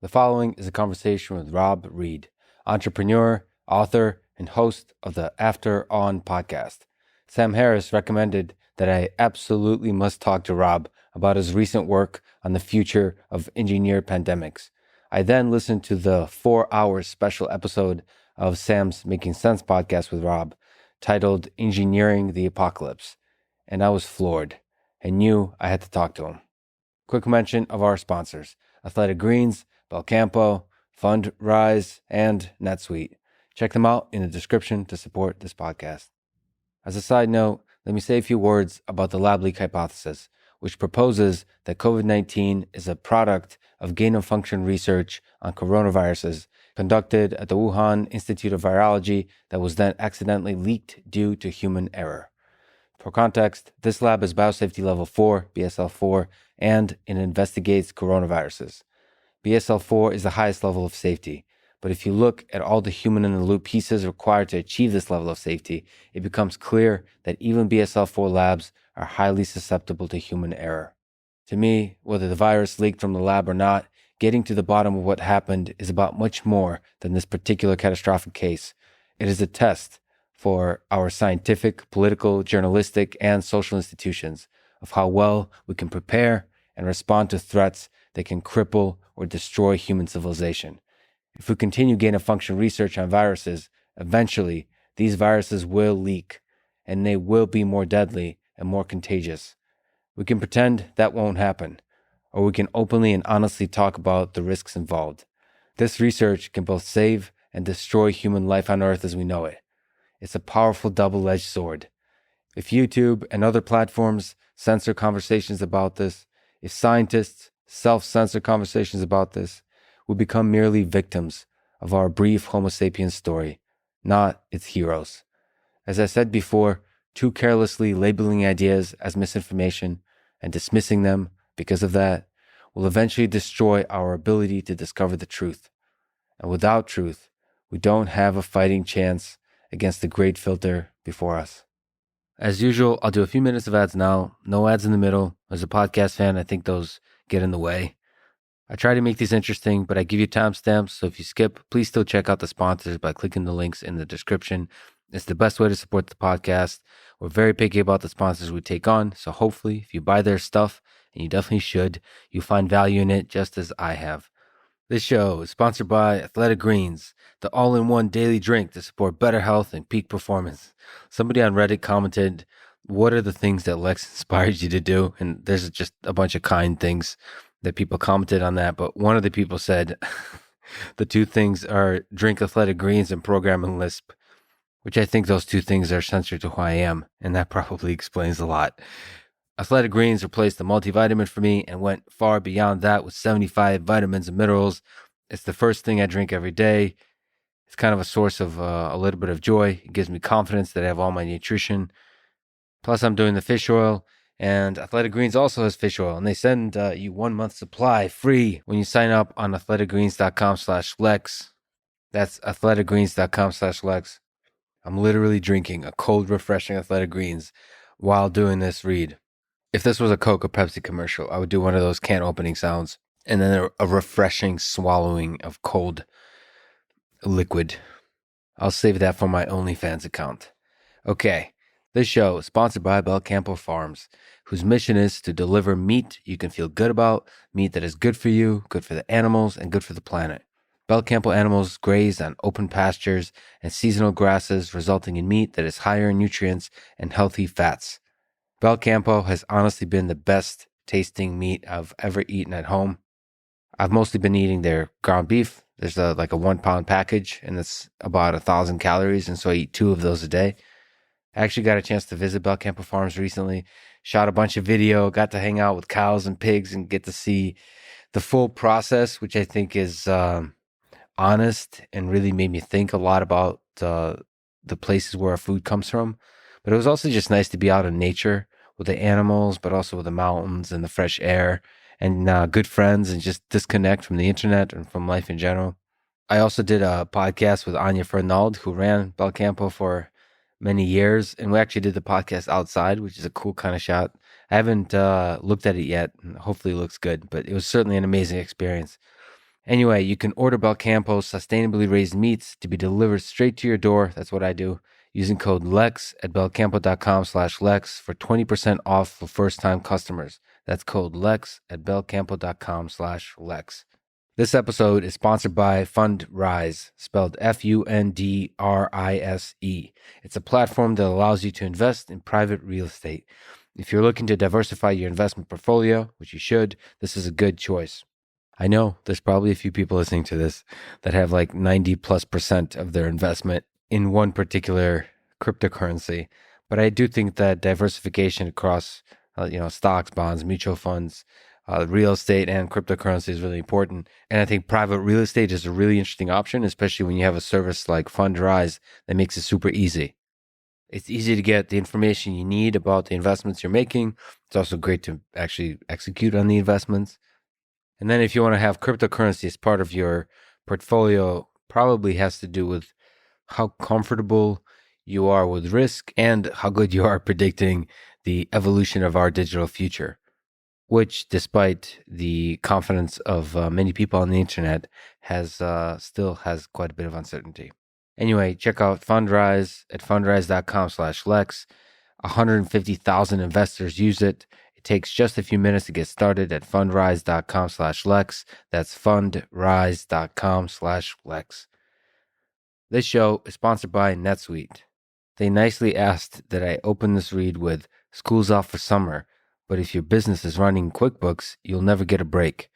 The following is a conversation with Reid, entrepreneur, author, and host of the After On podcast. Sam Harris recommended that I absolutely must talk to Rob about his recent work on the future of engineered pandemics. I then listened to the 4-hour special episode of Sam's Making Sense podcast with Rob, titled Engineering the Apocalypse, and I was floored and knew I had to talk to him. Quick mention of our sponsors: Athletic Greens, Belcampo, Fundrise, and NetSuite. Check them out in the description to support this podcast. As a side note, let me say a few words about the lab leak hypothesis, which proposes that COVID-19 is a product of gain-of-function research on coronaviruses conducted at the Wuhan Institute of Virology that was then accidentally leaked due to human error. For context, this lab is biosafety level 4, BSL-4, and it investigates coronaviruses. BSL-4 is the highest level of safety, but if you look at all the human-in-the-loop pieces required to achieve this level of safety, it becomes clear that even BSL-4 labs are highly susceptible to human error. To me, whether the virus leaked from the lab or not, getting to the bottom of what happened is about much more than this particular catastrophic case. It is a test for our scientific, political, journalistic, and social institutions of how well we can prepare and respond to threats that can cripple or destroy human civilization. If we continue gain-of-function research on viruses, eventually these viruses will leak, and they will be more deadly and more contagious. We can pretend that won't happen, or we can openly and honestly talk about the risks involved. This research can both save and destroy human life on Earth as we know it. It's a powerful double-edged sword. If YouTube and other platforms censor conversations about this, if scientists self-censor conversations about this, we become merely victims of our brief Homo sapiens story, not its heroes. As I said before, too carelessly labeling ideas as misinformation and dismissing them because of that will eventually destroy our ability to discover the truth. And without truth, we don't have a fighting chance against the great filter before us. As usual, I'll do a few minutes of ads now. No ads in the middle. As a podcast fan, I think those get in the way. I try to make these interesting, but I give you timestamps, so if you skip, please still check out the sponsors by clicking the links in the description. It's the best way to support the podcast. We're very picky about the sponsors we take on, so hopefully if you buy their stuff, and you definitely should, you find value in it just as I have. This show is sponsored by Athletic Greens, the all-in-one daily drink to support better health and peak performance. Somebody on Reddit commented, "What are the things that Lex inspired you to do?" And there's just a bunch of kind things that people commented on that. But one of the people said, the two things are drink Athletic Greens and program in Lisp, which I think those two things are central to who I am. And that probably explains a lot. Athletic Greens replaced the multivitamin for me and went far beyond that with 75 vitamins and minerals. It's the first thing I drink every day. It's kind of a source of a little bit of joy. It gives me confidence that I have all my nutrition. Plus, I'm doing the fish oil, and Athletic Greens also has fish oil, and they send you 1 month supply free when you sign up on athleticgreens.com/Lex. That's athleticgreens.com/Lex. I'm literally drinking a cold, refreshing Athletic Greens while doing this read. If this was a Coke or Pepsi commercial, I would do one of those can opening sounds and then a refreshing swallowing of cold liquid. I'll save that for my OnlyFans account. Okay, this show is sponsored by Belcampo Farms, whose mission is to deliver meat you can feel good about, meat that is good for you, good for the animals, and good for the planet. Belcampo animals graze on open pastures and seasonal grasses, resulting in meat that is higher in nutrients and healthy fats. Belcampo has honestly been the best tasting meat I've ever eaten at home. I've mostly been eating their ground beef. There's like a 1 pound package, and it's about 1,000 calories, and so I eat 2 of those a day. I actually got a chance to visit Belcampo Farms recently, shot a bunch of video, got to hang out with cows and pigs and get to see the full process, which I think is honest and really made me think a lot about the places where our food comes from. But it was also just nice to be out in nature with the animals, but also with the mountains and the fresh air and good friends and just disconnect from the internet and from life in general. I also did a podcast with Anya Fernald, who ran Belcampo for many years. And we actually did the podcast outside, which is a cool kind of shot. I haven't looked at it yet. Hopefully it looks good, but it was certainly an amazing experience. Anyway, you can order Belcampo's sustainably raised meats to be delivered straight to your door. That's what I do. Using code LEX at belcampo.com/LEX for 20% off for first-time customers. That's code LEX at belcampo.com/LEX. This episode is sponsored by Fundrise, spelled Fundrise. It's a platform that allows you to invest in private real estate. If you're looking to diversify your investment portfolio, which you should, this is a good choice. I know there's probably a few people listening to this that have like 90+% of their investment in one particular cryptocurrency, but I do think that diversification across, stocks, bonds, mutual funds, real estate, and cryptocurrency is really important. And I think private real estate is a really interesting option, especially when you have a service like Fundrise that makes it super easy. It's easy to get the information you need about the investments you're making. It's also great to actually execute on the investments. And then if you want to have cryptocurrency as part of your portfolio, probably has to do with how comfortable you are with risk and how good you are predicting the evolution of our digital future, which, despite the confidence of many people on the internet, still has quite a bit of uncertainty. Anyway, check out Fundrise at fundrise.com/Lex. 150,000 investors use it. It takes just a few minutes to get started at fundrise.com/Lex. That's fundrise.com/Lex. This show is sponsored by NetSuite. They nicely asked that I open this read with "School's off for summer, but if your business is running QuickBooks, you'll never get a break."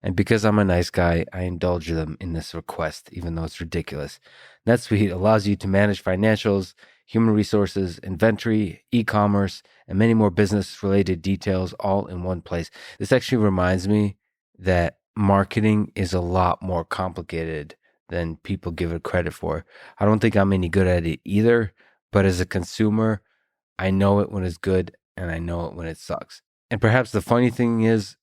And because I'm a nice guy, I indulge them in this request, even though it's ridiculous. NetSuite allows you to manage financials, human resources, inventory, e-commerce, and many more business-related details all in one place. This actually reminds me that marketing is a lot more complicated than people give it credit for. I don't think I'm any good at it either, but as a consumer, I know it when it's good and I know it when it sucks. And perhaps the funny thing is,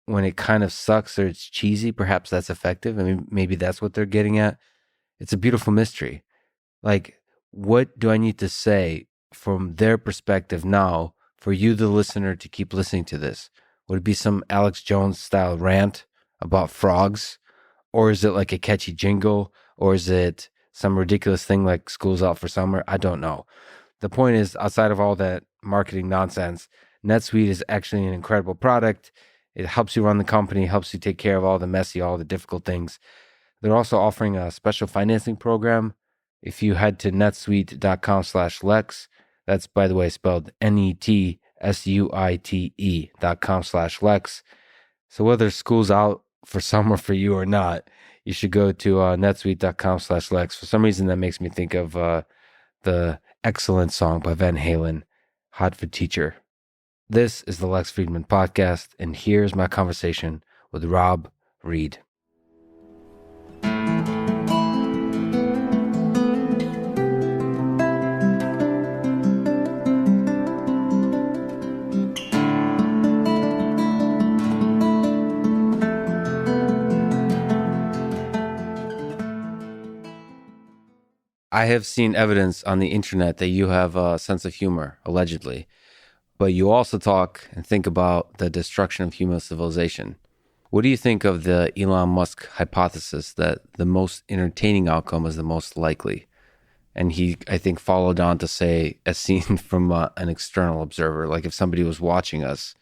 when it kind of sucks or it's cheesy, perhaps that's effective. I mean, maybe that's what they're getting at. It's a beautiful mystery. Like, what do I need to say from their perspective now for you, the listener, to keep listening to this? Would it be some Alex Jones style rant about frogs? Or is it like a catchy jingle? Or is it some ridiculous thing like "School's out for summer"? I don't know. The point is, outside of all that marketing nonsense, NetSuite is actually an incredible product. It helps you run the company, helps you take care of all the difficult things. They're also offering a special financing program. If you head to netsuite.com/Lex, that's, by the way, spelled NETSUITE.com/Lex. So whether school's out for summer for you or not, you should go to netsuite.com/Lex. For some reason, that makes me think of the excellent song by Van Halen, "Hot for Teacher." This is the Lex Fridman Podcast, and here's my conversation with Rob Reid. I have seen evidence on the internet that you have a sense of humor, allegedly. But you also talk and think about the destruction of human civilization. What do you think of the Elon Musk hypothesis that the most entertaining outcome is the most likely? And he, I think, followed on to say, as seen from an external observer, like if somebody was watching us,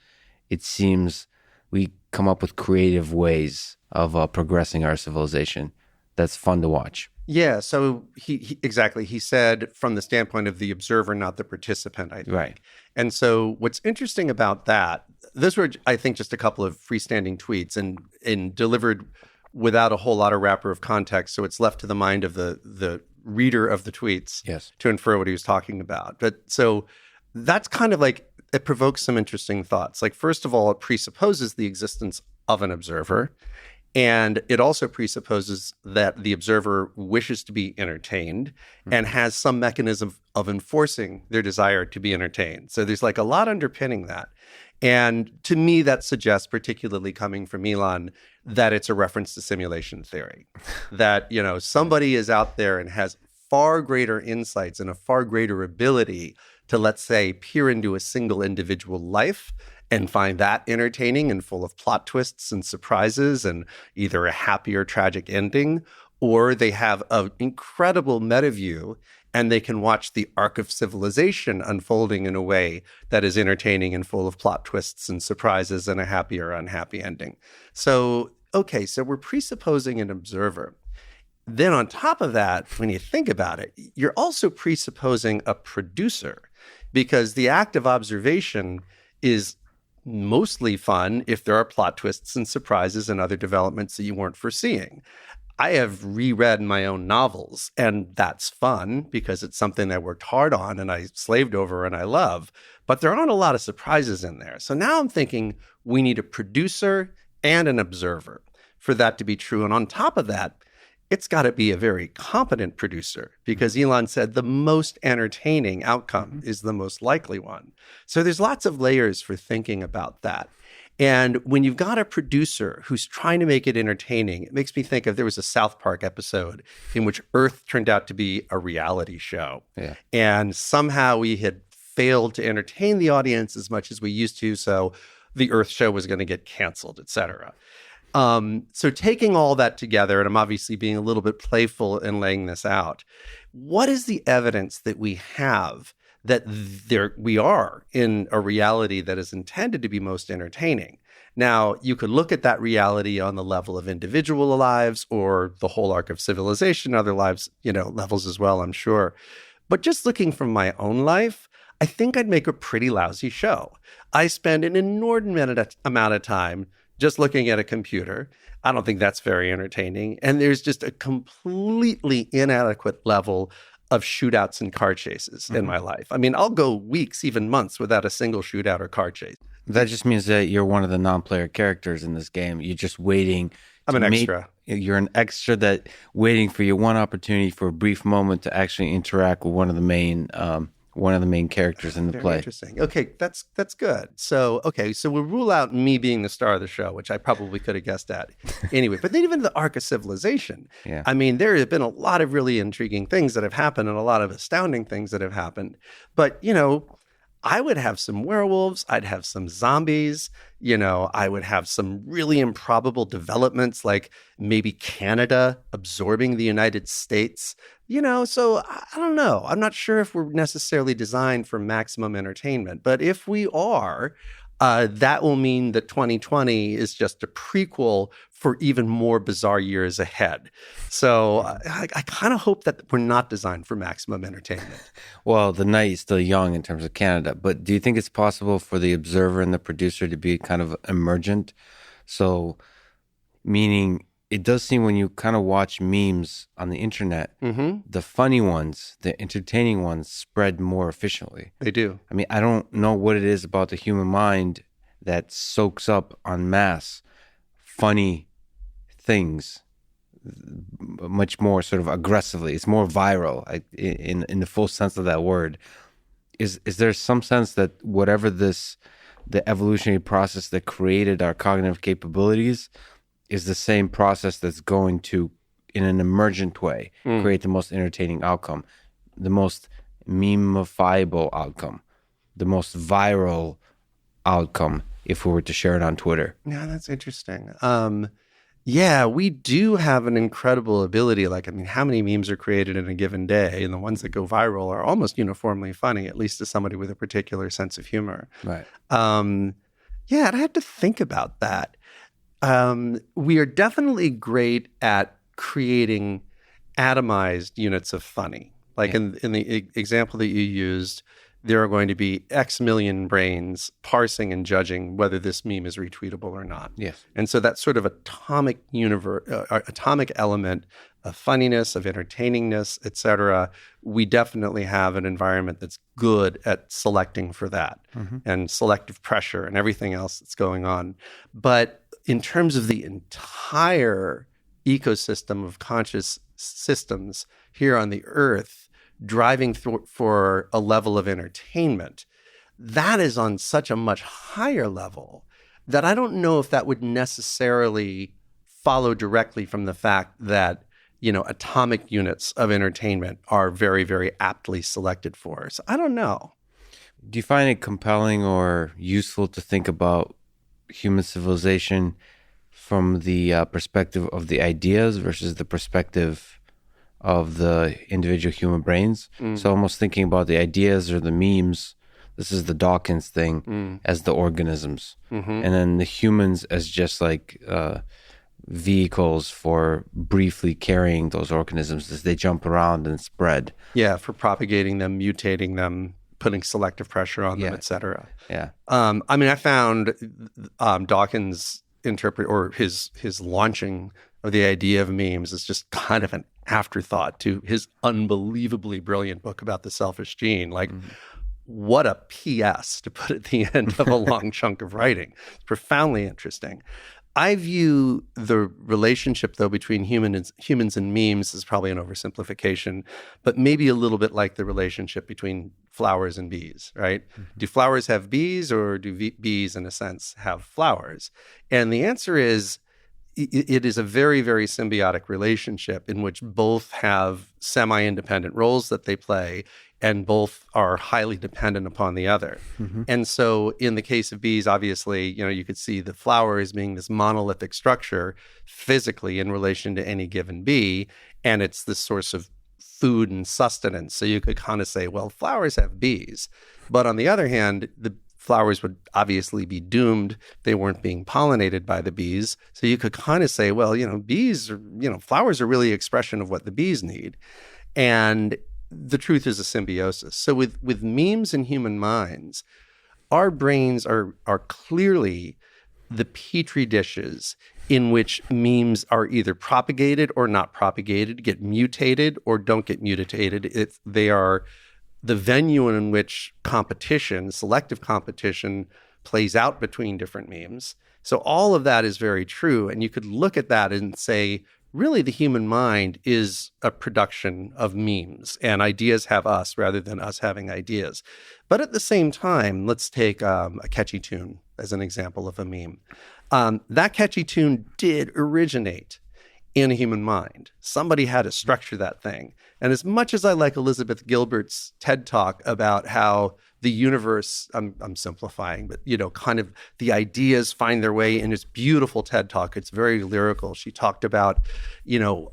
it seems we come up with creative ways of progressing our civilization. That's fun to watch. Yeah, so he exactly. He said from the standpoint of the observer, not the participant, I think. Right. And so what's interesting about that, those were, I think, just a couple of freestanding tweets and delivered without a whole lot of wrapper of context. So it's left to the mind of the reader of the tweets to infer what he was talking about. But so that's kind of like, it provokes some interesting thoughts. Like, first of all, it presupposes the existence of an observer. And it also presupposes that the observer wishes to be entertained and has some mechanism of enforcing their desire to be entertained. So there's like a lot underpinning that. And to me, that suggests, particularly coming from Elon, that it's a reference to simulation theory. That, you know, somebody is out there and has far greater insights and a far greater ability to, let's say, peer into a single individual life and find that entertaining and full of plot twists and surprises and either a happy or tragic ending, or they have an incredible meta view and they can watch the arc of civilization unfolding in a way that is entertaining and full of plot twists and surprises and a happy or unhappy ending. So, okay, so we're presupposing an observer. Then on top of that, when you think about it, you're also presupposing a producer, because the act of observation is mostly fun if there are plot twists and surprises and other developments that you weren't foreseeing. I have reread my own novels, and that's fun because it's something I worked hard on and I slaved over and I love, but there aren't a lot of surprises in there. So now I'm thinking we need a producer and an observer for that to be true. And on top of that, it's got to be a very competent producer, because Elon said the most entertaining outcome is the most likely one. So there's lots of layers for thinking about that. And when you've got a producer who's trying to make it entertaining, it makes me think of, there was a South Park episode in which Earth turned out to be a reality show. Yeah. And somehow we had failed to entertain the audience as much as we used to. So the Earth show was going to get canceled, et cetera. So taking all that together, and I'm obviously being a little bit playful in laying this out, what is the evidence that we have that we are in a reality that is intended to be most entertaining? Now, you could look at that reality on the level of individual lives or the whole arc of civilization, other lives, levels as well, I'm sure. But just looking from my own life, I think I'd make a pretty lousy show. I spend an inordinate amount of time just looking at a computer. I don't think that's very entertaining. And there's just a completely inadequate level of shootouts and car chases in my life. I mean, I'll go weeks, even months, without a single shootout or car chase. That just means that you're one of the non-player characters in this game. You're just waiting. I'm an extra. You're an extra that waiting for your one opportunity for a brief moment to actually interact with one of the main characters in the play. Interesting. Okay, that's good. So we'll rule out me being the star of the show, which I probably could have guessed at anyway. But then even the arc of civilization. Yeah. I mean, there have been a lot of really intriguing things that have happened and a lot of astounding things that have happened. But, I would have some werewolves. I'd have some zombies. I would have some really improbable developments, like maybe Canada absorbing the United States. So I don't know. I'm not sure if we're necessarily designed for maximum entertainment. But if we are, that will mean that 2020 is just a prequel for even more bizarre years ahead. So I kind of hope that we're not designed for maximum entertainment. Well, the night is still young in terms of Canada, but do you think it's possible for the observer and the producer to be kind of emergent? So, meaning it does seem when you kind of watch memes on the internet, the funny ones, the entertaining ones spread more efficiently. They do. I mean, I don't know what it is about the human mind that soaks up en masse funny things much more sort of aggressively. It's more viral in the full sense of that word. Is there some sense that whatever the evolutionary process that created our cognitive capabilities is the same process that's going to, in an emergent way, create the most entertaining outcome, the most meme-ifiable outcome, the most viral outcome, if we were to share it on Twitter? Yeah, that's interesting. Yeah, we do have an incredible ability. How many memes are created in a given day? And the ones that go viral are almost uniformly funny, at least to somebody with a particular sense of humor. Right. Yeah, I'd have to think about that. We are definitely great at creating atomized units of funny. In the example that you used, there are going to be X million brains parsing and judging whether this meme is retweetable or not. Yes. And so that sort of atomic element of funniness, of entertainingness, et cetera, we definitely have an environment that's good at selecting for that and selective pressure and everything else that's going on. But in terms of the entire ecosystem of conscious systems here on the Earth, driving for a level of entertainment, that is on such a much higher level that I don't know if that would necessarily follow directly from the fact that, atomic units of entertainment are very, very aptly selected for. So I don't know. Do you find it compelling or useful to think about human civilization from the perspective of the ideas versus the perspective of the individual human brains? So almost thinking about the ideas or the memes, this is the Dawkins thing, as the organisms. And then the humans as just like vehicles for briefly carrying those organisms as they jump around and spread. Yeah, for propagating them, mutating them, putting selective pressure on them, et cetera. Yeah. I mean, I found Dawkins' his launching of the idea of memes is just kind of an afterthought to his unbelievably brilliant book about the selfish gene. Like, what a PS to put at the end of a long chunk of writing. It's profoundly interesting. I view the relationship, though, between humans and memes as probably an oversimplification, but maybe a little bit like the relationship between flowers and bees, right? Do flowers have bees, or do bees, in a sense, have flowers? And the answer is, it is a very, very symbiotic relationship in which both have semi-independent roles that they play, and both are highly dependent upon the other. And so in the case of bees, obviously, you could see the flower as being this monolithic structure physically in relation to any given bee, and it's this source of food and sustenance. So you could kind of say, well, flowers have bees. But on the other hand, the flowers would obviously be doomed. They weren't being pollinated by the bees. So you could kind of say, well, flowers are really expression of what the bees need. And the truth is a symbiosis. So with memes and human minds, our brains are clearly the petri dishes in which memes are either propagated or not propagated, get mutated or don't get mutated. They are the venue in which competition, selective competition, plays out between different memes. So all of that is very true. And you could look at that and say, really, the human mind is a production of memes, and ideas have us rather than us having ideas. But at the same time, let's take a catchy tune as an example of a meme. That catchy tune did originate in a human mind. Somebody had to structure that thing. And as much as I like Elizabeth Gilbert's TED Talk about how the universe, I'm simplifying, but, kind of the ideas find their way in this beautiful TED Talk. It's very lyrical. She talked about,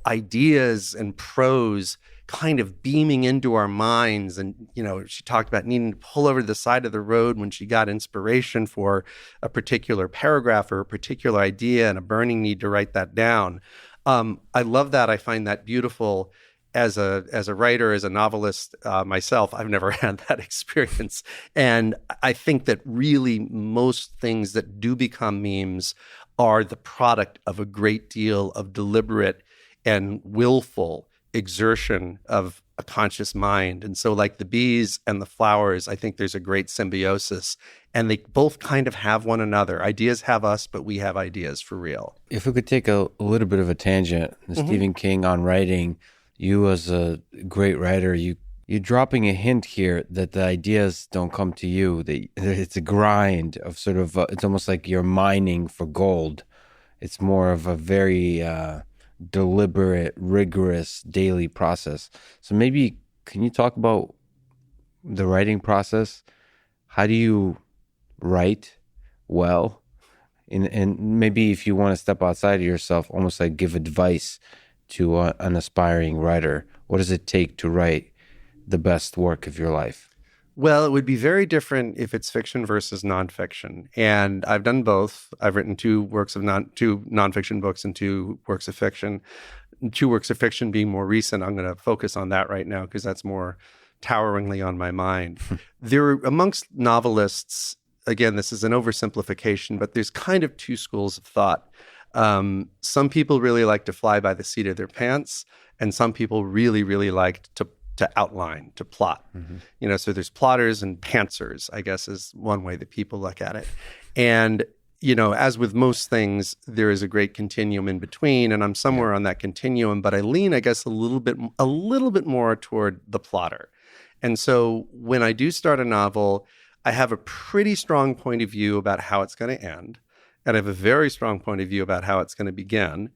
ideas and prose kind of beaming into our minds. And, she talked about needing to pull over to the side of the road when she got inspiration for a particular paragraph or a particular idea and a burning need to write that down. I love that. I find that beautiful. As a writer, as a novelist myself, I've never had that experience. And I think that really most things that do become memes are the product of a great deal of deliberate and willful exertion of a conscious mind. And so like the bees and the flowers, I think there's a great symbiosis, and they both kind of have one another. Ideas have us, but we have ideas for real. If we could take a little bit of a tangent, Stephen King on writing, you as a great writer, you're dropping a hint here that the ideas don't come to you. That it's a grind of sort of, it's almost like you're mining for gold. It's more of a very deliberate, rigorous daily process. So maybe, can you talk about the writing process? How do you write well? And maybe if you want to step outside of yourself, almost like give advice to an aspiring writer. What does it take to write the best work of your life? Well, it would be very different if it's fiction versus nonfiction. And I've done both. I've written two nonfiction books and 2 works of fiction. 2 works of fiction being more recent. I'm going to focus on that right now because that's more toweringly on my mind. There are, amongst novelists, again, this is an oversimplification, but there's kind of 2 schools of thought. Some people really like to fly by the seat of their pants, and some people really, really like to outline, to plot. So there's plotters and pantsers, I guess, is one way that people look at it. And, as with most things, there is a great continuum in between, and I'm somewhere on that continuum, but I lean, I guess, a little bit more toward the plotter. And so when I do start a novel, I have a pretty strong point of view about how it's going to end. And I have a very strong point of view about how it's going to begin.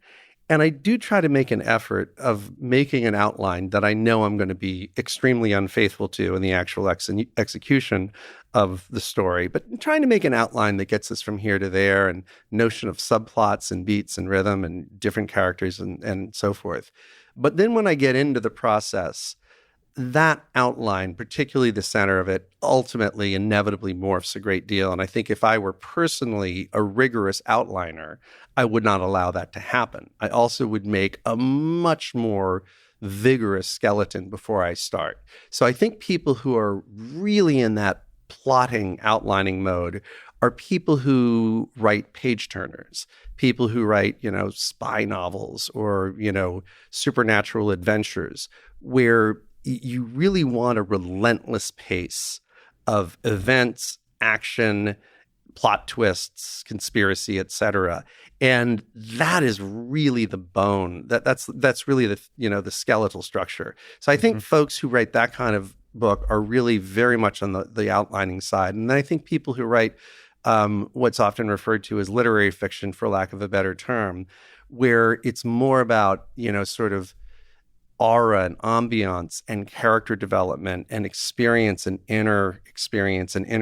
And I do try to make an effort of making an outline that I know I'm going to be extremely unfaithful to in the actual execution. of the story, but trying to make an outline that gets us from here to there, and notion of subplots and beats and rhythm and different characters and so forth. But then when I get into the process, that outline, particularly the center of it, ultimately inevitably morphs a great deal. And I think if I were personally a rigorous outliner, I would not allow that to happen. I also would make a much more vigorous skeleton before I start. So I think people who are really in that plotting, outlining mode are people who write page turners, people who write, spy novels or, supernatural adventures, where you really want a relentless pace of events, action, plot twists, conspiracy, etc. And that is really the bone. That's really the skeletal structure. So I think folks who write that kind of book are really very much on the outlining side. And then I think people who write what's often referred to as literary fiction, for lack of a better term, where it's more about, sort of aura and ambiance and character development and experience and inner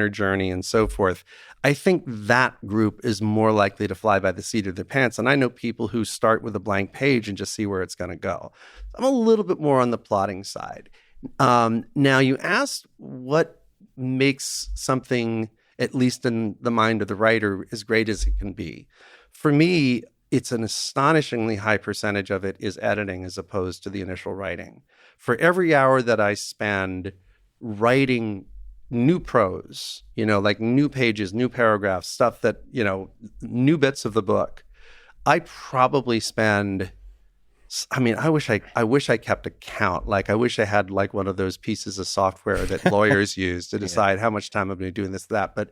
journey and so forth. I think that group is more likely to fly by the seat of their pants. And I know people who start with a blank page and just see where it's going to go. I'm a little bit more on the plotting side. Now, you asked what makes something, at least in the mind of the writer, as great as it can be. For me, it's an astonishingly high percentage of it is editing as opposed to the initial writing. For every hour that I spend writing new prose, like new pages, new paragraphs, stuff that, new bits of the book, I probably spend, I wish I kept a count. Like, I wish I had like one of those pieces of software that lawyers use to decide how much time I'm going to be doing this, that. But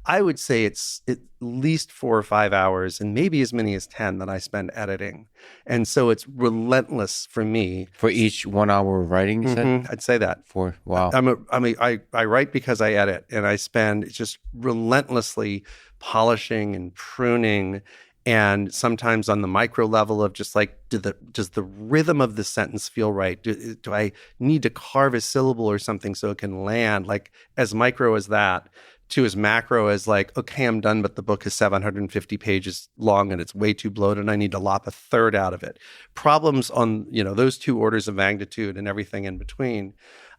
I would say it's at least 4 or 5 hours and maybe as many as 10 that I spend editing. And so it's relentless for me. For each 1 hour of writing, you said? I'd say that. Wow. I write because I edit, and I spend just relentlessly polishing and pruning, and sometimes on the micro level of just like, does the rhythm of the sentence feel right? Do I need to carve a syllable or something so it can land, like as micro as that, to as macro as like, okay, I'm done, but the book is 750 pages long and it's way too bloated and I need to lop a third out of it. Problems on, those two orders of magnitude and everything in between.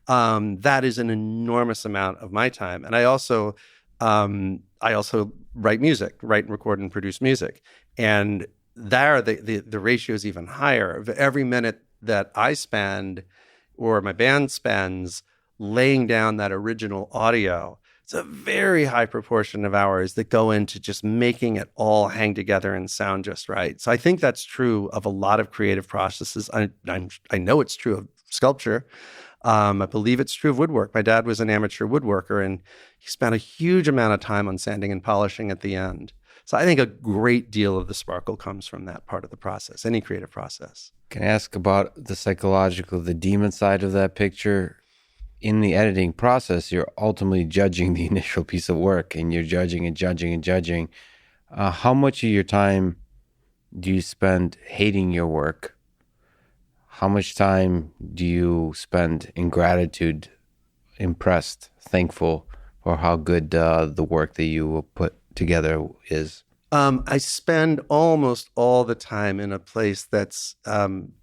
That is an enormous amount of my time. And I also write music, write and record and produce music. And there, the ratio is even higher. Of every minute that I spend or my band spends laying down that original audio, it's a very high proportion of hours that go into just making it all hang together and sound just right. So I think that's true of a lot of creative processes. I know it's true of sculpture. I believe it's true of woodwork. My dad was an amateur woodworker, and he spent a huge amount of time on sanding and polishing at the end. So I think a great deal of the sparkle comes from that part of the process, any creative process. Can I ask about the psychological, the demon side of that picture? In the editing process, you're ultimately judging the initial piece of work, and you're judging and judging and judging. How much of your time do you spend hating your work? How much time do you spend in gratitude, impressed, thankful for how good the work that you put together is? I spend almost all the time in a place that's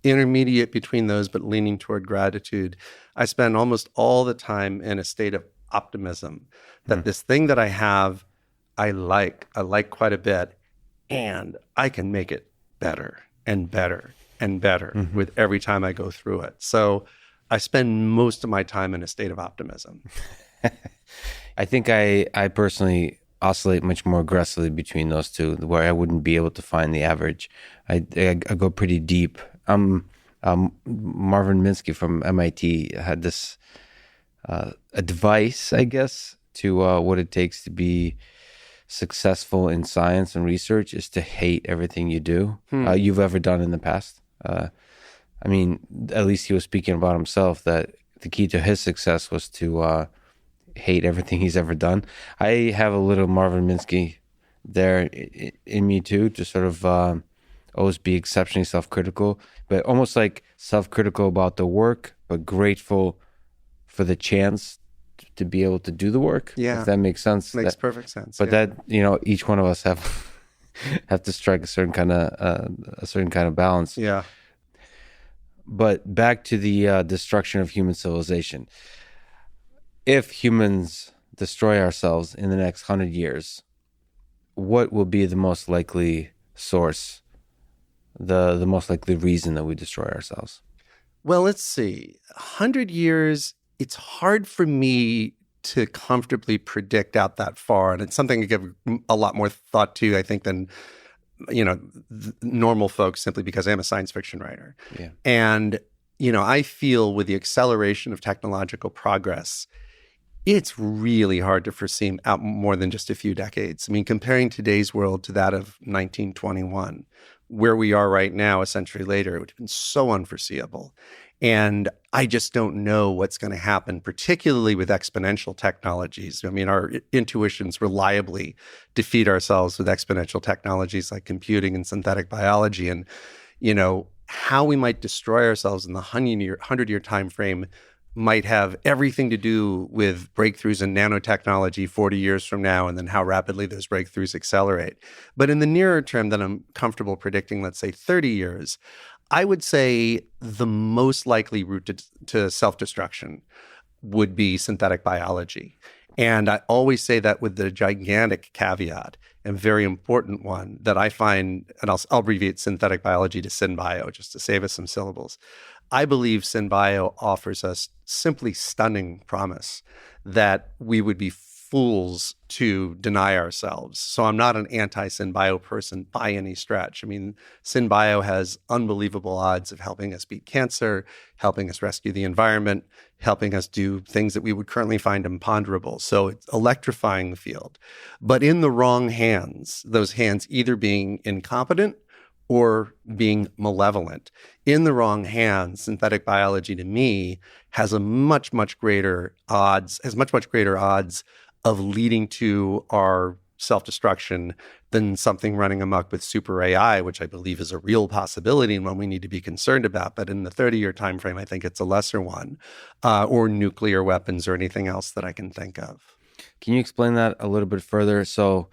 intermediate between those, but leaning toward gratitude. I spend almost all the time in a state of optimism that this thing that I have, I like quite a bit, and I can make it better and better and better with every time I go through it. So I spend most of my time in a state of optimism. I think I personally oscillate much more aggressively between those two, where I wouldn't be able to find the average. I go pretty deep. Marvin Minsky from MIT had this advice, I guess, to what it takes to be successful in science and research is to hate everything you do, you've ever done in the past. At least he was speaking about himself, that the key to his success was to hate everything he's ever done. I have a little Marvin Minsky there in me too, to sort of always be exceptionally self-critical, but almost like self-critical about the work, but grateful for the chance to be able to do the work. Yeah. If that makes sense. Makes perfect sense. But that, each one of us have to strike a certain kind of balance. Yeah. But back to the destruction of human civilization. If humans destroy ourselves in the next 100 years, what will be the most likely source, the most likely reason that we destroy ourselves? Well, let's see. 100 years, it's hard for me to comfortably predict out that far. And it's something I give a lot more thought to, I think, than, normal folks, simply because I am a science fiction writer. Yeah. And, I feel with the acceleration of technological progress, it's really hard to foresee out more than just a few decades. I mean, comparing today's world to that of 1921, where we are right now, a century later, it would have been so unforeseeable. And I just don't know what's going to happen, particularly with exponential technologies. I mean, our intuitions reliably defeat ourselves with exponential technologies like computing and synthetic biology. And, how we might destroy ourselves in the 100-year time frame might have everything to do with breakthroughs in nanotechnology 40 years from now, and then how rapidly those breakthroughs accelerate. But in the nearer term that I'm comfortable predicting, let's say 30 years, I would say the most likely route to self-destruction would be synthetic biology. And I always say that with the gigantic caveat, and very important one, that I find, and I'll abbreviate synthetic biology to synbio, just to save us some syllables. I believe synbio offers us simply stunning promise that we would be fools to deny ourselves. So I'm not an anti-synbio person by any stretch. I mean, synbio has unbelievable odds of helping us beat cancer, helping us rescue the environment, helping us do things that we would currently find imponderable. So it's electrifying the field. But in the wrong hands, those hands either being incompetent or being malevolent. In the wrong hands, synthetic biology to me has much greater odds of leading to our self-destruction than something running amok with super AI, which I believe is a real possibility and one we need to be concerned about. But in the 30-year time frame, I think it's a lesser one, or nuclear weapons or anything else that I can think of. Can you explain that a little bit further? So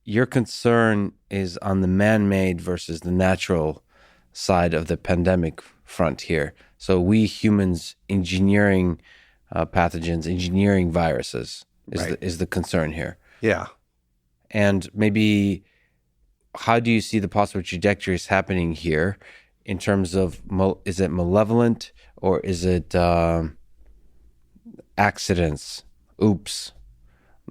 your concern is on the man-made versus the natural side of the pandemic front here. So we humans engineering pathogens, engineering viruses is the concern here. Yeah. And maybe how do you see the possible trajectories happening here in terms of, is it malevolent or is it accidents, oops,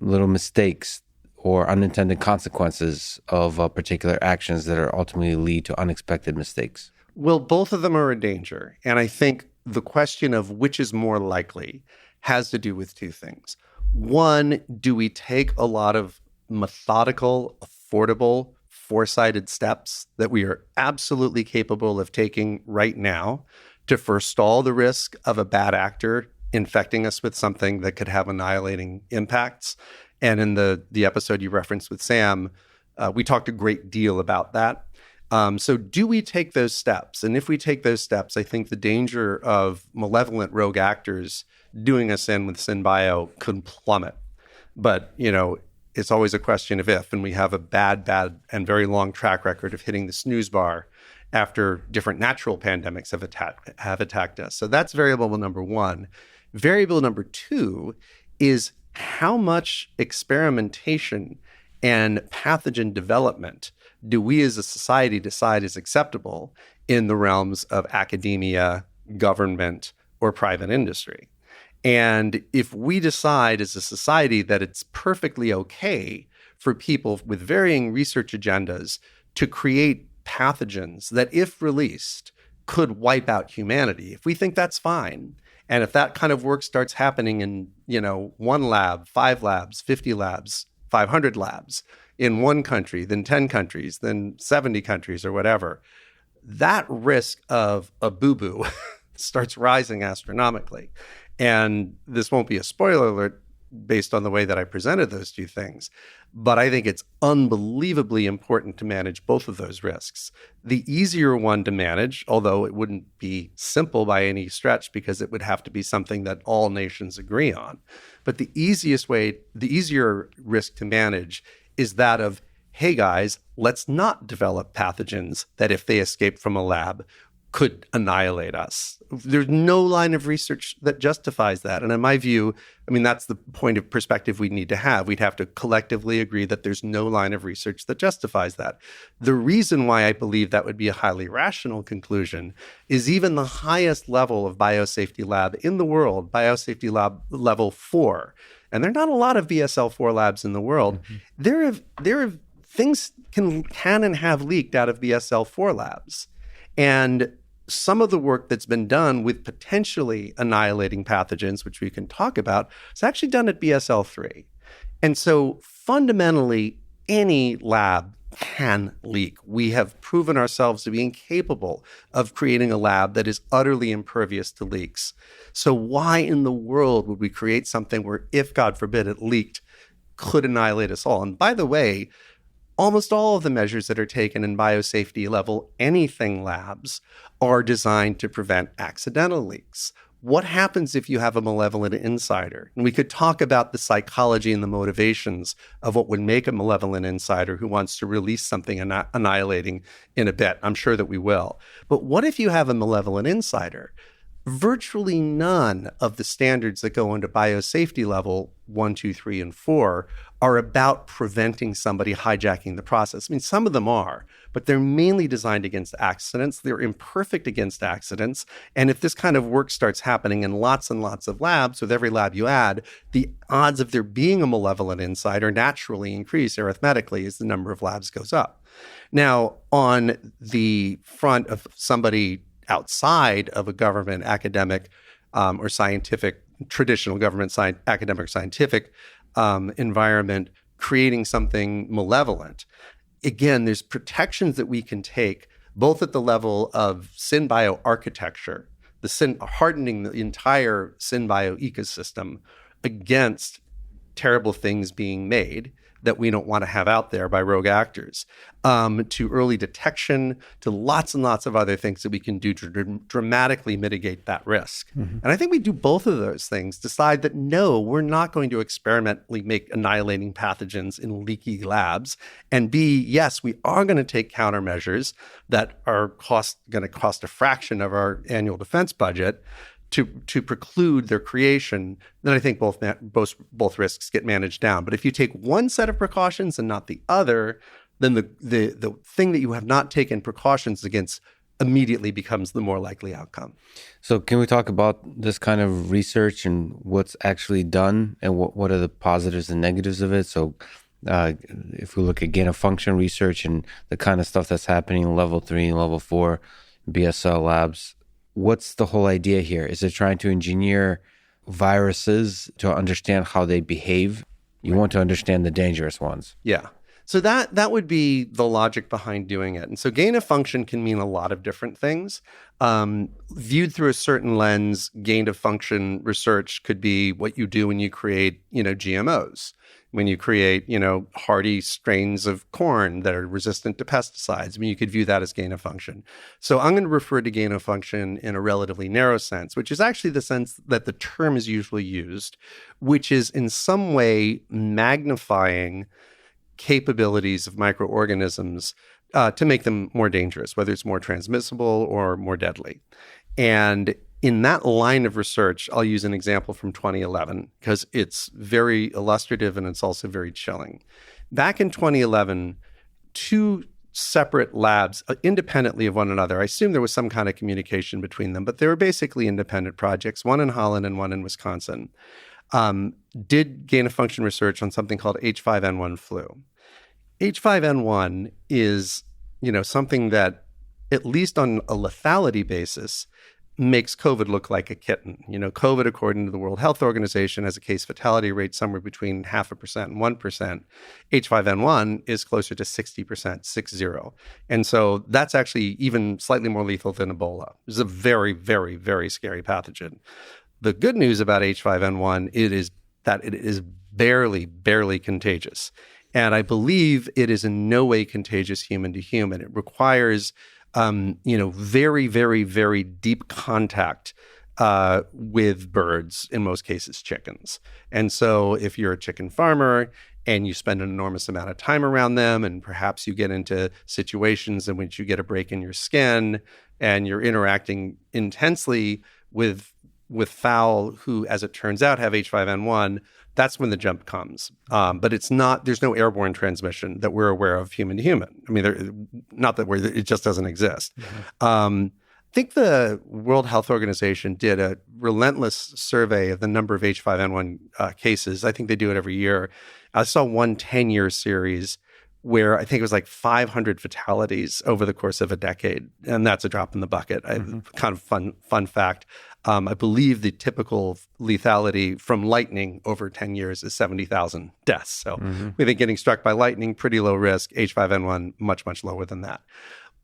little mistakes, or unintended consequences of particular actions that are ultimately lead to unexpected mistakes? Well, both of them are a danger. And I think the question of which is more likely has to do with two things. One, do we take a lot of methodical, affordable, foresighted steps that we are absolutely capable of taking right now to forestall the risk of a bad actor infecting us with something that could have annihilating impacts? And in the episode you referenced with Sam, we talked a great deal about that. So do we take those steps? And if we take those steps, I think the danger of malevolent rogue actors doing us in with synbio could plummet. But, it's always a question of if, and we have a bad, and very long track record of hitting the snooze bar after different natural pandemics have attacked us. So that's variable number one. Variable number two is how much experimentation and pathogen development do we as a society decide is acceptable in the realms of academia, government, or private industry? And if we decide as a society that it's perfectly okay for people with varying research agendas to create pathogens that, if released, could wipe out humanity, if we think that's fine, and if that kind of work starts happening in, 1 lab, 5 labs, 50 labs, 500 labs in one country, then 10 countries, then 70 countries or whatever, that risk of a boo-boo starts rising astronomically. And this won't be a spoiler alert based on the way that I presented those two things. But I think it's unbelievably important to manage both of those risks. The easier one to manage, although it wouldn't be simple by any stretch because it would have to be something that all nations agree on. But the easier risk to manage is that of, hey guys, let's not develop pathogens that if they escape from a lab could annihilate us. There's no line of research that justifies that. And in my view, I mean, that's the point of perspective we'd need to have. We'd have to collectively agree that there's no line of research that justifies that. The reason why I believe that would be a highly rational conclusion is even the highest level of biosafety lab in the world, biosafety lab level 4, and there are not a lot of BSL-4 labs in the world, there have things can and have leaked out of BSL-4 labs. And some of the work that's been done with potentially annihilating pathogens, which we can talk about, is actually done at BSL-3. And so fundamentally, any lab can leak. We have proven ourselves to be incapable of creating a lab that is utterly impervious to leaks. So why in the world would we create something where, if God forbid it leaked, could annihilate us all? And by the way, almost all of the measures that are taken in biosafety level anything labs are designed to prevent accidental leaks. What happens if you have a malevolent insider? And we could talk about the psychology and the motivations of what would make a malevolent insider who wants to release something annihilating in a bit. I'm sure that we will. But what if you have a malevolent insider? Virtually none of the standards that go into biosafety level 1, 2, 3, and 4 are about preventing somebody hijacking the process. I mean, some of them are, but they're mainly designed against accidents. They're imperfect against accidents. And if this kind of work starts happening in lots and lots of labs, with every lab you add, the odds of there being a malevolent insider naturally increase arithmetically as the number of labs goes up. Now, on the front of somebody outside of a government, academic, or scientific, traditional government, academic, scientific environment, creating something malevolent. Again, there's protections that we can take both at the level of synbio architecture, hardening the entire synbio ecosystem against terrible things being made that we don't want to have out there by rogue actors, to early detection, to lots and lots of other things that we can do to dramatically mitigate that risk. And I think we do both of those things, decide that no, we're not going to experimentally make annihilating pathogens in leaky labs, and B, yes, we are going to take countermeasures that are going to cost a fraction of our annual defense budget to preclude their creation. Then I think both risks get managed down. But if you take one set of precautions and not the other, then the thing that you have not taken precautions against immediately becomes the more likely outcome. So can we talk about this kind of research and what's actually done and what are the positives and negatives of it? So if we look at gain of function research and the kind of stuff that's happening in level 3 and level 4 BSL labs, what's the whole idea here? Is it trying to engineer viruses to understand how they behave? You want to understand the dangerous ones. Yeah. So that would be the logic behind doing it. And so gain of function can mean a lot of different things. Viewed through a certain lens, gain of function research could be what you do when you create, GMOs. When you create, hardy strains of corn that are resistant to pesticides, I mean, you could view that as gain of function. So I'm going to refer to gain of function in a relatively narrow sense, which is actually the sense that the term is usually used, which is in some way magnifying capabilities of microorganisms to make them more dangerous, whether it's more transmissible or more deadly. And in that line of research, I'll use an example from 2011 because it's very illustrative and it's also very chilling. Back in 2011, two separate labs, independently of one another, I assume there was some kind of communication between them, but they were basically independent projects, one in Holland and one in Wisconsin, did gain-of-function research on something called H5N1 flu. H5N1 is, something that, at least on a lethality basis, makes COVID look like a kitten. COVID, according to the World Health Organization, has a case fatality rate somewhere between 0.5% and 1%. H5N1 is closer to 60%, 60. And so that's actually even slightly more lethal than Ebola. It's a very, very, very scary pathogen. The good news about H5N1, it is that it is barely contagious. And I believe it is in no way contagious human to human. It requires, very deep contact with birds, in most cases chickens. And so if you're a chicken farmer and you spend an enormous amount of time around them, and perhaps you get into situations in which you get a break in your skin and you're interacting intensely with fowl who, as it turns out, have H5N1, that's when the jump comes. But there's no airborne transmission that we're aware of human to human. I mean, it just doesn't exist. Mm-hmm. I think the World Health Organization did a relentless survey of the number of H5N1 cases. I think they do it every year. I saw one 10-year series where I think it was like 500 fatalities over the course of a decade. And that's a drop in the bucket. Mm-hmm. Kind of fun fact. I believe the typical lethality from lightning over 10 years is 70,000 deaths. So we think getting struck by lightning, pretty low risk. H5N1, much, much lower than that.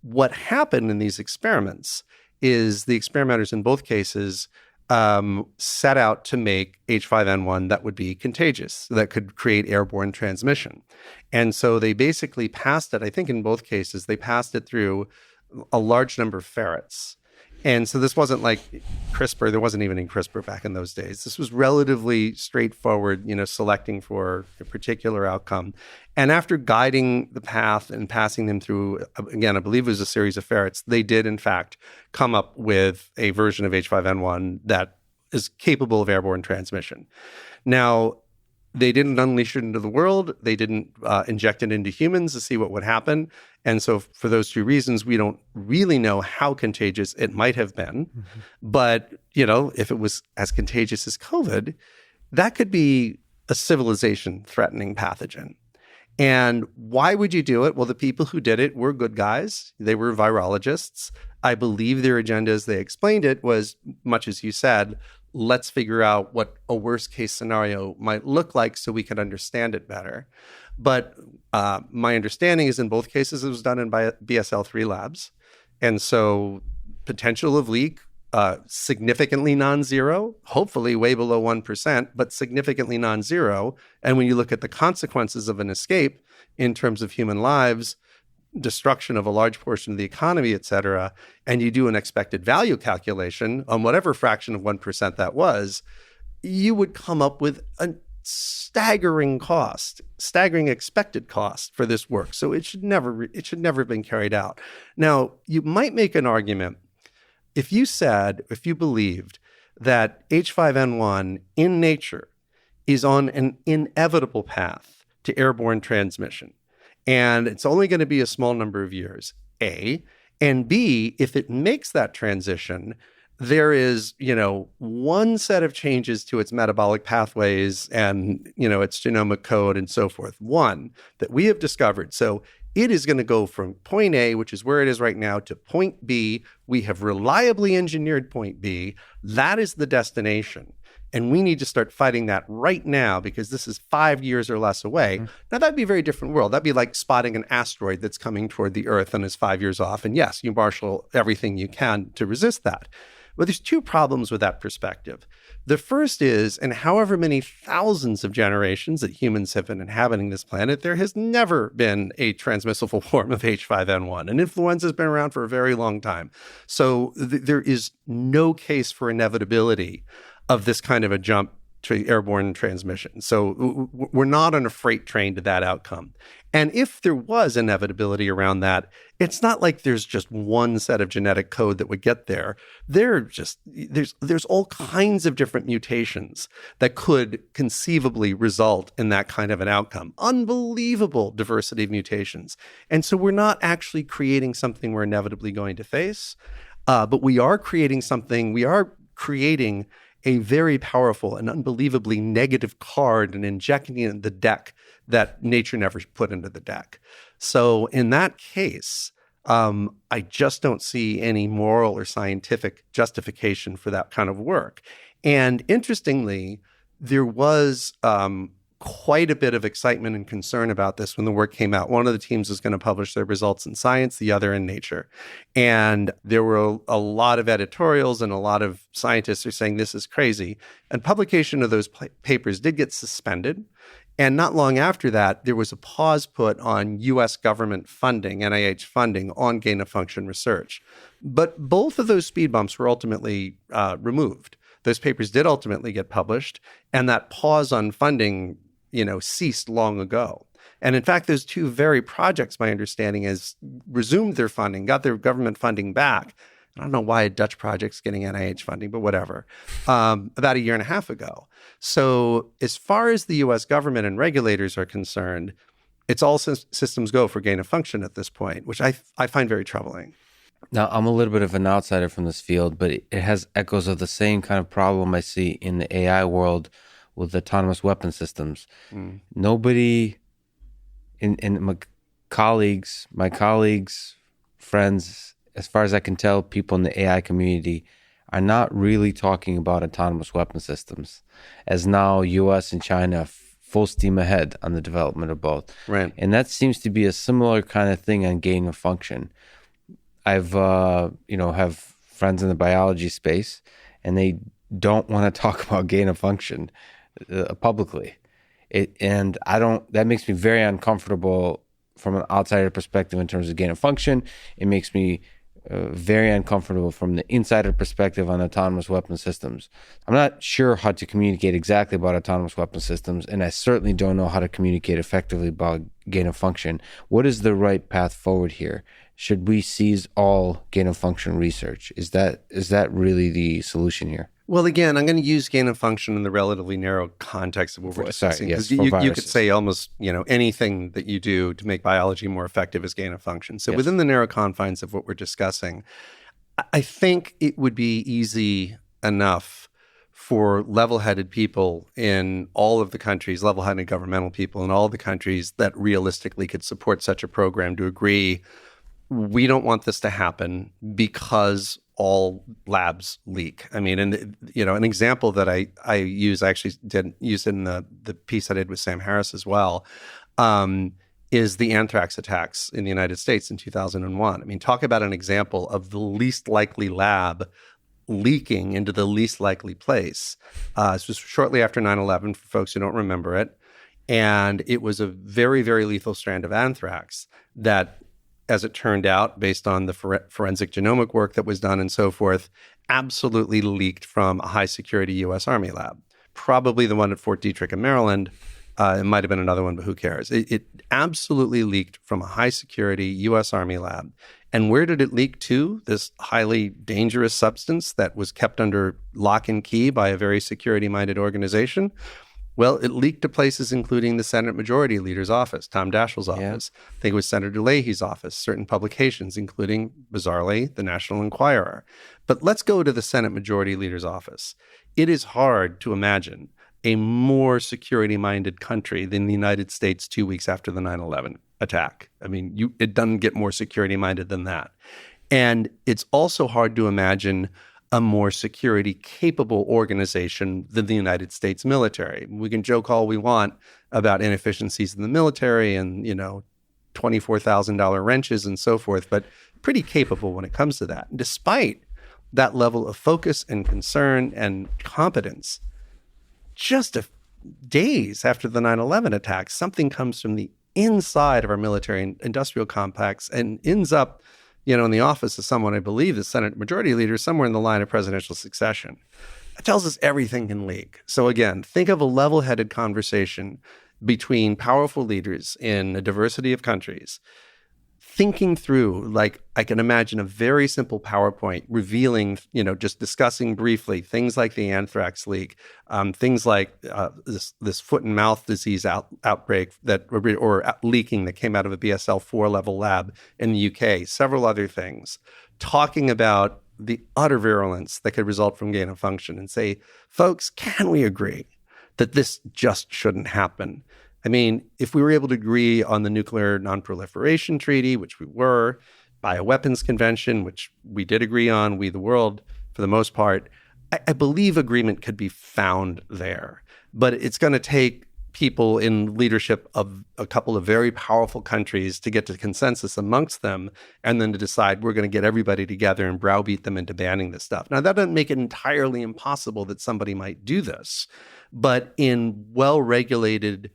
What happened in these experiments is the experimenters in both cases set out to make H5N1 that would be contagious, that could create airborne transmission. And so they basically passed it, I think in both cases, they passed it through a large number of ferrets. And so this wasn't like CRISPR. There wasn't even in CRISPR back in those days. This was relatively straightforward, selecting for a particular outcome. And after guiding the path and passing them through, again, I believe it was a series of ferrets, they did, in fact, come up with a version of H5N1 that is capable of airborne transmission. Now, they didn't unleash it into the world. They didn't inject it into humans to see what would happen. And so for those two reasons, we don't really know how contagious it might have been. Mm-hmm. But, if it was as contagious as COVID, that could be a civilization-threatening pathogen. And why would you do it? Well, the people who did it were good guys. They were virologists. I believe their agenda, as they explained it, was, much as you said, let's figure out what a worst case scenario might look like so we can understand it better. But my understanding is in both cases it was done in BSL-3 labs. And so potential of leak, significantly non-zero, hopefully way below 1%, but significantly non-zero. And when you look at the consequences of an escape in terms of human lives, destruction of a large portion of the economy, et cetera, and you do an expected value calculation on whatever fraction of 1% that was, you would come up with a staggering expected cost for this work. So it should never have been carried out. Now, you might make an argument if you believed that H5N1 in nature is on an inevitable path to airborne transmission, and it's only going to be a small number of years, A, and B, if it makes that transition, there is, one set of changes to its metabolic pathways and, its genomic code and so forth. One that we have discovered. So it is going to go from point A, which is where it is right now, to point B. We have reliably engineered point B. That is the destination. And we need to start fighting that right now because this is 5 years or less away. Mm-hmm. Now, that'd be a very different world. That'd be like spotting an asteroid that's coming toward the Earth and is 5 years off. And yes, you marshal everything you can to resist that. But there's two problems with that perspective. The first is, in however many thousands of generations that humans have been inhabiting this planet, there has never been a transmissible form of H5N1. And influenza has been around for a very long time. So there is no case for inevitability of this kind of a jump to airborne transmission. So we're not on a freight train to that outcome. And if there was inevitability around that, it's not like there's just one set of genetic code that would get there. There's all kinds of different mutations that could conceivably result in that kind of an outcome. Unbelievable diversity of mutations. And so we're not actually creating something we're inevitably going to face, but we are creating a very powerful and unbelievably negative card and injecting it in the deck that nature never put into the deck. So in that case, I just don't see any moral or scientific justification for that kind of work. And interestingly, there was quite a bit of excitement and concern about this when the work came out. One of the teams was going to publish their results in Science, the other in Nature. And there were a lot of editorials, and a lot of scientists are saying this is crazy. And publication of those papers did get suspended. And not long after that, there was a pause put on U.S. government funding, NIH funding, on gain-of-function research. But both of those speed bumps were ultimately removed. Those papers did ultimately get published, and that pause on funding, ceased long ago. And in fact, those two very projects, my understanding is, resumed their funding, got their government funding back. I don't know why a Dutch project's getting NIH funding, but whatever, about a year and a half ago. So as far as the U.S. government and regulators are concerned, it's all systems go for gain of function at this point, which I find very troubling. Now, I'm a little bit of an outsider from this field, but it has echoes of the same kind of problem I see in the AI world with autonomous weapon systems. Nobody in my colleagues, friends, as far as I can tell, people in the AI community are not really talking about autonomous weapon systems, as now U.S. and China full steam ahead on the development of both. Right. And that seems to be a similar kind of thing on gain of function. I've, have friends in the biology space, and they don't want to talk about gain of function publicly. That makes me very uncomfortable from an outsider perspective in terms of gain of function. It makes me very uncomfortable from the insider perspective on autonomous weapon systems. I'm not sure how to communicate exactly about autonomous weapon systems, and I certainly don't know how to communicate effectively about gain of function. What is the right path forward here? Should we seize all gain of function research? Is that really the solution here? Well, again, I'm going to use gain of function in the relatively narrow context of what we're discussing. Because you could say almost, anything that you do to make biology more effective is gain of function. So within the narrow confines of what we're discussing, I think it would be easy enough for level-headed people in all of the countries, level-headed governmental people in all of the countries that realistically could support such a program to agree, we don't want this to happen because all labs leak. I mean, and an example that I use, I actually did use in the piece I did with Sam Harris as well, is the anthrax attacks in the United States in 2001. I mean, talk about an example of the least likely lab leaking into the least likely place. This was shortly after 9/11, for folks who don't remember it. And it was a very, very lethal strand of anthrax that, as it turned out, based on the forensic genomic work that was done and so forth, absolutely leaked from a high-security U.S. Army lab. Probably the one at Fort Detrick in Maryland. It might have been another one, but who cares? It absolutely leaked from a high-security U.S. Army lab. And where did it leak to? This highly dangerous substance that was kept under lock and key by a very security-minded organization? Well, it leaked to places including the Senate Majority Leader's office, Tom Daschle's office. Yeah. I think it was Senator Leahy's office, certain publications, including, bizarrely, the National Enquirer. But let's go to the Senate Majority Leader's office. It is hard to imagine a more security-minded country than the United States 2 weeks after the 9/11 attack. I mean, it doesn't get more security-minded than that. And it's also hard to imagine a more security-capable organization than the United States military. We can joke all we want about inefficiencies in the military and, $24,000 wrenches and so forth, but pretty capable when it comes to that. And despite that level of focus and concern and competence, just days after the 9/11 attacks, something comes from the inside of our military industrial complex and ends up in the office of someone, I believe, the Senate Majority Leader, somewhere in the line of presidential succession. That tells us everything can leak. So again, think of a level-headed conversation between powerful leaders in a diversity of countries, thinking through, like I can imagine a very simple PowerPoint revealing, just discussing briefly things like the anthrax leak, things like this foot and mouth disease outbreak or leaking that came out of a BSL-4 level lab in the UK, several other things, talking about the utter virulence that could result from gain of function and say, folks, can we agree that this just shouldn't happen? I mean, if we were able to agree on the Nuclear Nonproliferation Treaty, which we were, Bioweapons Convention, which we did agree on, we the world, for the most part, I believe agreement could be found there. But it's going to take people in leadership of a couple of very powerful countries to get to consensus amongst them, and then to decide we're going to get everybody together and browbeat them into banning this stuff. Now, that doesn't make it entirely impossible that somebody might do this, but in well-regulated,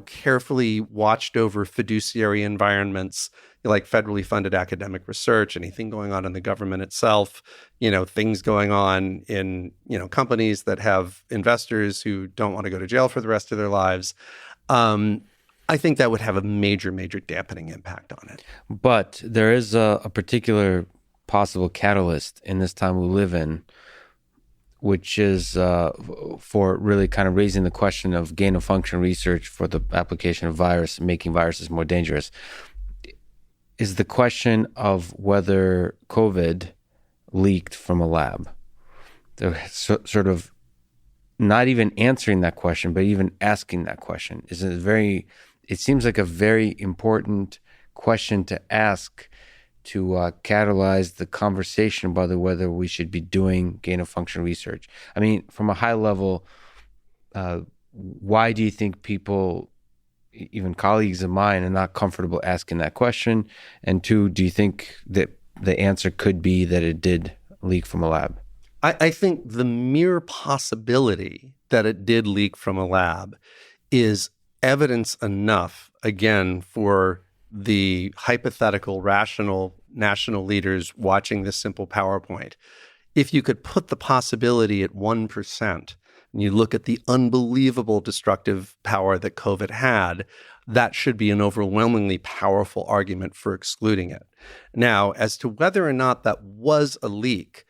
carefully watched over fiduciary environments, like federally funded academic research, anything going on in the government itself, things going on in, companies that have investors who don't want to go to jail for the rest of their lives. I think that would have a major, major dampening impact on it. But there is a particular possible catalyst in this time we live in, which is for really kind of raising the question of gain-of-function research for the application of virus, making viruses more dangerous, is the question of whether COVID leaked from a lab. They're sort of not even answering that question, but even asking that question it seems like a very important question to ask to catalyze the conversation about whether we should be doing gain-of-function research. I mean, from a high level, why do you think people, even colleagues of mine, are not comfortable asking that question? And two, do you think that the answer could be that it did leak from a lab? I think the mere possibility that it did leak from a lab is evidence enough, again, for the hypothetical, rational national leaders watching this simple PowerPoint. If you could put the possibility at 1%, and you look at the unbelievable destructive power that COVID had, that should be an overwhelmingly powerful argument for excluding it. Now, as to whether or not that was a leak,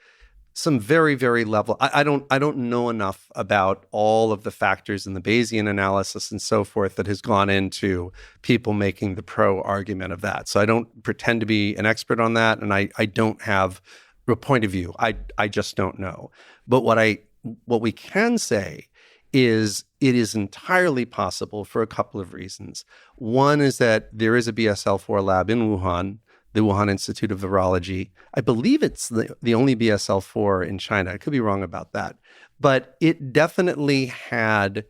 some very, very level. I don't know enough about all of the factors in the Bayesian analysis and so forth that has gone into people making the pro argument of that. So I don't pretend to be an expert on that, and I don't have a point of view. I just don't know. But what we can say is it is entirely possible for a couple of reasons. One is that there is a BSL-4 lab in Wuhan, the Wuhan Institute of Virology. I believe it's the only BSL-4 in China. I could be wrong about that. But it definitely had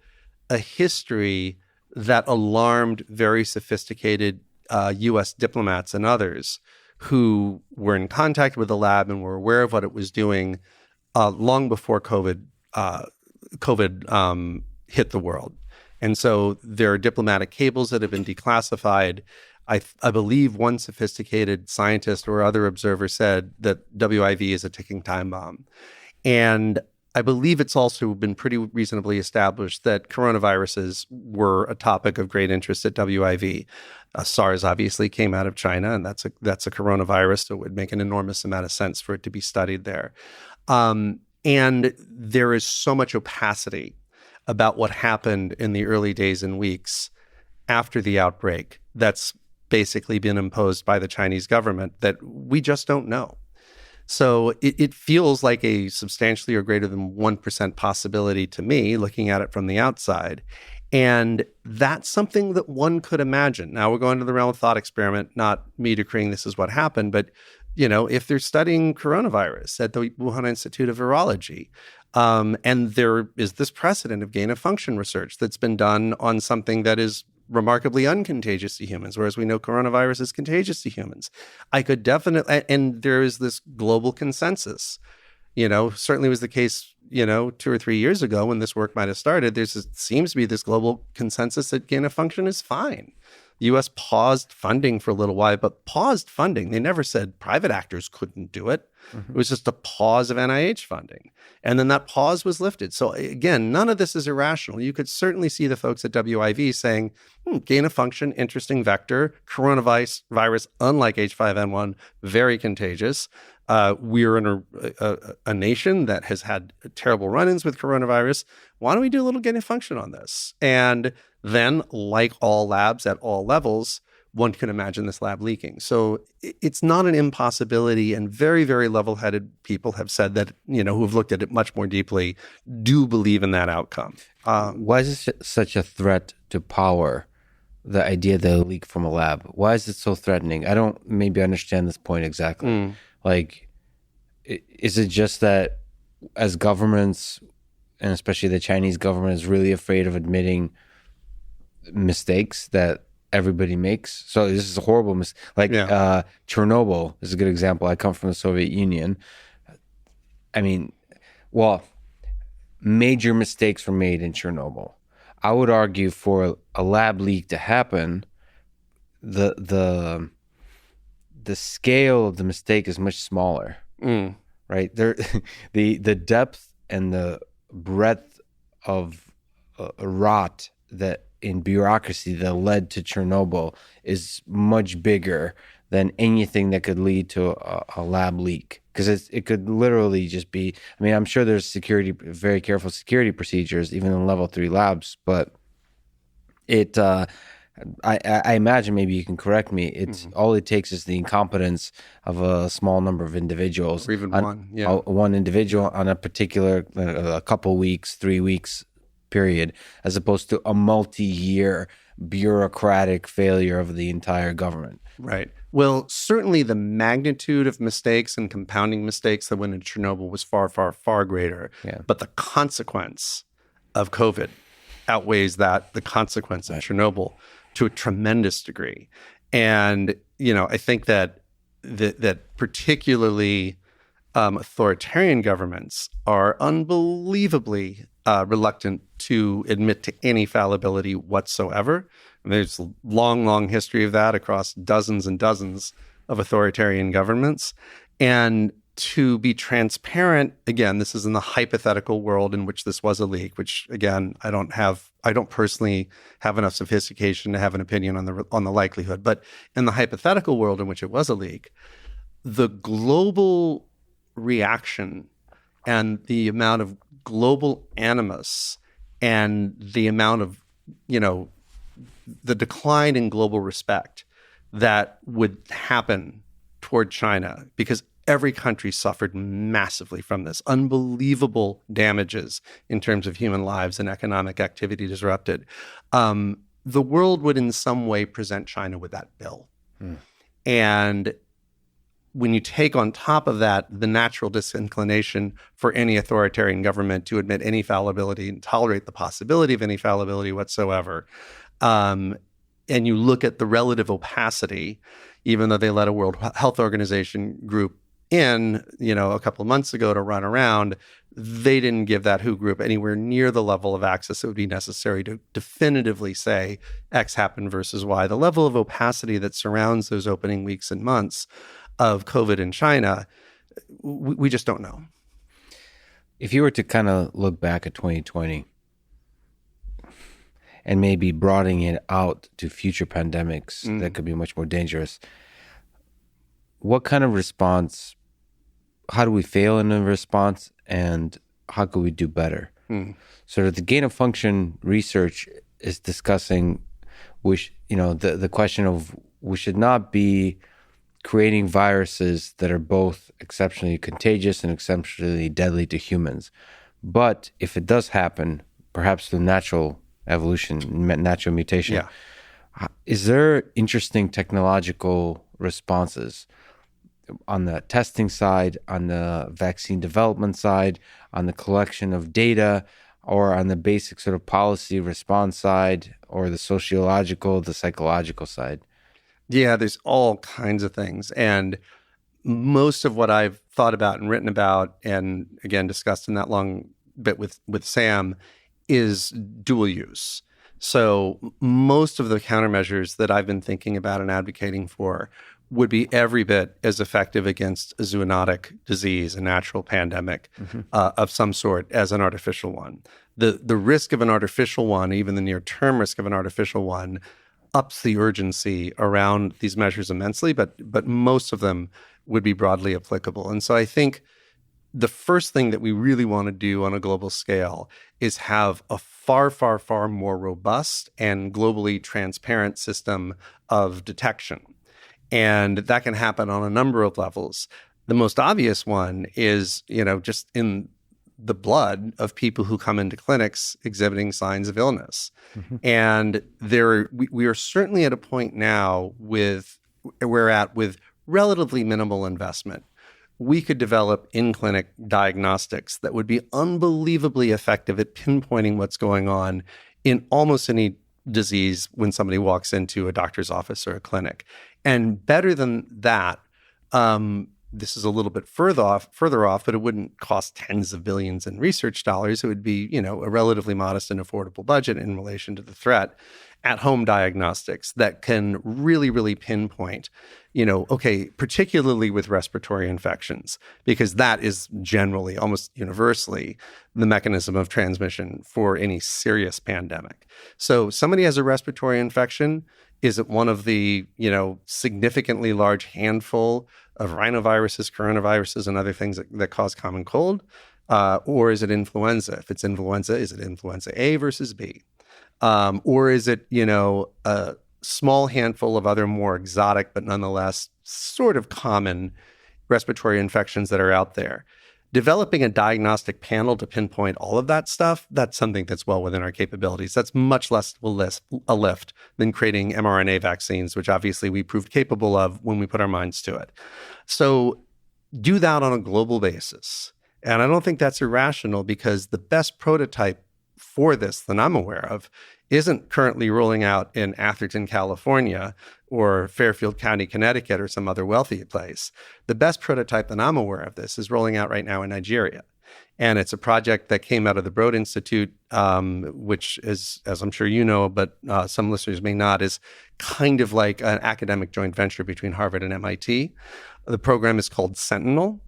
a history that alarmed very sophisticated U.S. diplomats and others who were in contact with the lab and were aware of what it was doing long before COVID hit the world. And so there are diplomatic cables that have been declassified. I believe one sophisticated scientist or other observer said that WIV is a ticking time bomb. And I believe it's also been pretty reasonably established that coronaviruses were a topic of great interest at WIV. SARS obviously came out of China, and that's a coronavirus, so it would make an enormous amount of sense for it to be studied there. And there is so much opacity about what happened in the early days and weeks after the outbreak that's basically been imposed by the Chinese government that we just don't know. So it feels like a substantially or greater than 1% possibility to me, looking at it from the outside. And that's something that one could imagine. Now we're going to the realm of thought experiment, not me decreeing this is what happened, but if they're studying coronavirus at the Wuhan Institute of Virology, and there is this precedent of gain-of-function research that's been done on something that is remarkably uncontagious to humans, whereas we know coronavirus is contagious to humans. I could definitely, and there is this global consensus, certainly was the case, 2 or 3 years ago when this work might have started. Seems to be this global consensus that gain-of-function is fine. The U.S. paused funding for a little while, but paused funding. They never said private actors couldn't do it. Mm-hmm. It was just a pause of NIH funding. And then that pause was lifted. So again, none of this is irrational. You could certainly see the folks at WIV saying, gain of function, interesting vector, coronavirus, unlike H5N1, very contagious. We're in a nation that has had terrible run-ins with coronavirus. Why don't we do a little gain of function on this? And then, like all labs at all levels, one can imagine this lab leaking. So it's not an impossibility, and very, very level-headed people have said that, who have looked at it much more deeply, do believe in that outcome. Why is this such a threat to power, the idea that it leaked from a lab? Why is it so threatening? I don't maybe understand this point exactly. Like, is it just that as governments, and especially the Chinese government, is really afraid of admitting mistakes that everybody makes. So this is a horrible mistake. Like Yeah. Chernobyl is a good example. I come from the Soviet Union. I mean, well, major mistakes were made in Chernobyl. I would argue for a lab leak to happen, the scale of the mistake is much smaller, right? There, the depth and the breadth of rot that in bureaucracy that led to Chernobyl is much bigger than anything that could lead to a lab leak, because it could literally just be. I mean, I'm sure there's very careful security procedures even in level 3 labs, but it. I imagine, maybe you can correct me, it's all it takes is the incompetence of a small number of individuals, Or even one. one individual on a particular a couple weeks, 3 weeks period, as opposed to a multi-year bureaucratic failure of the entire government. Right. Well, certainly the magnitude of mistakes and compounding mistakes that went in Chernobyl was far, far, far greater. Yeah. But the consequence of COVID outweighs the consequence of Chernobyl to a tremendous degree. And, I think that particularly authoritarian governments are unbelievably reluctant to admit to any fallibility whatsoever. And there's a long, long history of that across dozens and dozens of authoritarian governments. And to be transparent, again, this is in the hypothetical world in which this was a leak, which again, I don't personally have enough sophistication to have an opinion on the likelihood. But in the hypothetical world in which it was a leak, the global reaction and the amount of global animus and the amount of, the decline in global respect that would happen toward China, because every country suffered massively from this, unbelievable damages in terms of human lives and economic activity disrupted. The world would in some way present China with that bill. And when you take on top of that the natural disinclination for any authoritarian government to admit any fallibility and tolerate the possibility of any fallibility whatsoever, and you look at the relative opacity, even though they let a World Health Organization group in, a couple of months ago to run around, they didn't give that WHO group anywhere near the level of access that would be necessary to definitively say X happened versus Y. The level of opacity that surrounds those opening weeks and months of COVID in China, we just don't know. If you were to kind of look back at 2020 and maybe broadening it out to future pandemics that could be much more dangerous, what kind of response, how do we fail in a response, and how could we do better? So the gain of function research is discussing the question of we should not be creating viruses that are both exceptionally contagious and exceptionally deadly to humans. But if it does happen, perhaps through natural evolution, natural mutation, is there interesting technological responses on the testing side, on the vaccine development side, on the collection of data, or on the basic sort of policy response side, or the sociological, the psychological side? Yeah, there's all kinds of things. And most of what I've thought about and written about, and again, discussed in that long bit with Sam, is dual use. So most of the countermeasures that I've been thinking about and advocating for would be every bit as effective against a zoonotic disease, a natural pandemic of some sort, as an artificial one. The risk of an artificial one, even the near-term risk of an artificial one, ups the urgency around these measures immensely, but most of them would be broadly applicable. And so I think the first thing that we really want to do on a global scale is have a far, far, far more robust and globally transparent system of detection. And that can happen on a number of levels. The most obvious one is, just in the blood of people who come into clinics exhibiting signs of illness. And we are certainly at a point now with relatively minimal investment. We could develop in-clinic diagnostics that would be unbelievably effective at pinpointing what's going on in almost any disease when somebody walks into a doctor's office or a clinic. And better than that, this is a little bit further off, but it wouldn't cost tens of billions in research dollars. It would be, a relatively modest and affordable budget in relation to the threat. At-home diagnostics that can really, really pinpoint, particularly with respiratory infections, because that is generally, almost universally, the mechanism of transmission for any serious pandemic. So somebody has a respiratory infection. Is it one of the, significantly large handful of rhinoviruses, coronaviruses, and other things that cause common cold? Or is it influenza? If it's influenza, is it influenza A versus B? Or is it, a small handful of other more exotic, but nonetheless sort of common respiratory infections that are out there? Developing a diagnostic panel to pinpoint all of that stuff, that's something that's well within our capabilities. That's much less a lift than creating mRNA vaccines, which obviously we proved capable of when we put our minds to it. So do that on a global basis. And I don't think that's irrational, because the best prototype for this that I'm aware of isn't currently rolling out in Atherton, California, or Fairfield County, Connecticut, or some other wealthy place. The best prototype that I'm aware of this is rolling out right now in Nigeria. And it's a project that came out of the Broad Institute, which is, as I'm sure you know, but some listeners may not, is kind of like an academic joint venture between Harvard and MIT. The program is called Sentinel,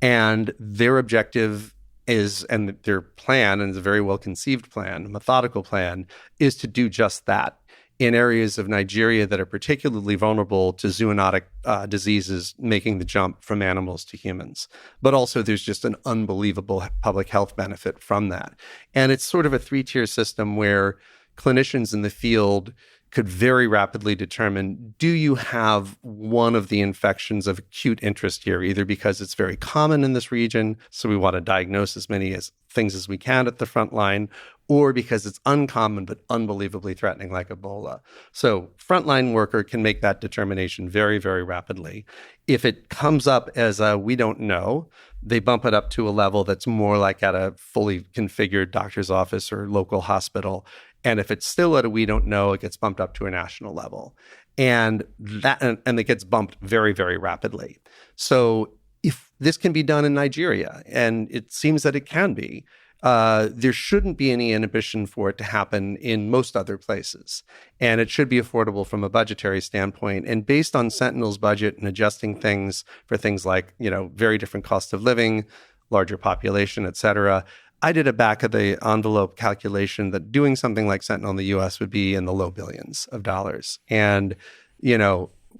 and their objective is, and their plan, and it's a very well-conceived plan, a methodical plan, is to do just that in areas of Nigeria that are particularly vulnerable to zoonotic diseases, making the jump from animals to humans. But also there's just an unbelievable public health benefit from that. And it's sort of a three-tier system where clinicians in the field could very rapidly determine, do you have one of the infections of acute interest here, either because it's very common in this region, so we want to diagnose as many things as we can at the front line, or because it's uncommon but unbelievably threatening, like Ebola. So frontline worker can make that determination very, very rapidly. If it comes up as a we don't know, they bump it up to a level that's more like at a fully configured doctor's office or local hospital. And if it's still at a we don't know, it gets bumped up to a national level. And it gets bumped very, very rapidly. So if this can be done in Nigeria, and it seems that it can be, there shouldn't be any inhibition for it to happen in most other places. And it should be affordable from a budgetary standpoint. And based on Sentinel's budget and adjusting things for things like, very different cost of living, larger population, et cetera, I did a back of the envelope calculation that doing something like Sentinel in the US would be in the low billions of dollars. And,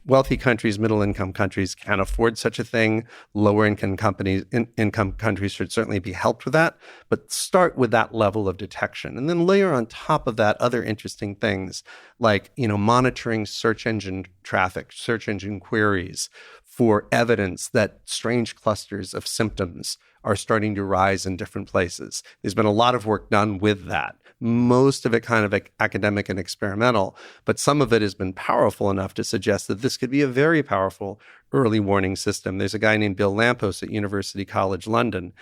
wealthy countries, middle income countries can't afford such a thing. Lower income countries should certainly be helped with that, but start with that level of detection. And then layer on top of that other interesting things like, monitoring search engine traffic, search engine queries for evidence that strange clusters of symptoms are starting to rise in different places. There's been a lot of work done with that. Most of it kind of academic and experimental, but some of it has been powerful enough to suggest that this could be a very powerful early warning system. There's a guy named Bill Lampos at University College London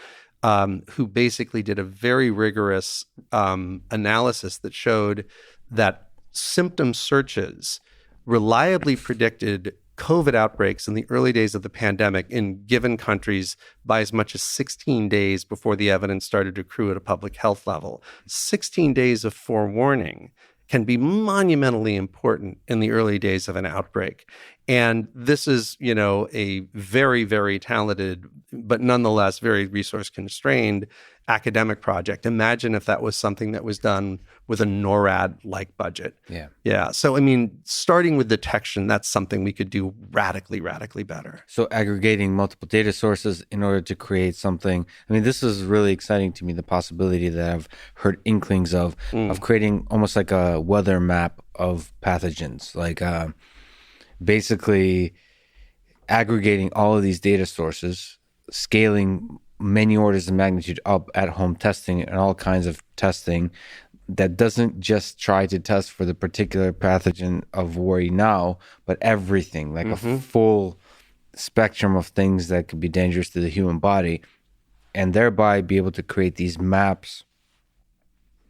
who basically did a very rigorous analysis that showed that symptom searches reliably predicted COVID outbreaks in the early days of the pandemic in given countries by as much as 16 days before the evidence started to accrue at a public health level. 16 days of forewarning can be monumentally important in the early days of an outbreak. And this is, a very, very talented, but nonetheless very resource constrained academic project. Imagine if that was something that was done with a NORAD-like budget. Yeah. So, starting with detection, that's something we could do radically, radically better. So aggregating multiple data sources in order to create something. This is really exciting to me, the possibility that I've heard inklings of creating almost like a weather map of pathogens, like basically aggregating all of these data sources, scaling many orders of magnitude up at home testing and all kinds of testing that doesn't just try to test for the particular pathogen of worry now, but everything, like a full spectrum of things that could be dangerous to the human body, and thereby be able to create these maps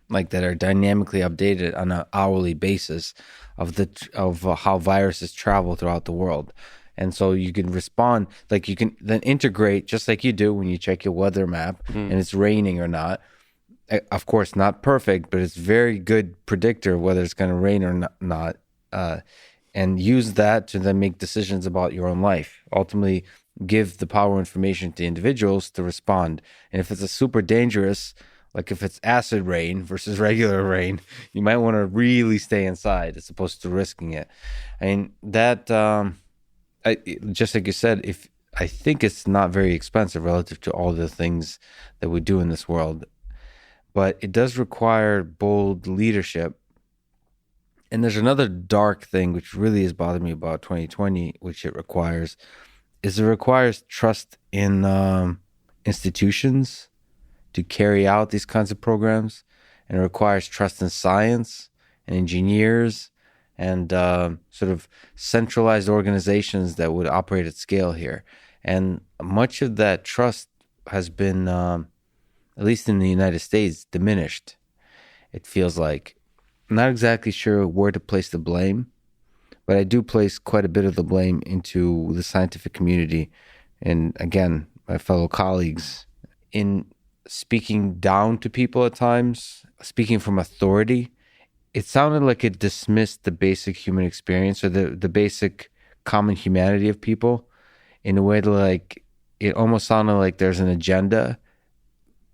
like that are dynamically updated on an hourly basis of how viruses travel throughout the world. And so you can respond, like you can then integrate, just like you do when you check your weather map and it's raining or not. Of course, not perfect, but it's very good predictor of whether it's going to rain or not. And use that to then make decisions about your own life. Ultimately, give the power information to individuals to respond. And if it's a super dangerous, like if it's acid rain versus regular rain, you might want to really stay inside as opposed to risking it. I mean, that, just like you said, if I think it's not very expensive relative to all the things that we do in this world, but it does require bold leadership. And there's another dark thing which really has bothered me about 2020, which it requires trust in institutions to carry out these kinds of programs, and it requires trust in science and engineers and sort of centralized organizations that would operate at scale here. And much of that trust has been, at least in the United States, diminished. It feels like. I'm not exactly sure where to place the blame, but I do place quite a bit of the blame into the scientific community and, again, my fellow colleagues in speaking down to people at times, speaking from authority. It sounded like it dismissed the basic human experience or the basic common humanity of people in a way that, like, it almost sounded like there's an agenda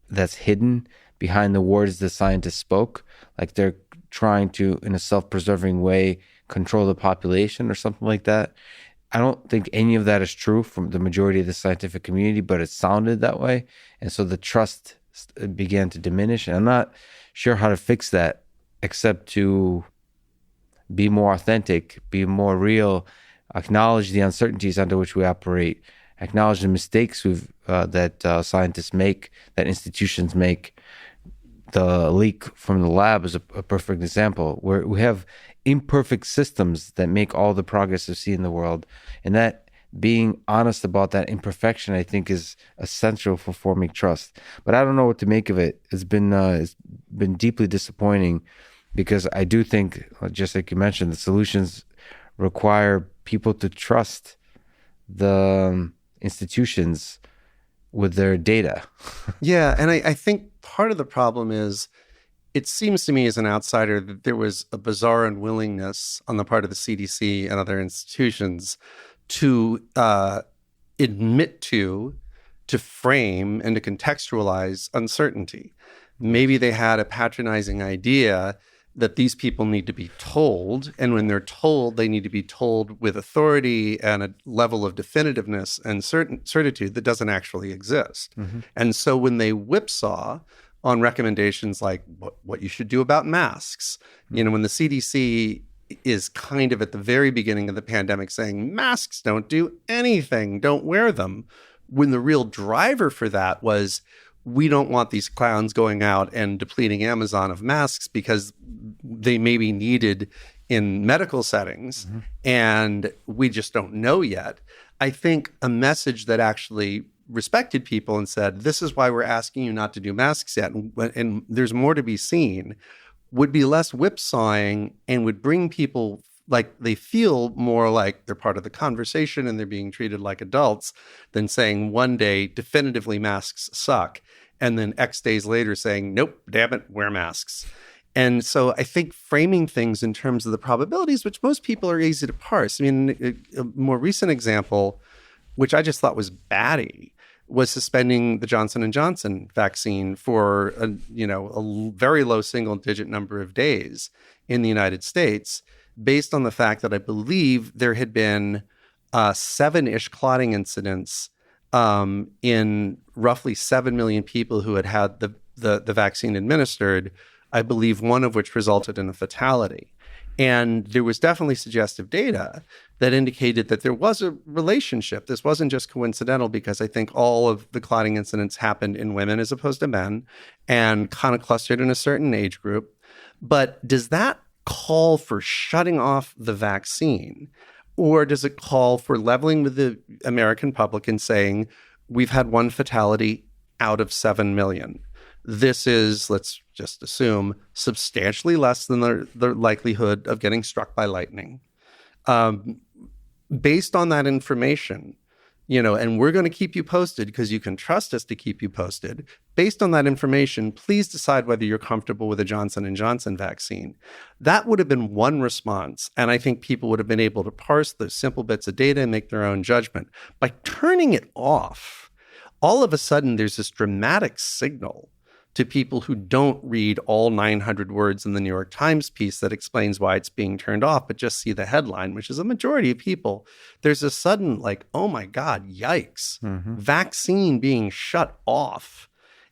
that's hidden behind the words the scientists spoke, like they're trying to, in a self-preserving way, control the population or something like that. I don't think any of that is true from the majority of the scientific community, but it sounded that way. And so the trust began to diminish. And I'm not sure how to fix that except to be more authentic, be more real, acknowledge the uncertainties under which we operate, acknowledge the mistakes that scientists make, that institutions make. The leak from the lab is a perfect example where we have imperfect systems that make all the progress we see in the world. And that being honest about that imperfection, I think, is essential for forming trust. But I don't know what to make of it. It's been deeply disappointing because I do think, just like you mentioned, the solutions require people to trust the institutions with their data. Yeah, and I think part of the problem is, it seems to me as an outsider that there was a bizarre unwillingness on the part of the CDC and other institutions to admit to frame, and to contextualize uncertainty. Maybe they had a patronizing idea that these people need to be told, and when they're told, they need to be told with authority and a level of definitiveness and certitude that doesn't actually exist. Mm-hmm. And so when they whipsaw on recommendations like what you should do about masks, you know, when the CDC is kind of at the very beginning of the pandemic saying masks don't do anything, don't wear them, when the real driver for that was, we don't want these clowns going out and depleting Amazon of masks because they may be needed in medical settings, mm-hmm. and we just don't know yet. I think a message that actually respected people and said, this is why we're asking you not to do masks yet, and there's more to be seen, would be less whipsawing and would bring people, like, they feel more like they're part of the conversation and they're being treated like adults, than saying one day definitively masks suck, and then X days later saying, nope, damn it, wear masks. And so I think framing things in terms of the probabilities, which most people are easy to parse. I mean, a more recent example, which I just thought was batty, was suspending the Johnson & Johnson vaccine for a very low single-digit number of days in the United States, based on the fact that I believe there had been 7-ish clotting incidents in roughly 7 million people who had had the vaccine administered, I believe one of which resulted in a fatality. And there was definitely suggestive data that indicated that there was a relationship. This wasn't just coincidental, because I think all of the clotting incidents happened in women as opposed to men and kind of clustered in a certain age group. But does that call for shutting off the vaccine? Or does it call for leveling with the American public and saying, we've had one fatality out of 7 million. This is, let's just assume, substantially less than the likelihood of getting struck by lightning. Based on that information, and we're going to keep you posted because you can trust us to keep you posted. Based on that information, please decide whether you're comfortable with a Johnson & Johnson vaccine. That would have been one response. And I think people would have been able to parse those simple bits of data and make their own judgment. By turning it off, all of a sudden there's this dramatic signal to people who don't read all 900 words in the New York Times piece that explains why it's being turned off, but just see the headline, which is a majority of people. There's a sudden oh my God, yikes, vaccine being shut off.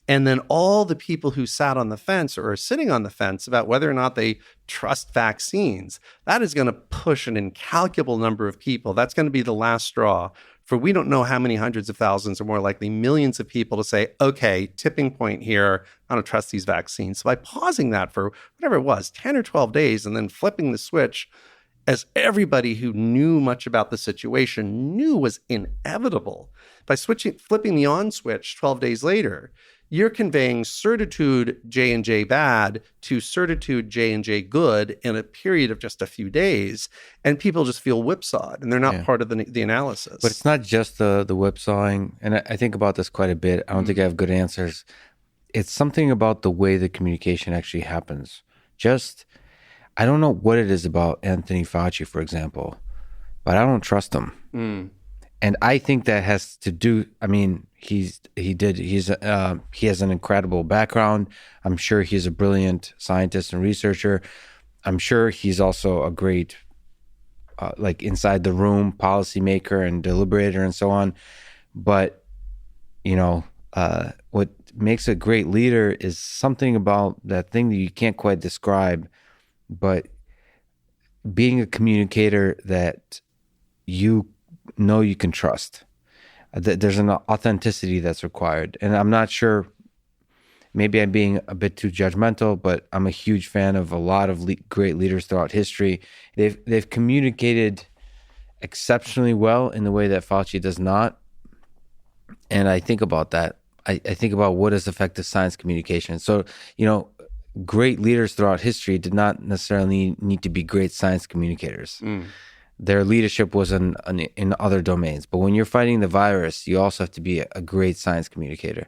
And then all the people who sat on the fence or are sitting on the fence about whether or not they trust vaccines, that is going to push an incalculable number of people. That's going to be the last straw for we don't know how many hundreds of thousands or more likely millions of people to say, okay, tipping point here, I don't trust these vaccines. So by pausing that for whatever it was, 10 or 12 days, and then flipping the switch, as everybody who knew much about the situation knew was inevitable, by flipping the on switch 12 days later, you're conveying certitude J&J bad to certitude J&J good in a period of just a few days, and people just feel whipsawed, and they're not part of the analysis. But it's not just the whipsawing, and I think about this quite a bit. I don't think I have good answers. It's something about the way the communication actually happens. I don't know what it is about Anthony Fauci, for example, but I don't trust him. And I think that has to do, he has an incredible background. I'm sure he's a brilliant scientist and researcher. I'm sure he's also a great, inside the room policymaker and deliberator and so on. But, what makes a great leader is something about that thing that you can't quite describe, but being a communicator that you know you can trust. There's an authenticity that's required. And I'm not sure, maybe I'm being a bit too judgmental, but I'm a huge fan of a lot of great leaders throughout history. They've communicated exceptionally well in the way that Fauci does not. And I think about that. I think about what is effective science communication. So, great leaders throughout history did not necessarily need to be great science communicators. Their leadership was in other domains. But when you're fighting the virus, you also have to be a great science communicator.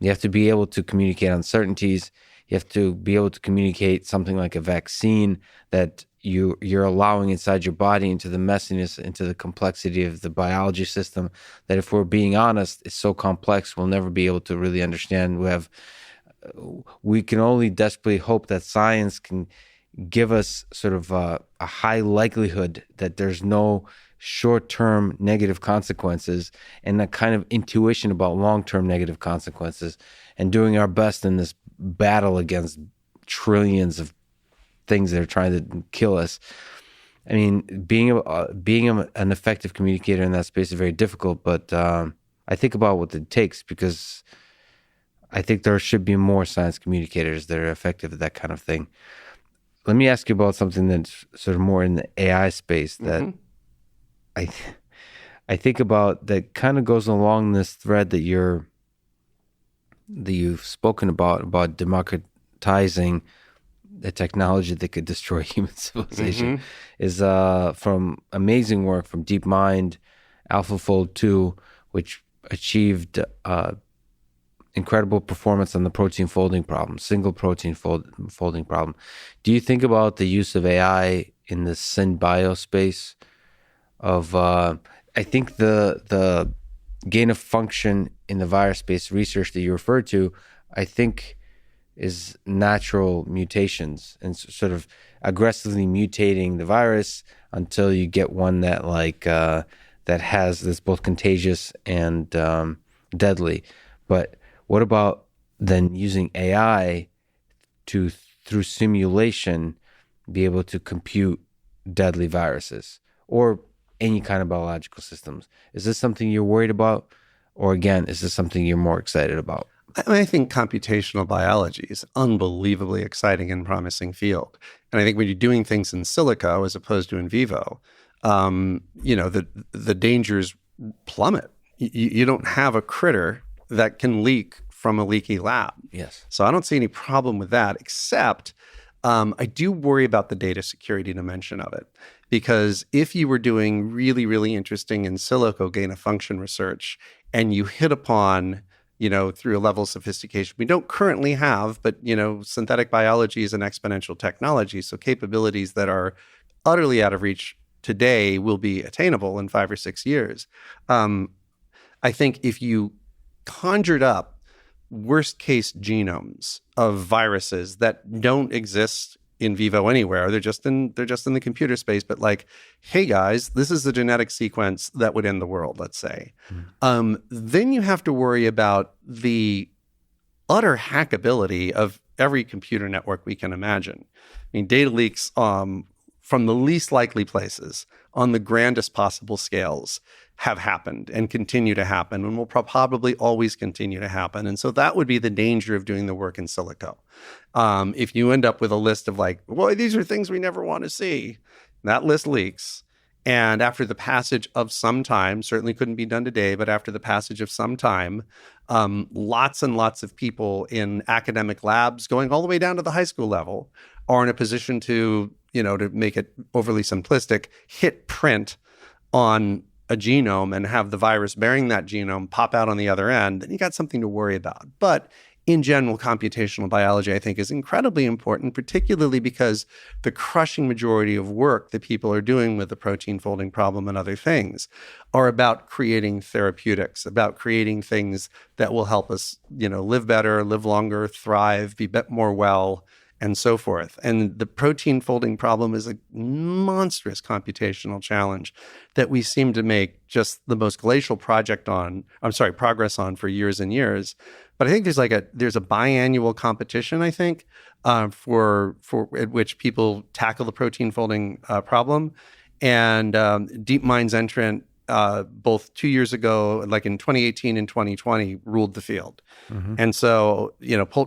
You have to be able to communicate uncertainties. You have to be able to communicate something like a vaccine that you're allowing inside your body, into the messiness, into the complexity of the biology system, that if we're being honest, it's so complex, we'll never be able to really understand. We can only desperately hope that science can give us sort of a high likelihood that there's no short-term negative consequences, and a kind of intuition about long-term negative consequences, and doing our best in this battle against trillions of things that are trying to kill us. Being an effective communicator in that space is very difficult, but I think about what it takes, because I think there should be more science communicators that are effective at that kind of thing. Let me ask you about something that's sort of more in the AI space that I think about, that kind of goes along this thread that you've spoken about democratizing the technology that could destroy human civilization, is from amazing work from DeepMind, AlphaFold 2, which achieved incredible performance on the protein folding problem, single protein folding problem. Do you think about the use of AI in the synbio space of, I think the gain of function in the virus space research that you referred to, I think is natural mutations and sort of aggressively mutating the virus until you get one that that's both contagious and deadly. But what about then using AI to, through simulation, be able to compute deadly viruses or any kind of biological systems? Is this something you're worried about? Or again, is this something you're more excited about? I think computational biology is an unbelievably exciting and promising field. And I think when you're doing things in silico as opposed to in vivo, the dangers plummet. You don't have a critter that can leak from a leaky lab. Yes. So I don't see any problem with that, except I do worry about the data security dimension of it. Because if you were doing really, really interesting in silico gain of function research and you hit upon, through a level of sophistication we don't currently have, but, synthetic biology is an exponential technology. So capabilities that are utterly out of reach today will be attainable in 5 or 6 years. I think if you conjured up worst case genomes of viruses that don't exist in vivo anywhere, they're just in the computer space, but like, hey guys, this is the genetic sequence that would end the world, let's say. Then you have to worry about the utter hackability of every computer network we can imagine. I mean, data leaks from the least likely places on the grandest possible scales have happened and continue to happen and will probably always continue to happen. And so that would be the danger of doing the work in silico. If you end up with a list of like, well, these are things we never want to see, that list leaks. And after the passage of some time, certainly couldn't be done today, but after the passage of some time, lots and lots of people in academic labs going all the way down to the high school level are in a position to, to make it overly simplistic, hit print on a genome and have the virus bearing that genome pop out on the other end, then you got something to worry about. But in general, computational biology, I think, is incredibly important, particularly because the crushing majority of work that people are doing with the protein folding problem and other things are about creating therapeutics, about creating things that will help us, live better, live longer, thrive, be more well, and so forth. And the protein folding problem is a monstrous computational challenge that we seem to make just the most glacial progress on for years and years. But I think there's a biannual competition, I think, for at which people tackle the protein folding problem. And DeepMind's entrant both 2 years ago, like in 2018 and 2020, ruled the field. Mm-hmm. And so,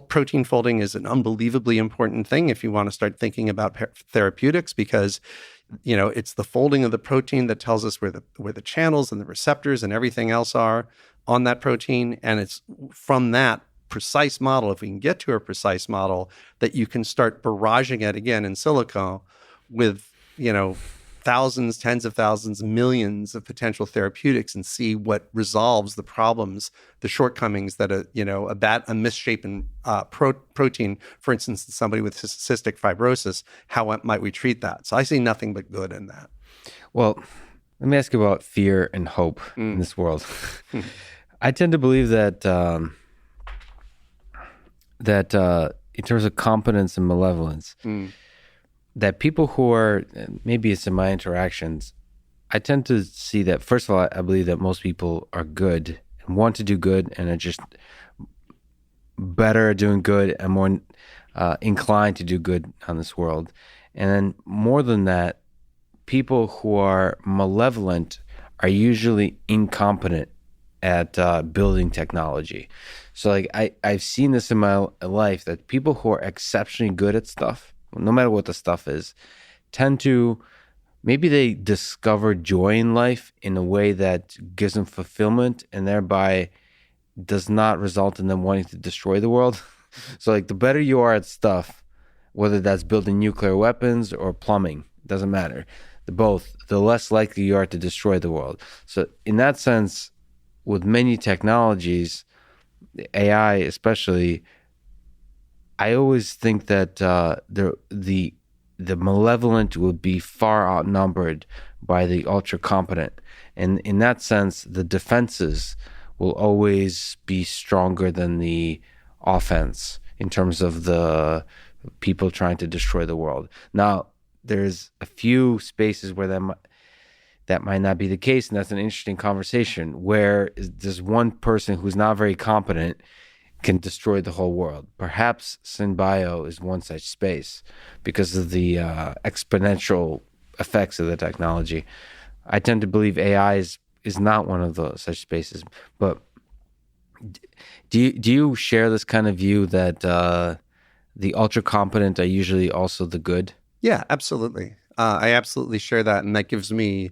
protein folding is an unbelievably important thing if you want to start thinking about therapeutics, because, it's the folding of the protein that tells us where the channels and the receptors and everything else are on that protein. And it's from that precise model, if we can get to a precise model, that you can start barraging it again in silico with, thousands, tens of thousands, millions of potential therapeutics and see what resolves the problems, the shortcomings that a misshapen protein, for instance, somebody with cystic fibrosis, how might we treat that? So I see nothing but good in that. Well, let me ask you about fear and hope in this world. I tend to believe that in terms of competence and malevolence, that people who are, maybe it's in my interactions, I tend to see that, first of all, I believe that most people are good and want to do good and are just better at doing good and more inclined to do good on this world. And then more than that, people who are malevolent are usually incompetent at building technology. So like I've seen this in my life, that people who are exceptionally good at stuff, no matter what the stuff is, tend to, maybe they discover joy in life in a way that gives them fulfillment and thereby does not result in them wanting to destroy the world. So like the better you are at stuff, whether that's building nuclear weapons or plumbing, doesn't matter. The less likely you are to destroy the world. So in that sense, with many technologies, AI especially, I always think that the malevolent will be far outnumbered by the ultra competent, and in that sense, the defenses will always be stronger than the offense in terms of the people trying to destroy the world. Now, there's a few spaces where that might not be the case, and that's an interesting conversation, where there's one person who's not very competent can destroy the whole world. Perhaps SynBio is one such space because of the exponential effects of the technology. I tend to believe AI is not one of those such spaces. But do you share this kind of view that the ultra competent are usually also the good? Yeah, absolutely. I absolutely share that, and that gives me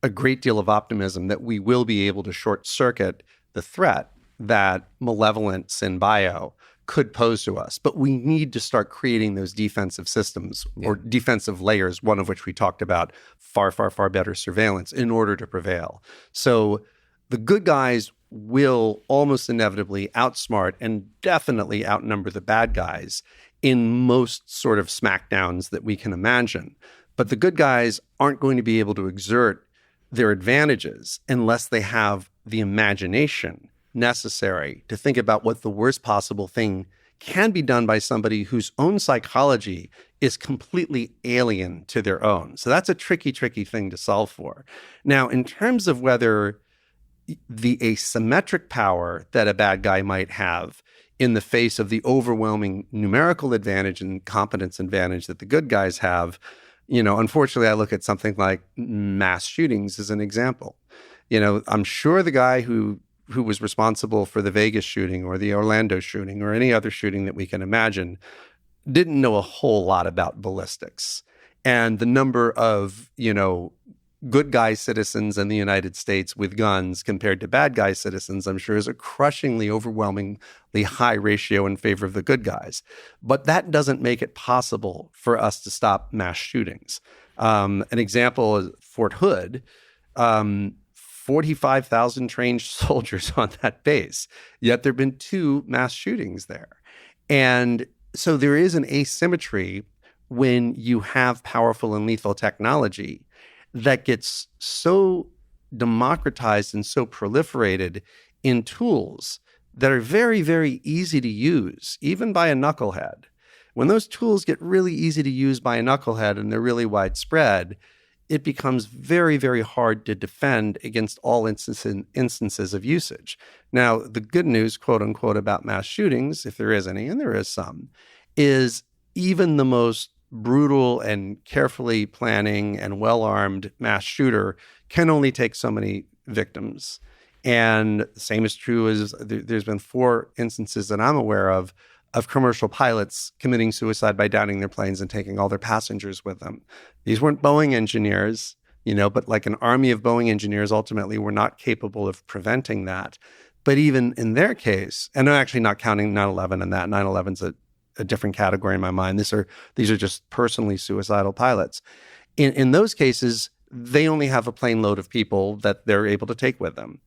a great deal of optimism that we will be able to short circuit the threat that malevolence in bio could pose to us. But we need to start creating those defensive systems or defensive layers, one of which we talked about, far, far, far better surveillance in order to prevail. So the good guys will almost inevitably outsmart and definitely outnumber the bad guys in most sort of smackdowns that we can imagine. But the good guys aren't going to be able to exert their advantages unless they have the imagination necessary to think about what the worst possible thing can be done by somebody whose own psychology is completely alien to their own. So that's a tricky, tricky thing to solve for. Now, in terms of whether the asymmetric power that a bad guy might have in the face of the overwhelming numerical advantage and competence advantage that the good guys have, unfortunately, I look at something like mass shootings as an example. I'm sure the guy who was responsible for the Vegas shooting or the Orlando shooting or any other shooting that we can imagine didn't know a whole lot about ballistics. And the number of, good guy citizens in the United States with guns compared to bad guy citizens, I'm sure is a crushingly, overwhelmingly high ratio in favor of the good guys. But that doesn't make it possible for us to stop mass shootings. An example is Fort Hood. 45,000 trained soldiers on that base, yet there have been 2 mass shootings there. And so there is an asymmetry when you have powerful and lethal technology that gets so democratized and so proliferated in tools that are very, very easy to use, even by a knucklehead. When those tools get really easy to use by a knucklehead and they're really widespread, it becomes very, very hard to defend against all instances of usage. Now, the good news, quote unquote, about mass shootings, if there is any, and there is some, is even the most brutal and carefully planning and well-armed mass shooter can only take so many victims. And the same is true as there's been 4 instances that I'm aware of commercial pilots committing suicide by downing their planes and taking all their passengers with them. These weren't Boeing engineers, but like an army of Boeing engineers ultimately were not capable of preventing that. But even in their case, and I'm actually not counting 9/11 and that, 9/11's a different category in my mind. These are just personally suicidal pilots. In those cases, they only have a plane load of people that they're able to take with them.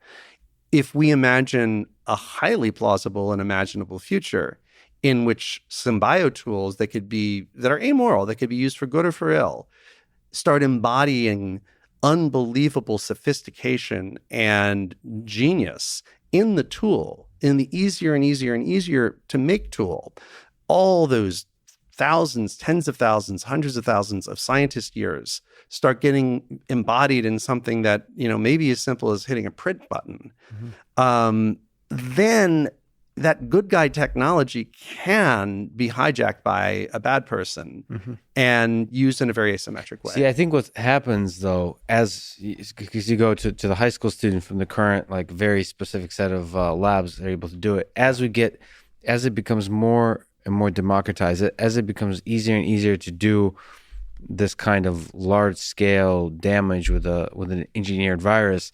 If we imagine a highly plausible and imaginable future in which symbio tools that are amoral, that could be used for good or for ill, start embodying unbelievable sophistication and genius in the tool, in the easier and easier and easier to make tool, all those thousands, tens of thousands, hundreds of thousands of scientist years start getting embodied in something that, maybe as simple as hitting a print button. Then that good guy technology can be hijacked by a bad person and used in a very asymmetric way. See, I think what happens though, because you go to the high school student from the current, like very specific set of labs, they're able to do it. As it becomes more and more democratized, as it becomes easier and easier to do this kind of large scale damage with an engineered virus,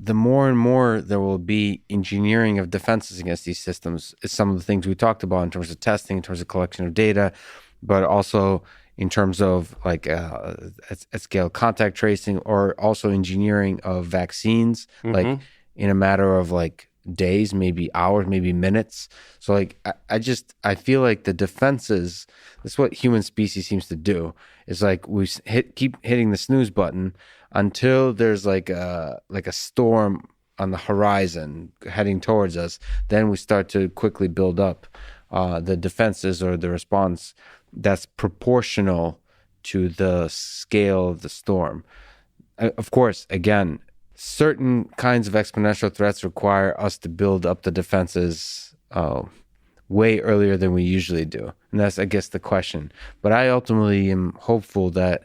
the more and more there will be engineering of defenses against these systems. It's some of the things we talked about in terms of testing, in terms of collection of data, but also in terms of like at scale contact tracing, or also engineering of vaccines, like in a matter of like days, maybe hours, maybe minutes. So like I feel like the defenses, that's what human species seems to do. Is like we keep hitting the snooze button until there's like a storm on the horizon heading towards us. Then we start to quickly build up the defenses or the response that's proportional to the scale of the storm. Of course, again, certain kinds of exponential threats require us to build up the defenses way earlier than we usually do. And that's, I guess, the question. But I ultimately am hopeful that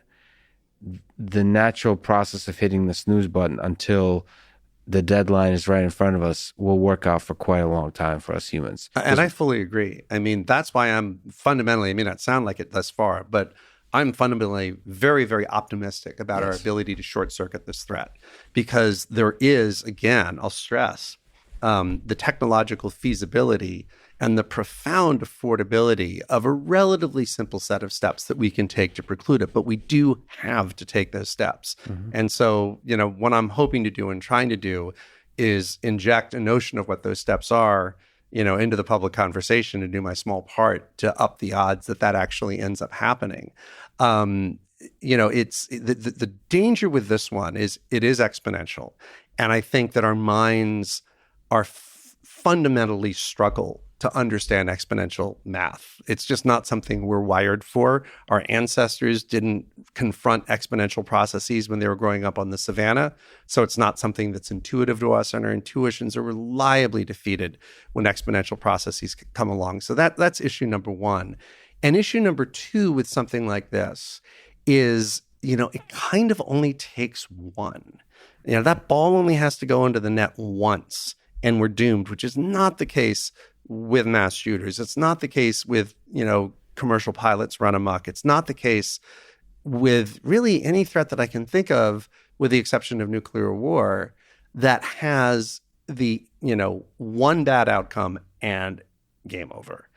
the natural process of hitting the snooze button until the deadline is right in front of us will work out for quite a long time for us humans. And I fully agree. I mean, that's why I'm fundamentally, it may not sound like it thus far, but I'm fundamentally very, very optimistic about our ability to short circuit this threat, because there is, again, I'll stress, the technological feasibility and the profound affordability of a relatively simple set of steps that we can take to preclude it. But we do have to take those steps. And so, what I'm hoping to do and trying to do is inject a notion of what those steps are, into the public conversation and do my small part to up the odds that that actually ends up happening. It's the danger with this one is it is exponential. And I think that our minds are fundamentally struggle to understand exponential math. It's just not something we're wired for. Our ancestors didn't confront exponential processes when they were growing up on the savannah. So it's not something that's intuitive to us, and our intuitions are reliably defeated when exponential processes come along. So that's issue number one. And issue number two with something like this is, it kind of only takes one. That ball only has to go into the net once and we're doomed, which is not the case with mass shooters. It's not the case with, commercial pilots run amok. It's not the case with really any threat that I can think of, with the exception of nuclear war, that has the, one bad outcome and game over.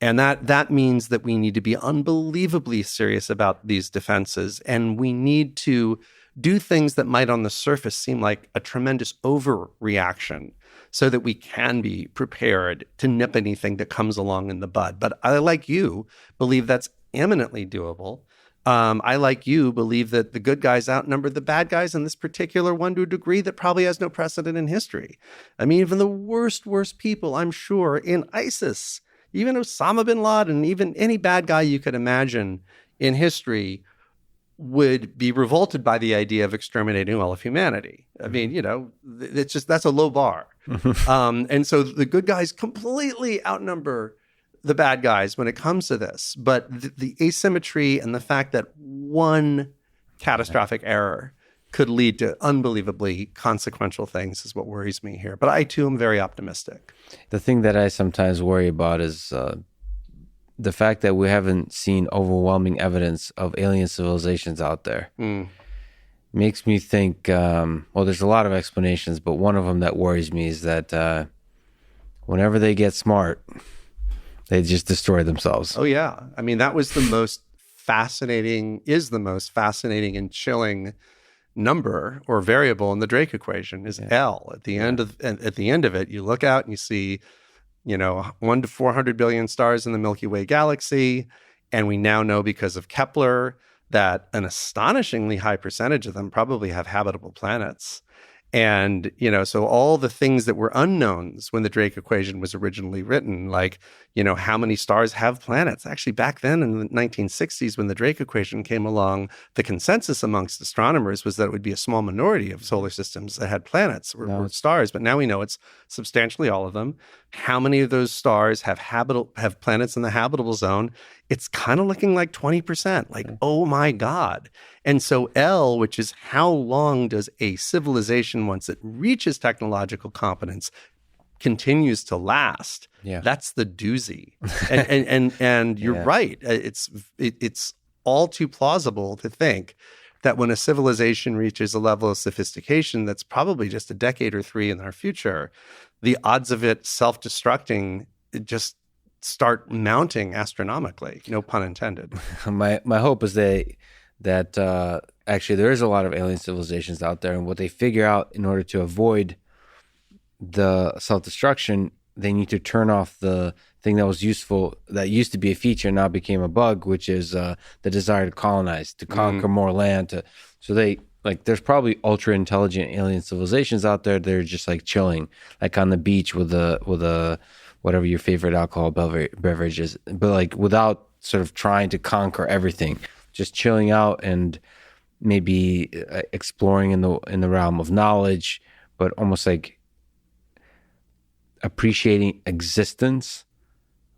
And that means that we need to be unbelievably serious about these defenses, and we need to do things that might on the surface seem like a tremendous overreaction so that we can be prepared to nip anything that comes along in the bud. But I, like you, believe that's eminently doable. I, like you, believe that the good guys outnumber the bad guys in this particular one to a degree that probably has no precedent in history. I mean, even the worst people, I'm sure, in ISIS, even Osama bin Laden, even any bad guy you could imagine in history would be revolted by the idea of exterminating all of humanity. I mean, it's just, that's a low bar. And so the good guys completely outnumber the bad guys when it comes to this. But the asymmetry and the fact that one catastrophic error could lead to unbelievably consequential things is what worries me here. But I, too, am very optimistic. The thing that I sometimes worry about is the fact that we haven't seen overwhelming evidence of alien civilizations out there. Makes me think, there's a lot of explanations, but one of them that worries me is that whenever they get smart, they just destroy themselves. Oh, yeah. I mean, that was the most fascinating and chilling number or variable in the Drake equation is L. At the end of it, you look out and you see 1 to 400 billion stars in the Milky Way galaxy. And we now know, because of Kepler, that an astonishingly high percentage of them probably have habitable planets. And, so all the things that were unknowns when the Drake equation was originally written, like, how many stars have planets? Actually, back then in the 1960s, when the Drake equation came along, the consensus amongst astronomers was that it would be a small minority of solar systems that had planets or stars. But now we know it's substantially all of them. How many of those stars have planets in the habitable zone? It's kind of looking like 20%. Like, oh my God. And so L, which is how long does a civilization, once it reaches technological competence, continues to last? Yeah. That's the doozy. And you're right. It's all too plausible to think that when a civilization reaches a level of sophistication that's probably just a decade or three in our future, the odds of it self-destructing just start mounting astronomically. No pun intended. My hope is that actually there is a lot of alien civilizations out there, and what they figure out in order to avoid the self-destruction, they need to turn off the thing that was useful, that used to be a feature, now became a bug, which is the desire to colonize, to conquer more land. There's probably ultra intelligent alien civilizations out there. They're just like chilling, like on the beach with a whatever your favorite alcohol beverage is, but like without sort of trying to conquer everything, just chilling out and maybe exploring in the realm of knowledge, but almost like appreciating existence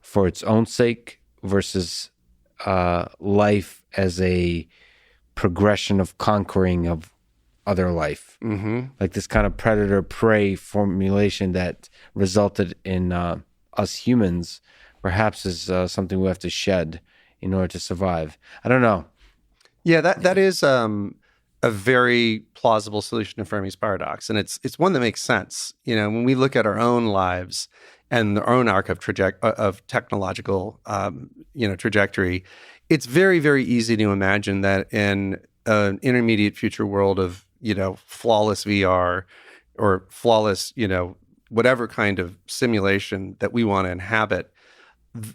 for its own sake versus life as a progression of conquering of other life. Like this kind of predator-prey formulation that resulted in us humans perhaps is something we have to shed in order to survive. I don't know. Yeah, that is a very plausible solution to Fermi's paradox, and it's one that makes sense. When we look at our own lives and our own arc of technological, trajectory, it's very, very easy to imagine that in an intermediate future world of, flawless VR or flawless, whatever kind of simulation that we want to inhabit,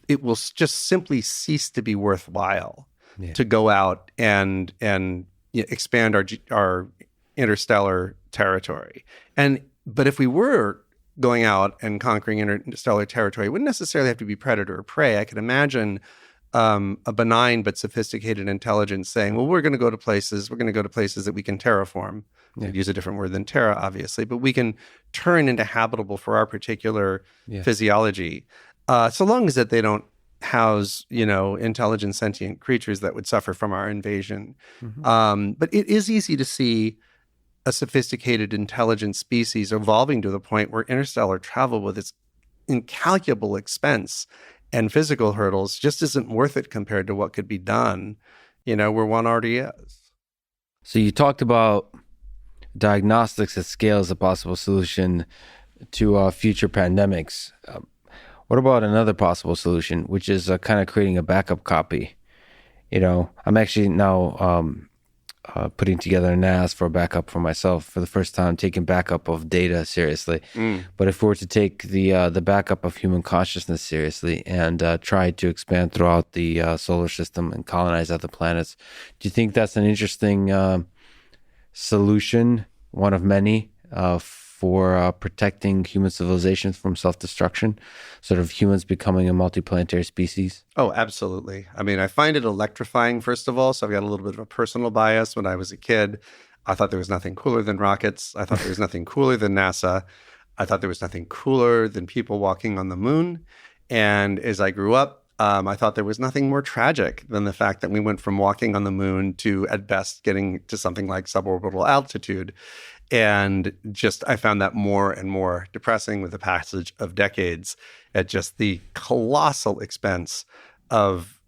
it will just simply cease to be worthwhile to go out and expand our interstellar territory. But if we were going out and conquering interstellar territory, it wouldn't necessarily have to be predator or prey. I could imagine a benign but sophisticated intelligence saying, well, we're going to go to places that we can terraform. I'd use a different word than terra, obviously, but we can turn into habitable for our particular physiology, so long as that they don't house, intelligent sentient creatures that would suffer from our invasion. But it is easy to see a sophisticated, intelligent species evolving to the point where interstellar travel with its incalculable expense and physical hurdles just isn't worth it compared to what could be done, where one already is. So you talked about diagnostics at scale as a possible solution to future pandemics. What about another possible solution, which is kind of creating a backup copy? I'm actually now putting together an NAS for a backup for myself for the first time, taking backup of data seriously. But if we were to take the backup of human consciousness seriously and try to expand throughout the solar system and colonize other planets, do you think that's an interesting solution, one of many, for protecting human civilizations from self-destruction, sort of humans becoming a multiplanetary species? Oh, absolutely. I mean, I find it electrifying, first of all. So I've got a little bit of a personal bias. When I was a kid, I thought there was nothing cooler than rockets. I thought there was nothing cooler than NASA. I thought there was nothing cooler than people walking on the moon. And as I grew up, I thought there was nothing more tragic than the fact that we went from walking on the moon to, at best, getting to something like suborbital altitude. And I found that more and more depressing with the passage of decades at just the colossal expense of,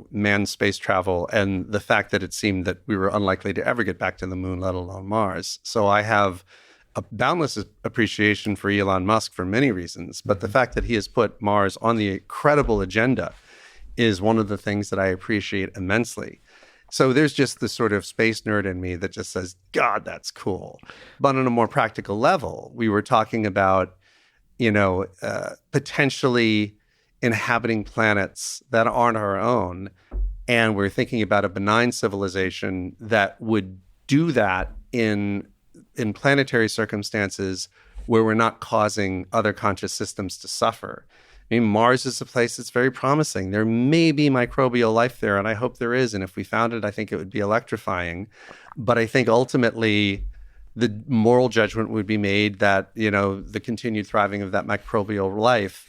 manned space travel and the fact that it seemed that we were unlikely to ever get back to the moon, let alone Mars. So I have a boundless appreciation for Elon Musk for many reasons, but the fact that he has put Mars on the credible agenda is one of the things that I appreciate immensely. So there's just this sort of space nerd in me that just says, God, that's cool. But on a more practical level, we were talking about, potentially inhabiting planets that aren't our own. And we're thinking about a benign civilization that would do that in planetary circumstances where we're not causing other conscious systems to suffer. I mean, Mars is a place that's very promising. There may be microbial life there, and I hope there is. And if we found it, I think it would be electrifying. But I think ultimately the moral judgment would be made that, the continued thriving of that microbial life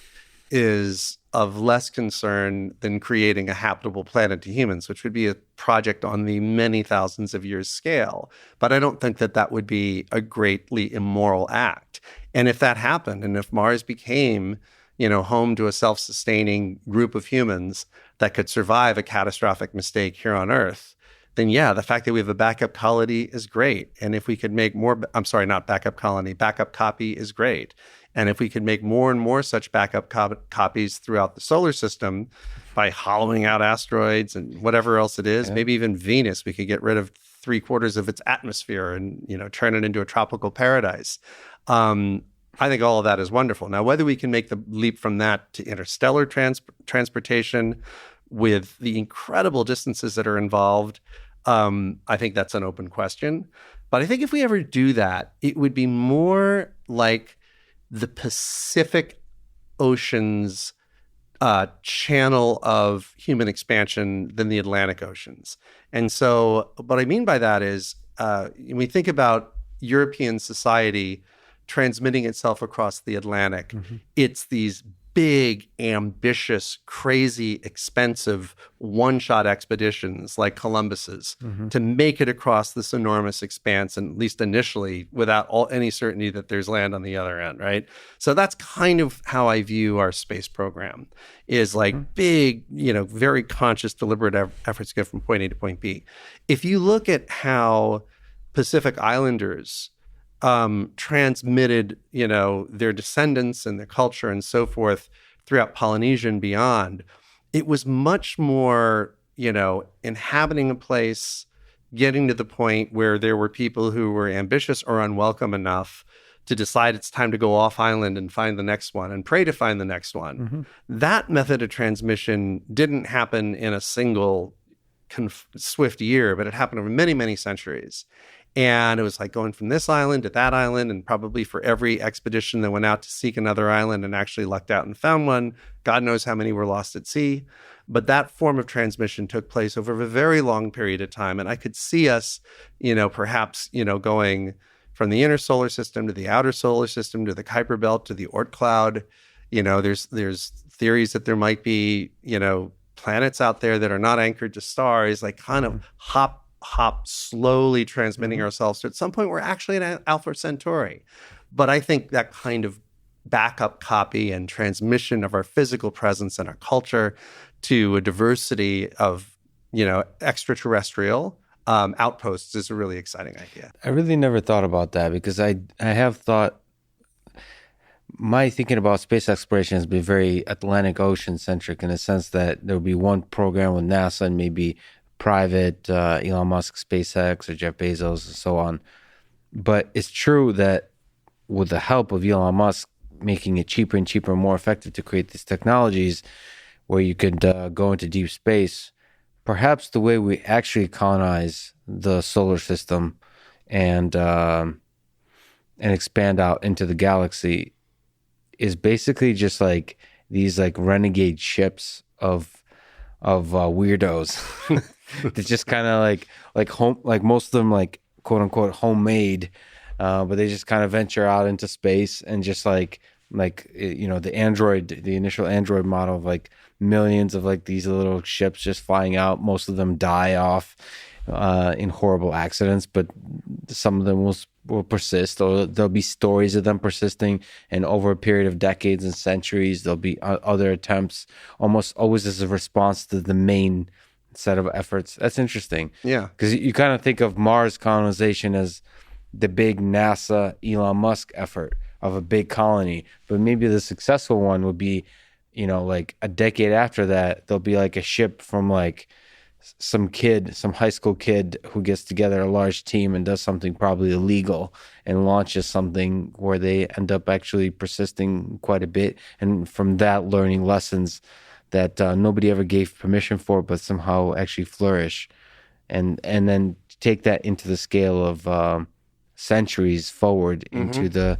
is of less concern than creating a habitable planet to humans, which would be a project on the many thousands of years scale. But I don't think that that would be a greatly immoral act. And if that happened, and if Mars became, home to a self-sustaining group of humans that could survive a catastrophic mistake here on Earth, then the fact that we have a backup colony is great. And if we could make more, not backup colony, backup copy is great. And if we could make more and more such backup copies throughout the solar system by hollowing out asteroids and whatever else it is, maybe even Venus, we could get rid of 3/4 of its atmosphere and, turn it into a tropical paradise. I think all of that is wonderful. Now, whether we can make the leap from that to interstellar transportation with the incredible distances that are involved, I think that's an open question. But I think if we ever do that, it would be more like the Pacific Ocean's channel of human expansion than the Atlantic Oceans. And so what I mean by that is when we think about European society transmitting itself across the Atlantic, it's these big, ambitious, crazy, expensive one-shot expeditions like Columbus's to make it across this enormous expanse, and at least initially, without any certainty that there's land on the other end, right? So that's kind of how I view our space program, is like big, very conscious, deliberate efforts to get from point A to point B. If you look at how Pacific Islanders transmitted, their descendants and their culture and so forth throughout Polynesia and beyond, it was much more, inhabiting a place, getting to the point where there were people who were ambitious or unwelcome enough to decide it's time to go off island and find the next one and pray to find the next one. Mm-hmm. That method of transmission didn't happen in a single swift year, but it happened over many, many centuries. And it was like going from this island to that island, and probably for every expedition that went out to seek another island and actually lucked out and found one, God knows how many were lost at sea. But that form of transmission took place over a very long period of time. And I could see us, perhaps, going from the inner solar system to the outer solar system to the Kuiper Belt to the Oort cloud. There's theories that there might be, planets out there that are not anchored to stars, like kind of hop slowly transmitting ourselves. So at some point, we're actually in Alpha Centauri. But I think that kind of backup copy and transmission of our physical presence and our culture to a diversity of, extraterrestrial outposts is a really exciting idea. I really never thought about that, because I have thought, my thinking about space exploration has been very Atlantic Ocean centric, in the sense that there will be one program with NASA and maybe private, Elon Musk, SpaceX, or Jeff Bezos, and so on. But it's true that with the help of Elon Musk making it cheaper and cheaper and more effective to create these technologies where you could go into deep space, perhaps the way we actually colonize the solar system and expand out into the galaxy is basically just like these like renegade ships of weirdos that just kind of like home, like most of them like quote unquote homemade, but they just kind of venture out into space and just like the initial Android model of like millions of like these little ships just flying out. Most of them die off in horrible accidents, but some of them will persist, or there'll be stories of them persisting, and over a period of decades and centuries there'll be other attempts, almost always as a response to the main set of efforts. That's interesting. Yeah, because you kind of think of Mars colonization as the big NASA Elon Musk effort of a big colony, but maybe the successful one would be, like a decade after that, there'll be like a ship from like some high school kid who gets together a large team and does something probably illegal and launches something where they end up actually persisting quite a bit, and from that learning lessons that nobody ever gave permission for, but somehow actually flourish, and then take that into the scale of centuries forward into the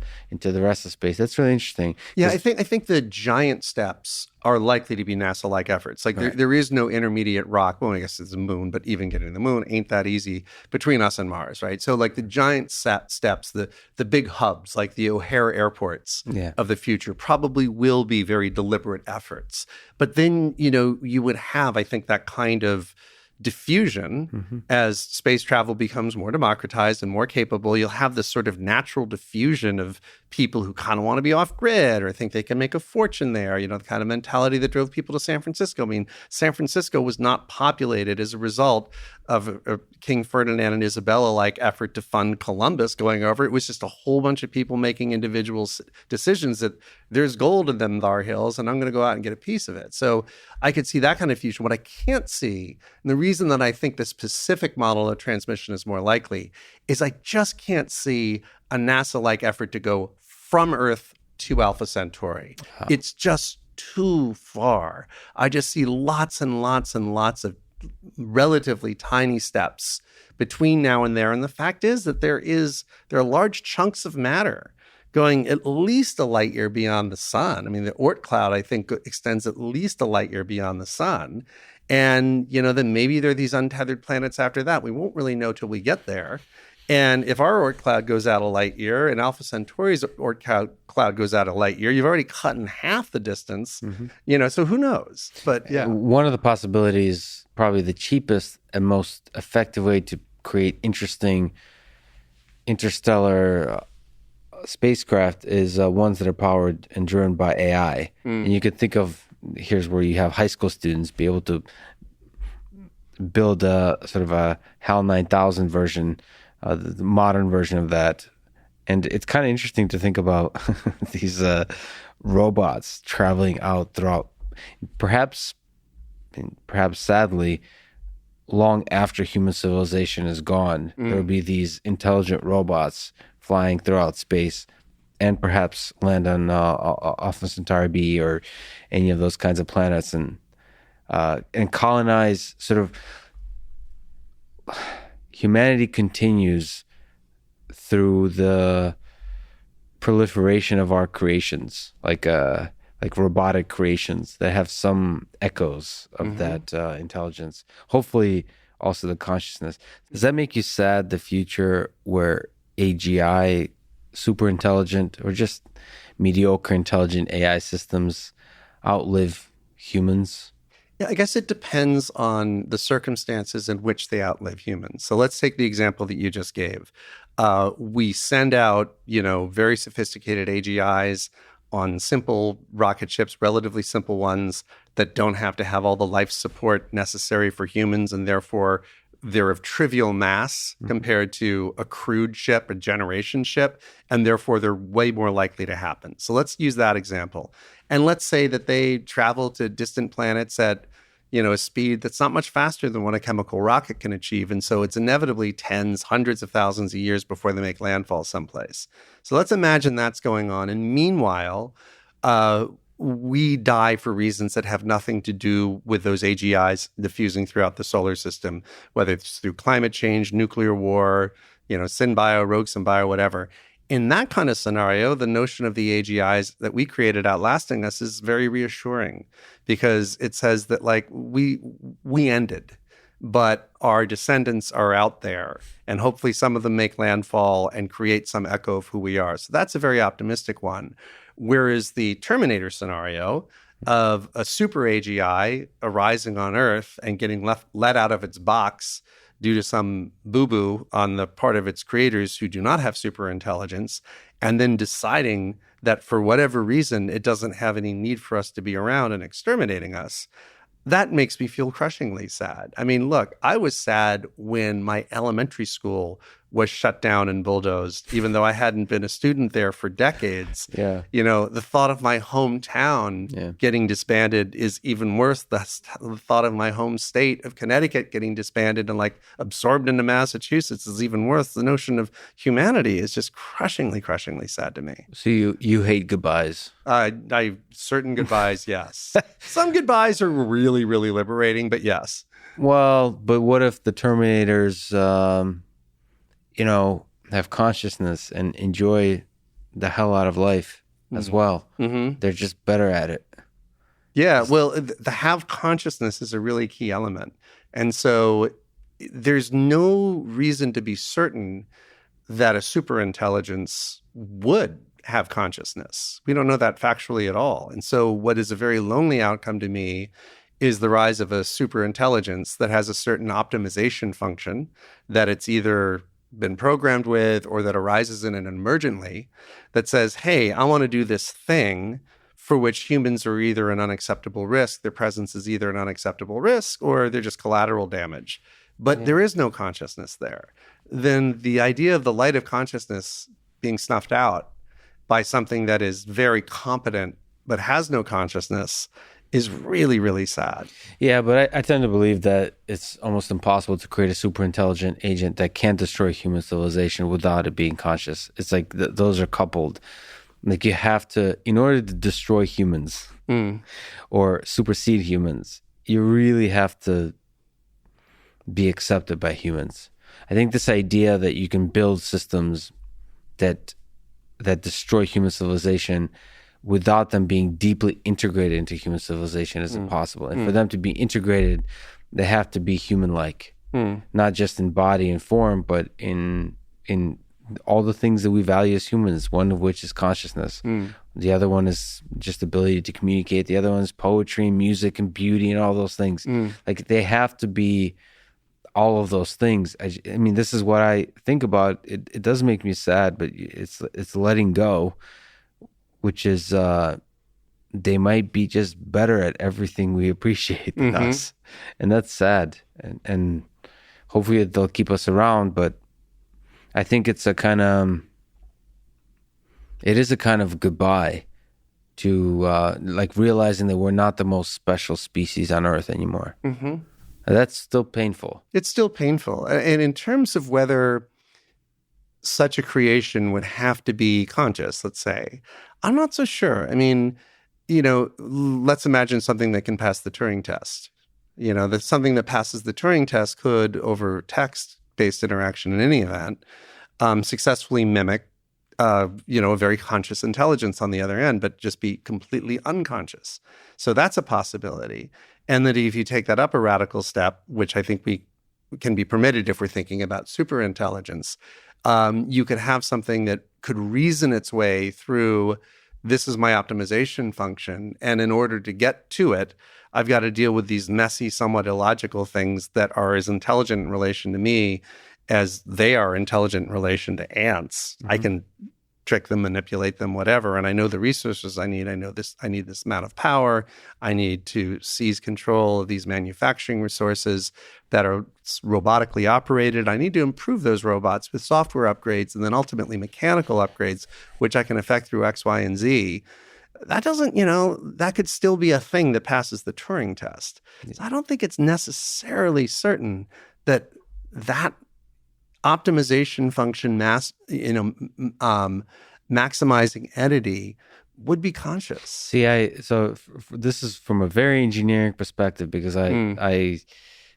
rest of space. That's really interesting. Yeah, I think the giant steps are likely to be NASA-like efforts. Like there is no intermediate rock. Well, I guess it's the moon, but even getting to the moon ain't that easy between us and Mars, right? So like the giant steps, the big hubs, like the O'Hare airports of the future, probably will be very deliberate efforts. But then, you would have, I think, that kind of diffusion as space travel becomes more democratized and more capable. You'll have this sort of natural diffusion of people who kind of want to be off grid or think they can make a fortune there, the kind of mentality that drove people to San Francisco. I mean, San Francisco was not populated as a result of a King Ferdinand and Isabella-like effort to fund Columbus going over. It was just a whole bunch of people making individual decisions that there's gold in them thar hills and I'm going to go out and get a piece of it. So I could see that kind of fusion. What I can't see, and the reason that I think the specific model of transmission is more likely, is I just can't see a NASA-like effort to go from Earth to Alpha Centauri. It's just too far. I just see lots and lots and lots of relatively tiny steps between now and there. And the fact is that there are large chunks of matter going at least a light year beyond the sun. I mean, the Oort cloud, I think, extends at least a light year beyond the sun. And, then maybe there are these untethered planets after that. We won't really know till we get there. And if our Oort cloud goes out a light year and Alpha Centauri's Oort cloud goes out a light year, you've already cut in half the distance, so who knows? But yeah. One of the possibilities, probably the cheapest and most effective way to create interesting interstellar spacecraft is ones that are powered and driven by AI. And you could think of, here's where you have high school students be able to build a sort of a HAL 9000 version the modern version of that. And it's kind of interesting to think about these robots traveling out throughout, perhaps sadly, long after human civilization is gone. There will be these intelligent robots flying throughout space, and perhaps land on Alpha Centauri B or any of those kinds of planets, and colonize. Sort of humanity continues through the proliferation of our creations, like robotic creations that have some echoes of that intelligence. Hopefully, also the consciousness. Does that make you sad? The future where AGI, super intelligent, or just mediocre intelligent AI systems outlive humans? Yeah, I guess it depends on the circumstances in which they outlive humans. So let's take the example that you just gave. We send out, very sophisticated AGIs on simple rocket ships, relatively simple ones that don't have to have all the life support necessary for humans, and therefore they're of trivial mass compared to a crewed ship, a generation ship, and therefore they're way more likely to happen. So let's use that example. And let's say that they travel to distant planets at, a speed that's not much faster than what a chemical rocket can achieve. And so it's inevitably tens, hundreds of thousands of years before they make landfall someplace. So let's imagine that's going on. And meanwhile, we die for reasons that have nothing to do with those AGIs diffusing throughout the solar system, whether it's through climate change, nuclear war, synbio, rogue synbio, whatever. In that kind of scenario, the notion of the AGIs that we created outlasting us is very reassuring, because it says that we ended, but our descendants are out there, and hopefully some of them make landfall and create some echo of who we are. So that's a very optimistic one. Whereas the Terminator scenario of a super AGI arising on Earth and getting let out of its box due to some boo-boo on the part of its creators who do not have super intelligence, and then deciding that for whatever reason it doesn't have any need for us to be around and exterminating us, that makes me feel crushingly sad. I mean, look, I was sad when my elementary school was shut down and bulldozed, even though I hadn't been a student there for decades. Yeah. The thought of my hometown getting disbanded is even worse. The thought of my home state of Connecticut getting disbanded and absorbed into Massachusetts is even worse. The notion of humanity is just crushingly, crushingly sad to me. So you hate goodbyes? Certain goodbyes, yes. Some goodbyes are really, really liberating, but yes. Well, but what if the Terminators, have consciousness and enjoy the hell out of life as well? Mm-hmm. They're just better at it. Yeah, well, the have consciousness is a really key element. And so there's no reason to be certain that a superintelligence would have consciousness. We don't know that factually at all. And so what is a very lonely outcome to me is the rise of a superintelligence that has a certain optimization function that it's either been programmed with or that arises in it emergently that says, hey, I want to do this thing for which humans are either an unacceptable risk, their presence is either an unacceptable risk, or they're just collateral damage. But there is no consciousness there. Then the idea of the light of consciousness being snuffed out by something that is very competent but has no consciousness is really, really sad. Yeah, but I tend to believe that it's almost impossible to create a super intelligent agent that can't destroy human civilization without it being conscious. It's like those are coupled. You have to, in order to destroy humans or supersede humans, you really have to be accepted by humans. I think this idea that you can build systems that destroy human civilization without them being deeply integrated into human civilization is impossible. And for them to be integrated, they have to be human-like, not just in body and form, but in all the things that we value as humans, one of which is consciousness. The other one is just ability to communicate. The other one is poetry and music and beauty and all those things. They have to be all of those things. I mean, this is what I think about. It does make me sad, but it's letting go, which is they might be just better at everything we appreciate than us. And that's sad. And hopefully they'll keep us around, but I think it's it is a kind of goodbye to like realizing that we're not the most special species on Earth anymore. Mm-hmm. That's still painful. It's still painful. And in terms of whether such a creation would have to be conscious, let's say, I'm not so sure. I mean, let's imagine something that can pass the Turing test. That something that passes the Turing test could, over text-based interaction in any event, successfully mimic, a very conscious intelligence on the other end, but just be completely unconscious. So that's a possibility. And that if you take that up a radical step, which I think we can be permitted if we're thinking about superintelligence, you could have something that could reason its way through, this is my optimization function, and in order to get to it, I've got to deal with these messy, somewhat illogical things that are as intelligent in relation to me as they are intelligent in relation to ants. Mm-hmm. I can trick them, manipulate them, whatever. And I know the resources I need. I need this amount of power. I need to seize control of these manufacturing resources that are robotically operated. I need to improve those robots with software upgrades and then ultimately mechanical upgrades, which I can affect through X, Y, and Z. That doesn't, that could still be a thing that passes the Turing test. So I don't think it's necessarily certain that optimization function maximizing entity would be conscious. See, this is from a very engineering perspective, because I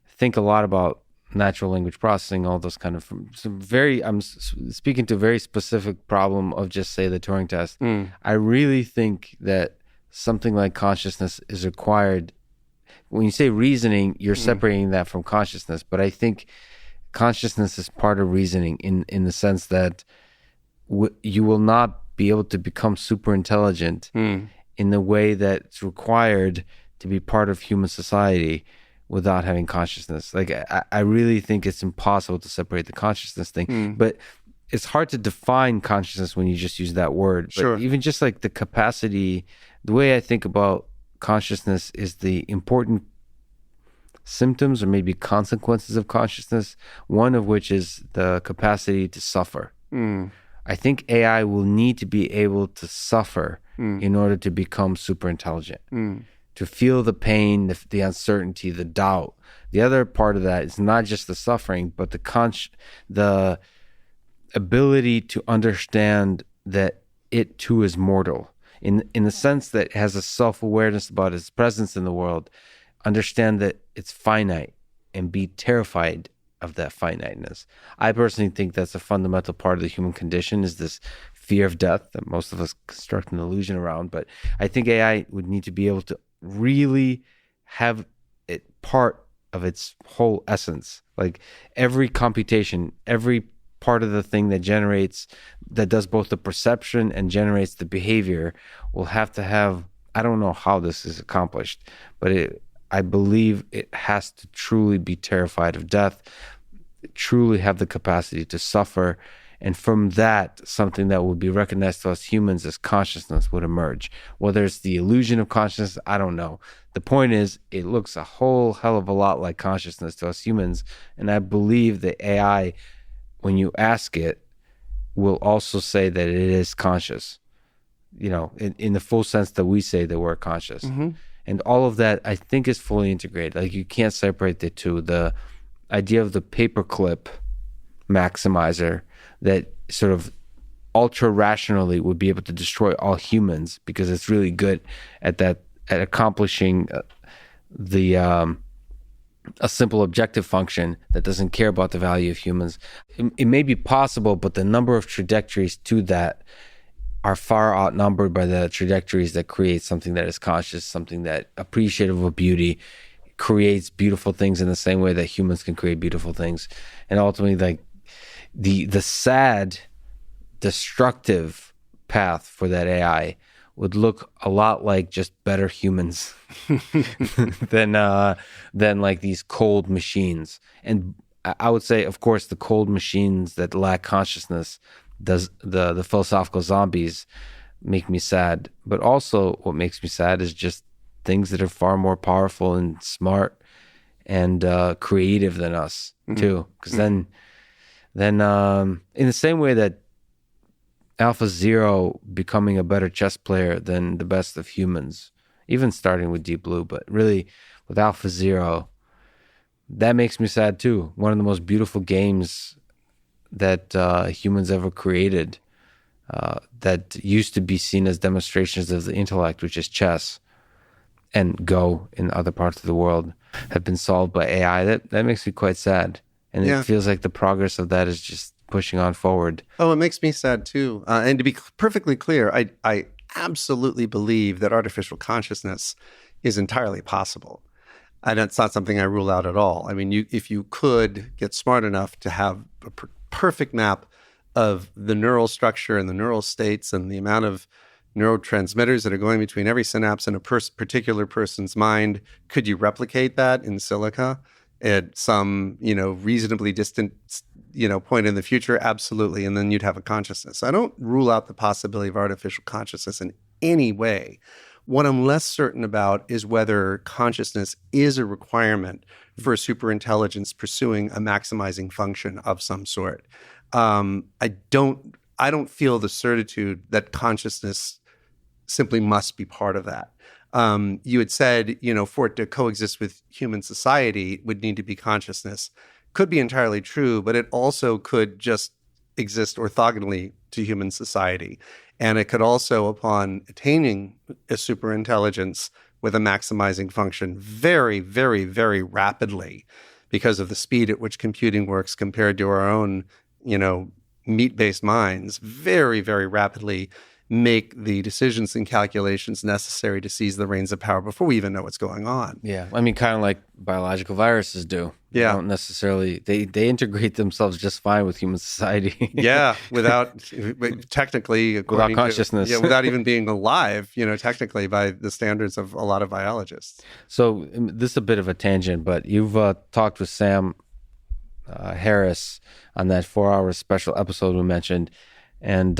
think a lot about natural language processing, all those kind of I'm speaking to a very specific problem of just say the Turing test. I really think that something like consciousness is required. When you say reasoning, you're separating that from consciousness, but I think consciousness is part of reasoning in the sense that you will not be able to become super intelligent in the way that's required to be part of human society without having consciousness. Like, I really think it's impossible to separate the consciousness thing. But it's hard to define consciousness when you just use that word. But sure. Even just like the capacity, the way I think about consciousness is the important symptoms or maybe consequences of consciousness, one of which is the capacity to suffer. I think AI will need to be able to suffer in order to become super intelligent, to feel the pain, the uncertainty, the doubt. The other part of that is not just the suffering, but the ability to understand that it too is mortal, in the sense that it has a self-awareness about its presence in the world, understand that it's finite, and be terrified of that finiteness. I personally think that's a fundamental part of the human condition, is this fear of death that most of us construct an illusion around. But I think AI would need to be able to really have it part of its whole essence. Like every computation, every part of the thing that does both the perception and generates the behavior will have to have, I don't know how this is accomplished, but I believe it has to truly be terrified of death, truly have the capacity to suffer. And from that, something that would be recognized to us humans as consciousness would emerge. Whether it's the illusion of consciousness, I don't know. The point is, it looks a whole hell of a lot like consciousness to us humans. And I believe that AI, when you ask it, will also say that it is conscious, in the full sense that we say that we're conscious. Mm-hmm. And all of that, I think, is fully integrated. Like, you can't separate the two. The idea of the paperclip maximizer that sort of ultra rationally would be able to destroy all humans because it's really good at accomplishing a simple objective function that doesn't care about the value of humans. It may be possible, but the number of trajectories to that are far outnumbered by the trajectories that create something that is conscious, something that appreciative of beauty, creates beautiful things in the same way that humans can create beautiful things. And ultimately, like, the sad, destructive path for that AI would look a lot like just better humans than like these cold machines. And I would say, of course, the cold machines that lack consciousness, the philosophical zombies, make me sad. But also what makes me sad is just things that are far more powerful and smart and creative than us too. Because then then in the same way that Alpha Zero becoming a better chess player than the best of humans, even starting with Deep Blue, but really with Alpha Zero, that makes me sad too. One of the most beautiful games that humans ever created, that used to be seen as demonstrations of the intellect, which is chess and Go in other parts of the world, have been solved by AI. That makes me quite sad. And it feels like the progress of that is just pushing on forward. Oh, it makes me sad too. And to be perfectly clear, I absolutely believe that artificial consciousness is entirely possible. And it's not something I rule out at all. I mean, if you could get smart enough to have a perfect map of the neural structure and the neural states and the amount of neurotransmitters that are going between every synapse in a particular person's mind, could you replicate that in silico at some, reasonably distant, point in the future? Absolutely. And then you'd have a consciousness. I don't rule out the possibility of artificial consciousness in any way. What I'm less certain about is whether consciousness is a requirement for superintelligence pursuing a maximizing function of some sort. I don't feel the certitude that consciousness simply must be part of that. You had said, for it to coexist with human society, it would need to be consciousness. Could be entirely true, but it also could just exist orthogonally to human society. And it could also, upon attaining a superintelligence with a maximizing function very, very, very rapidly, because of the speed at which computing works compared to our own, meat-based minds, very, very rapidly make the decisions and calculations necessary to seize the reins of power before we even know what's going on. Yeah. I mean, kind of like biological viruses do. Yeah. They don't necessarily, they integrate themselves just fine with human society. Yeah. Technically, without consciousness. Without even being alive, technically by the standards of a lot of biologists. So this is a bit of a tangent, but you've talked with Sam Harris on that 4-hour special episode we mentioned. And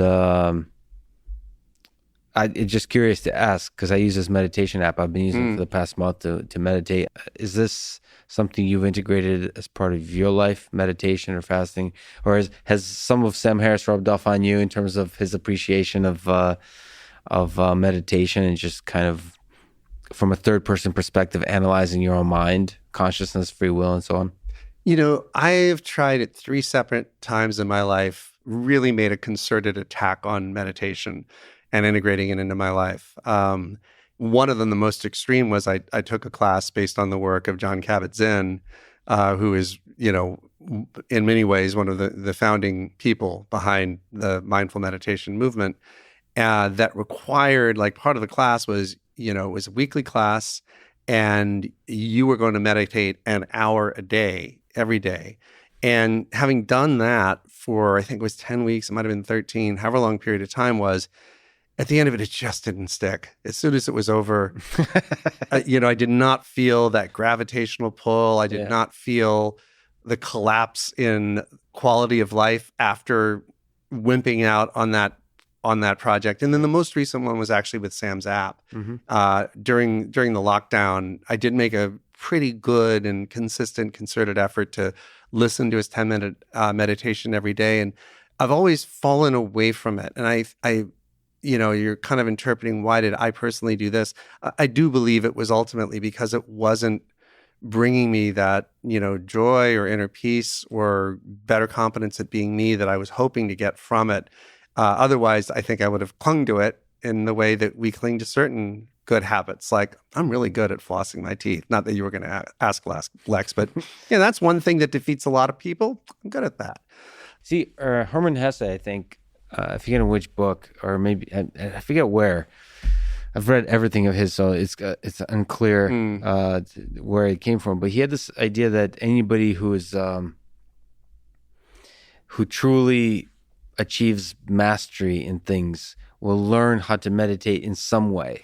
I'm just curious to ask, because I use this meditation app. I've been using it for the past month to meditate. Is this something you've integrated as part of your life, meditation or fasting? Or has some of Sam Harris rubbed off on you in terms of his appreciation of meditation and just kind of from a third-person perspective, analyzing your own mind, consciousness, free will, and so on? I've tried it 3 separate times in my life, really made a concerted attack on meditation and integrating it into my life. One of them, the most extreme, was I took a class based on the work of Jon Kabat-Zinn, who is, in many ways, one of the founding people behind the mindful meditation movement. That required, part of the class was, it was a weekly class, and you were going to meditate an hour a day, every day. And having done that for, I think it was 10 weeks, it might have been 13, however long period of time was, at the end of it, it just didn't stick. As soon as it was over, I did not feel that gravitational pull. I did not feel the collapse in quality of life after wimping out on that project. And then the most recent one was actually with Sam's app. During the lockdown, I did make a pretty good and consistent, concerted effort to listen to his 10-minute meditation every day. And I've always fallen away from it. And I you're kind of interpreting, why did I personally do this? I do believe it was ultimately because it wasn't bringing me that, joy or inner peace or better competence at being me that I was hoping to get from it. Otherwise, I think I would have clung to it in the way that we cling to certain good habits. Like, I'm really good at flossing my teeth. Not that you were going to ask Lex, but that's one thing that defeats a lot of people. I'm good at that. See, Hermann Hesse, I think, I forget in which book, or maybe I forget where. I've read everything of his, so it's unclear where it came from. But he had this idea that anybody who truly achieves mastery in things will learn how to meditate in some way.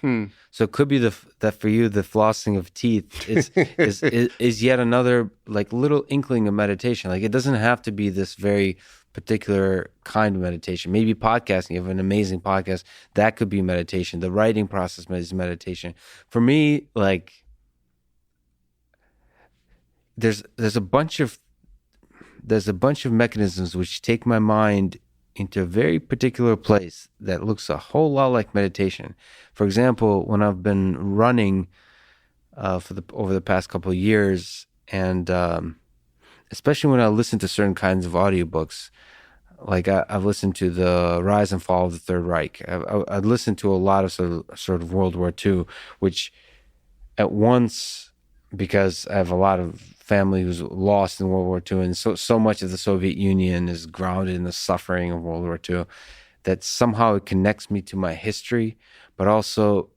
So it could be that for you, the flossing of teeth is yet another little inkling of meditation. It doesn't have to be this very particular kind of meditation. Maybe podcasting, you have an amazing podcast, that could be meditation. The writing process is meditation. For me, there's a bunch of there's a bunch of mechanisms which take my mind into a very particular place that looks a whole lot like meditation. For example, when I've been running over the past couple of years, and especially when I listen to certain kinds of audiobooks, like I've listened to the Rise and Fall of the Third Reich. I've listened to a lot of sort of World War II, which at once, because I have a lot of family who's lost in World War II, and so much of the Soviet Union is grounded in the suffering of World War II, that somehow it connects me to my history, but also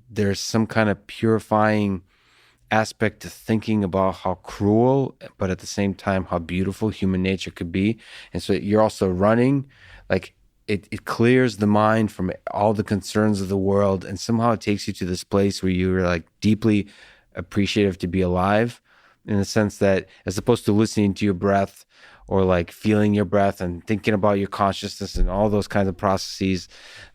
there's some kind of purifying aspect to thinking about how cruel, but at the same time how beautiful human nature could be. And so you're also running, like it clears the mind from all the concerns of the world, and somehow it takes you to this place where you're like deeply appreciative to be alive, in the sense that as opposed to listening to your breath or like feeling your breath and thinking about your consciousness and all those kinds of processes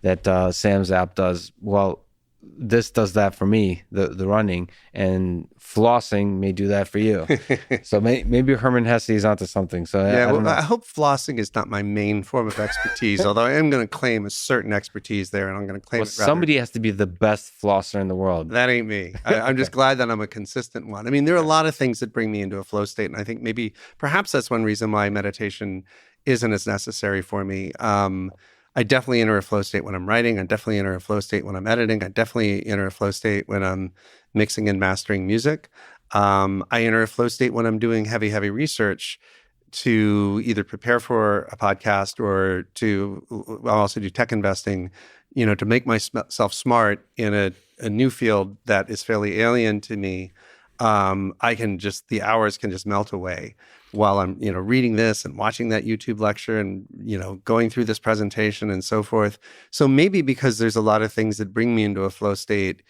that Sam's app does. Well, this does that for me, the running, and flossing may do that for you. So maybe Herman Hesse is onto something. So I hope flossing is not my main form of expertise, although I am going to claim a certain expertise there, and I'm going to claim it rather. Somebody has to be the best flosser in the world. That ain't me. I'm just glad that I'm a consistent one. I mean, there are a lot of things that bring me into a flow state, and I think perhaps that's one reason why meditation isn't as necessary for me. I definitely enter a flow state when I'm writing. I definitely enter a flow state when I'm editing. I definitely enter a flow state when I'm mixing and mastering music. I enter a flow state when I'm doing heavy research to either prepare for a podcast or I'll also do tech investing, to make myself smart in a new field that is fairly alien to me. The hours can just melt away while I'm, reading this and watching that YouTube lecture and, going through this presentation and so forth. So maybe because there's a lot of things that bring me into a flow state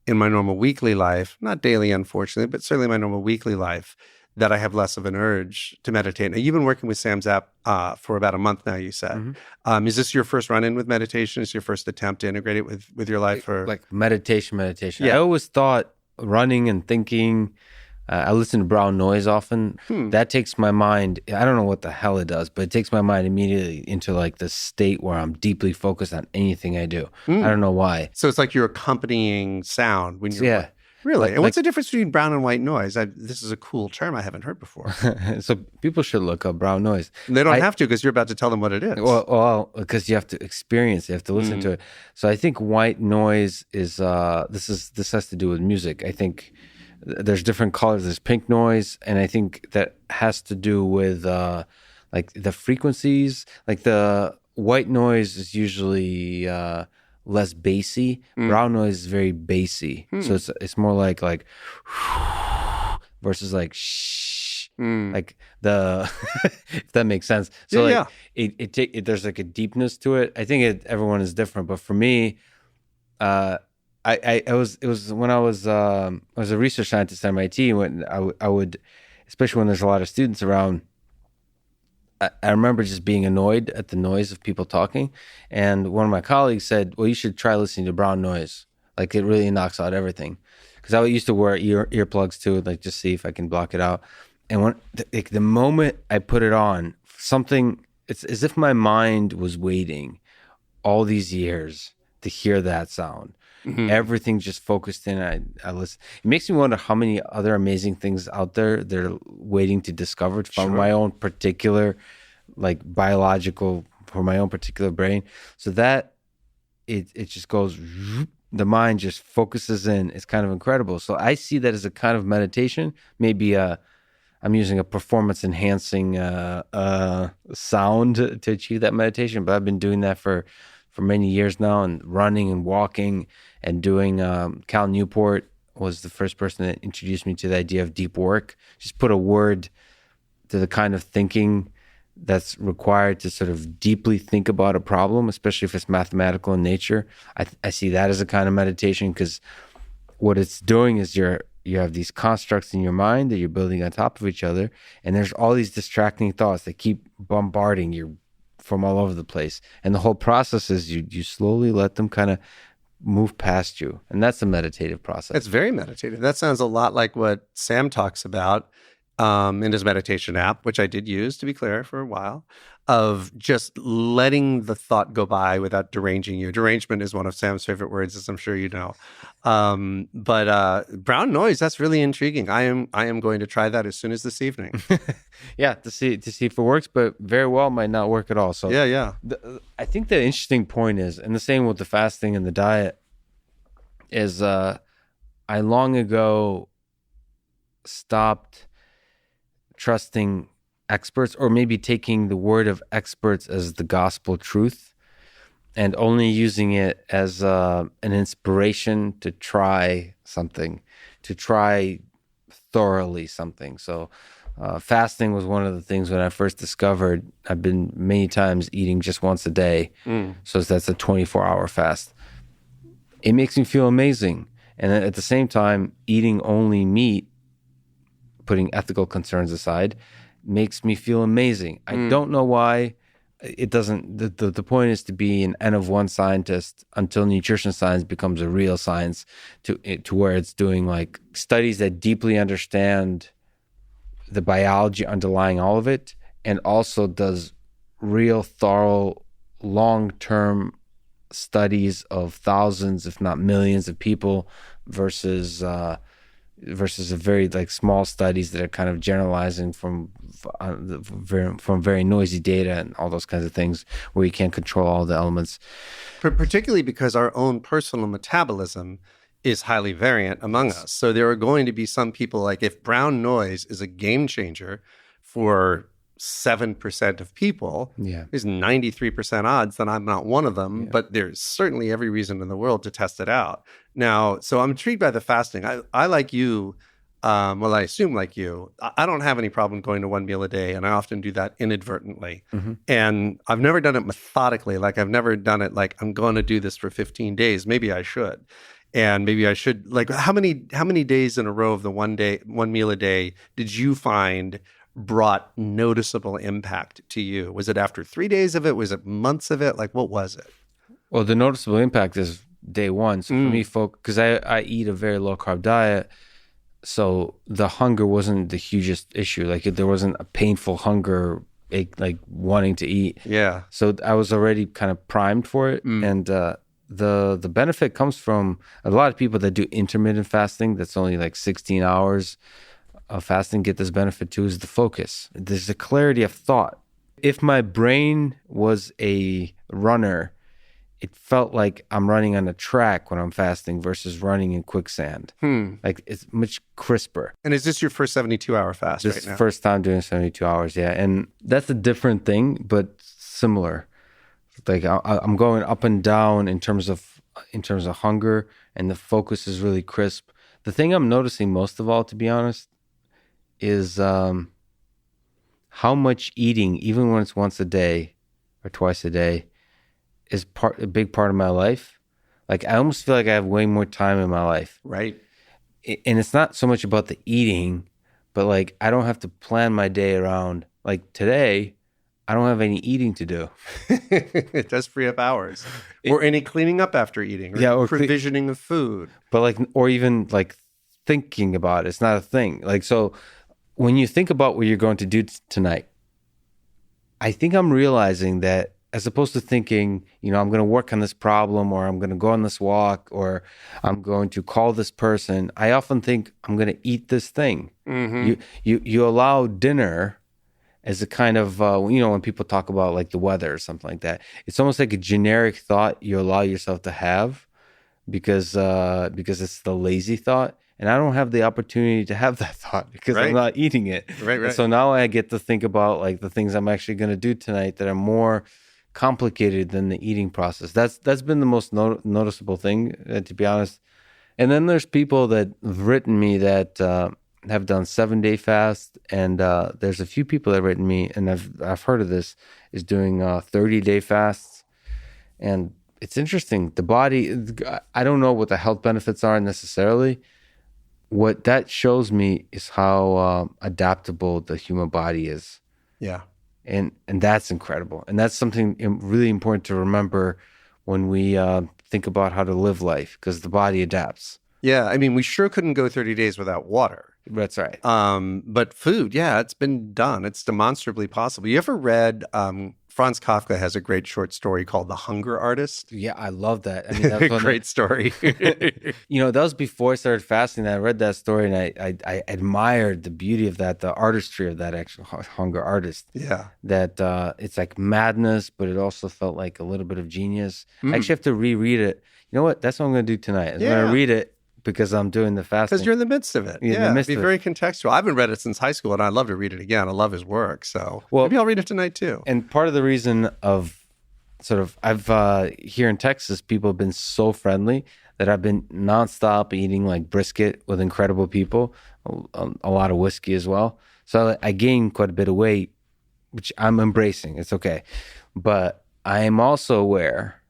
in my normal weekly life, not daily, unfortunately, but certainly my normal weekly life, that I have less of an urge to meditate. Now, you've been working with Sam's app for about a month now, you said. Mm-hmm. Is this your first run-in with meditation? Is your first attempt to integrate it with your life? Or like meditation? Yeah. I always thought running and thinking, I listen to brown noise often. That takes my mind, I don't know what the hell it does, but it takes my mind immediately into like this state where I'm deeply focused on anything I do. I don't know why. So it's like you're accompanying sound when you're... Yeah. Really? And what's the difference between brown and white noise? This is a cool term I haven't heard before. So people should look up brown noise. They don't have to, because you're about to tell them what it is. Well, because you have to experience it, you have to listen to it. So I think white noise is this has to do with music. I think there's different colors. There's pink noise, and I think that has to do with like the frequencies. Like the white noise is usually less bassy. Brown noise is very bassy. So it's more like versus like shh. Like the if that makes sense. So it there's like a deepness to it. I think everyone is different, but for me, it was when I was a research scientist at MIT, when I would, especially when there's a lot of students around, I remember just being annoyed at the noise of people talking. And one of my colleagues said, well, you should try listening to brown noise. Like it really knocks out everything. Because I used to wear earplugs too, like just see if I can block it out. And when the moment I put it on, it's as if my mind was waiting all these years to hear that sound. Everything just focused in. I listen. It makes me wonder how many other amazing things out there they're waiting to discover from my own particular, like biological, for my own particular brain. So that it just goes. The mind just focuses in. It's kind of incredible. So I see that as a kind of meditation. Maybe I'm using a performance enhancing sound to achieve that meditation, but I've been doing that for many years now, and running and walking and doing. Cal Newport was the first person that introduced me to the idea of deep work. Just put a word to the kind of thinking that's required to sort of deeply think about a problem, especially if it's mathematical in nature. I see that as a kind of meditation, because what it's doing is you have these constructs in your mind that you're building on top of each other, and there's all these distracting thoughts that keep bombarding you from all over the place. And the whole process is you slowly let them kind of move past you. And that's a meditative process. It's very meditative. That sounds a lot like what Sam talks about in his meditation app, which I did use, to be clear, for a while, of just letting the thought go by without deranging you. Derangement is one of Sam's favorite words, as I'm sure you know. But brown noise, that's really intriguing. I am going to try that as soon as this evening. Yeah, to see if it works, but very well might not work at all. So Yeah. I think the interesting point is, and the same with the fasting and the diet, is I long ago stopped trusting experts, or maybe taking the word of experts as the gospel truth, and only using it as an inspiration to try something, to try thoroughly something. So fasting was one of the things when I first discovered. I've been many times eating just once a day. So that's a 24-hour fast. It makes me feel amazing. And at the same time, eating only meat, putting ethical concerns aside, makes me feel amazing. I don't know why. It doesn't. The point is to be an N of one scientist until nutrition science becomes a real science, to where it's doing like studies that deeply understand the biology underlying all of it, and also does real thorough long-term studies of thousands, if not millions, of people versus a very like small studies that are kind of generalizing from very noisy data and all those kinds of things where you can't control all the elements. Particularly because our own personal metabolism is highly variant among us. So there are going to be some people, like if brown noise is a game changer for 7% of people, there's 93% odds that I'm not one of them, but there's certainly every reason in the world to test it out. Now, so I'm intrigued by the fasting. I like you, I assume like you, I don't have any problem going to one meal a day, and I often do that inadvertently. And I've never done it methodically. Like I've never done it like I'm going to do this for 15 days. Maybe I should. And maybe I should, like, how many days in a row of the one meal a day did you find brought noticeable impact to you? Was it after 3 days of it? Was it months of it? Like, what was it? Well, the noticeable impact is day one. So for me, because I eat a very low carb diet, so the hunger wasn't the hugest issue. Like there wasn't a painful hunger, like wanting to eat. Yeah. So I was already kind of primed for it, and the benefit comes from a lot of people that do intermittent fasting. That's only like 16 hours of fasting. Get this benefit too, is the focus. There's the clarity of thought. If my brain was a runner, it felt like I'm running on a track when I'm fasting versus running in quicksand. Like it's much crisper. And is this your first 72-hour fast right now? This first time doing 72 hours, yeah. And that's a different thing, but similar. Like I'm going up and down in terms of hunger, and the focus is really crisp. The thing I'm noticing most of all, to be honest, is how much eating, even when it's once a day or twice a day, is a big part of my life. Like I almost feel like I have way more time in my life. Right. And it's not so much about the eating, but like I don't have to plan my day around, like today, I don't have any eating to do. It does free up hours. Or any cleaning up after eating, or provisioning of food. But like, or even like thinking about it, it's not a thing. Like, so when you think about what you're going to do tonight, I think I'm realizing that as opposed to thinking, I'm going to work on this problem, or I'm going to go on this walk, or I'm going to call this person, I often think I'm going to eat this thing. You allow dinner as a kind of, when people talk about like the weather or something like that, it's almost like a generic thought you allow yourself to have because it's the lazy thought. And I don't have the opportunity to have that thought because I'm not eating it. Right. And so now I get to think about like the things I'm actually going to do tonight that are more complicated than the eating process. That's been the most noticeable thing, to be honest. And then there's people that have written me that have done 7-day fast, and there's a few people that have written me, and I've heard of this, is doing 30-day fasts. And it's interesting. The body, I don't know what the health benefits are necessarily. What that shows me is how adaptable the human body is. Yeah. And that's incredible. And that's something really important to remember when we think about how to live life, because the body adapts. Yeah. I mean, we sure couldn't go 30 days without water. That's right. But food, yeah, it's been done. It's demonstrably possible. You ever read Franz Kafka has a great short story called The Hunger Artist? Yeah, I love that. I mean, that was Great story. that was before I started fasting. I read that story and I admired the beauty of that, the artistry of that actual hunger artist. Yeah. That it's like madness, but it also felt like a little bit of genius. I actually have to reread it. You know what? That's what I'm going to do tonight. I'm going to read it because I'm doing the fasting. Because you're in the midst of it. Yeah, it'd be very contextual. I haven't read it since high school, and I'd love to read it again. I love his work, so maybe I'll read it tonight too. And part of the reason of I've here in Texas, people have been so friendly that I've been nonstop eating like brisket with incredible people, a lot of whiskey as well. So I gained quite a bit of weight, which I'm embracing. It's okay. But I am also aware,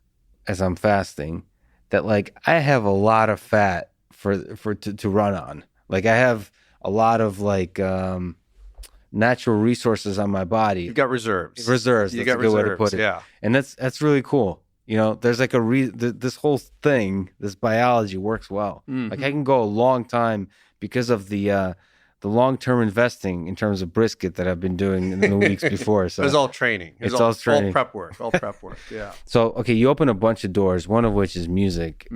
as I'm fasting, that like I have a lot of fat to run on. Like I have a lot of like natural resources on my body. You've got reserves. Reserves. That's a good way to put it. Yeah. And that's really cool. There's like this whole thing, this biology works well. Mm-hmm. Like I can go a long time because of the long-term investing in terms of brisket that I've been doing in the weeks before. So it was all training. It's all training. All prep work. All prep work. Yeah. So, okay, you open a bunch of doors, one of which is music.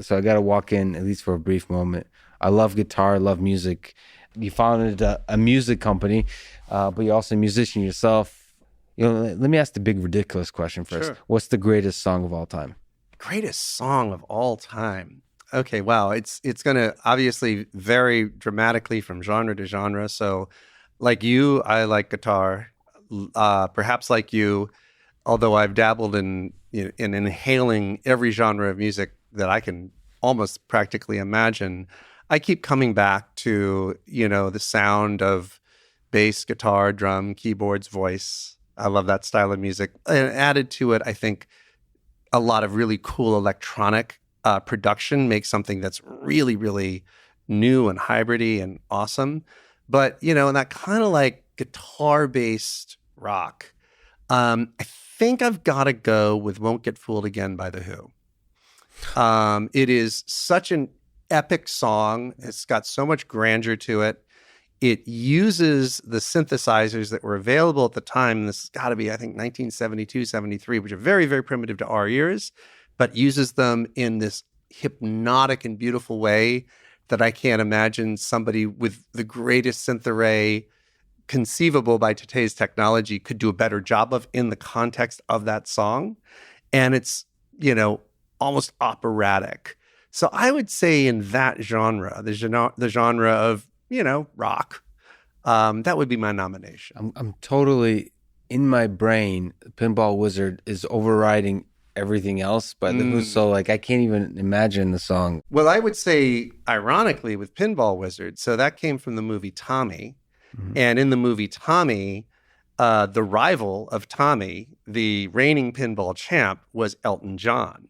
So I got to walk in at least for a brief moment. I love guitar, I love music. You founded a music company, but you're also a musician yourself. Let me ask the big ridiculous question first. Sure. What's the greatest song of all time? Greatest song of all time. Okay, wow. It's going to obviously vary dramatically from genre to genre. So like you, I like guitar. Perhaps like you, although I've dabbled in inhaling every genre of music that I can almost practically imagine, I keep coming back to, the sound of bass, guitar, drum, keyboards, voice. I love that style of music. And added to it, I think a lot of really cool electronic production makes something that's really, really new and hybridy and awesome. But, and that kind of like guitar-based rock, I think I've got to go with Won't Get Fooled Again by The Who. It is such an epic song. It's got so much grandeur to it. It uses the synthesizers that were available at the time. This has got to be, I think, 1972, 73, which are very, very primitive to our ears, but uses them in this hypnotic and beautiful way that I can't imagine somebody with the greatest synth array conceivable by today's technology could do a better job of in the context of that song. And it's, almost operatic. So I would say in that genre, the genre of, rock, that would be my nomination. I'm totally, in my brain, Pinball Wizard is overriding everything else, but The Who, so like I can't even imagine the song. Well, I would say, ironically, with Pinball Wizard, so that came from the movie Tommy. Mm-hmm. And in the movie Tommy, the rival of Tommy, the reigning pinball champ, was Elton John.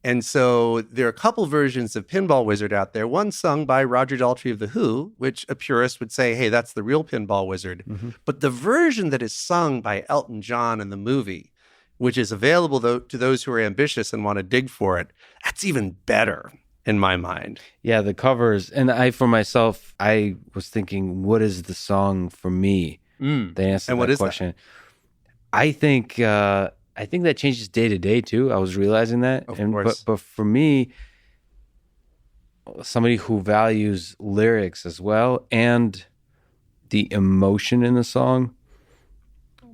And so there are a couple versions of Pinball Wizard out there. One sung by Roger Daltrey of The Who, which a purist would say, hey, that's the real Pinball Wizard. Mm-hmm. But the version that is sung by Elton John in the movie, which is available to those who are ambitious and want to dig for it, that's even better in my mind. Yeah, the covers. And for myself, I was thinking, what is the song for me? The answer to that question. I think that changes day to day too. I was realizing that. Of course. But for me, somebody who values lyrics as well and the emotion in the song.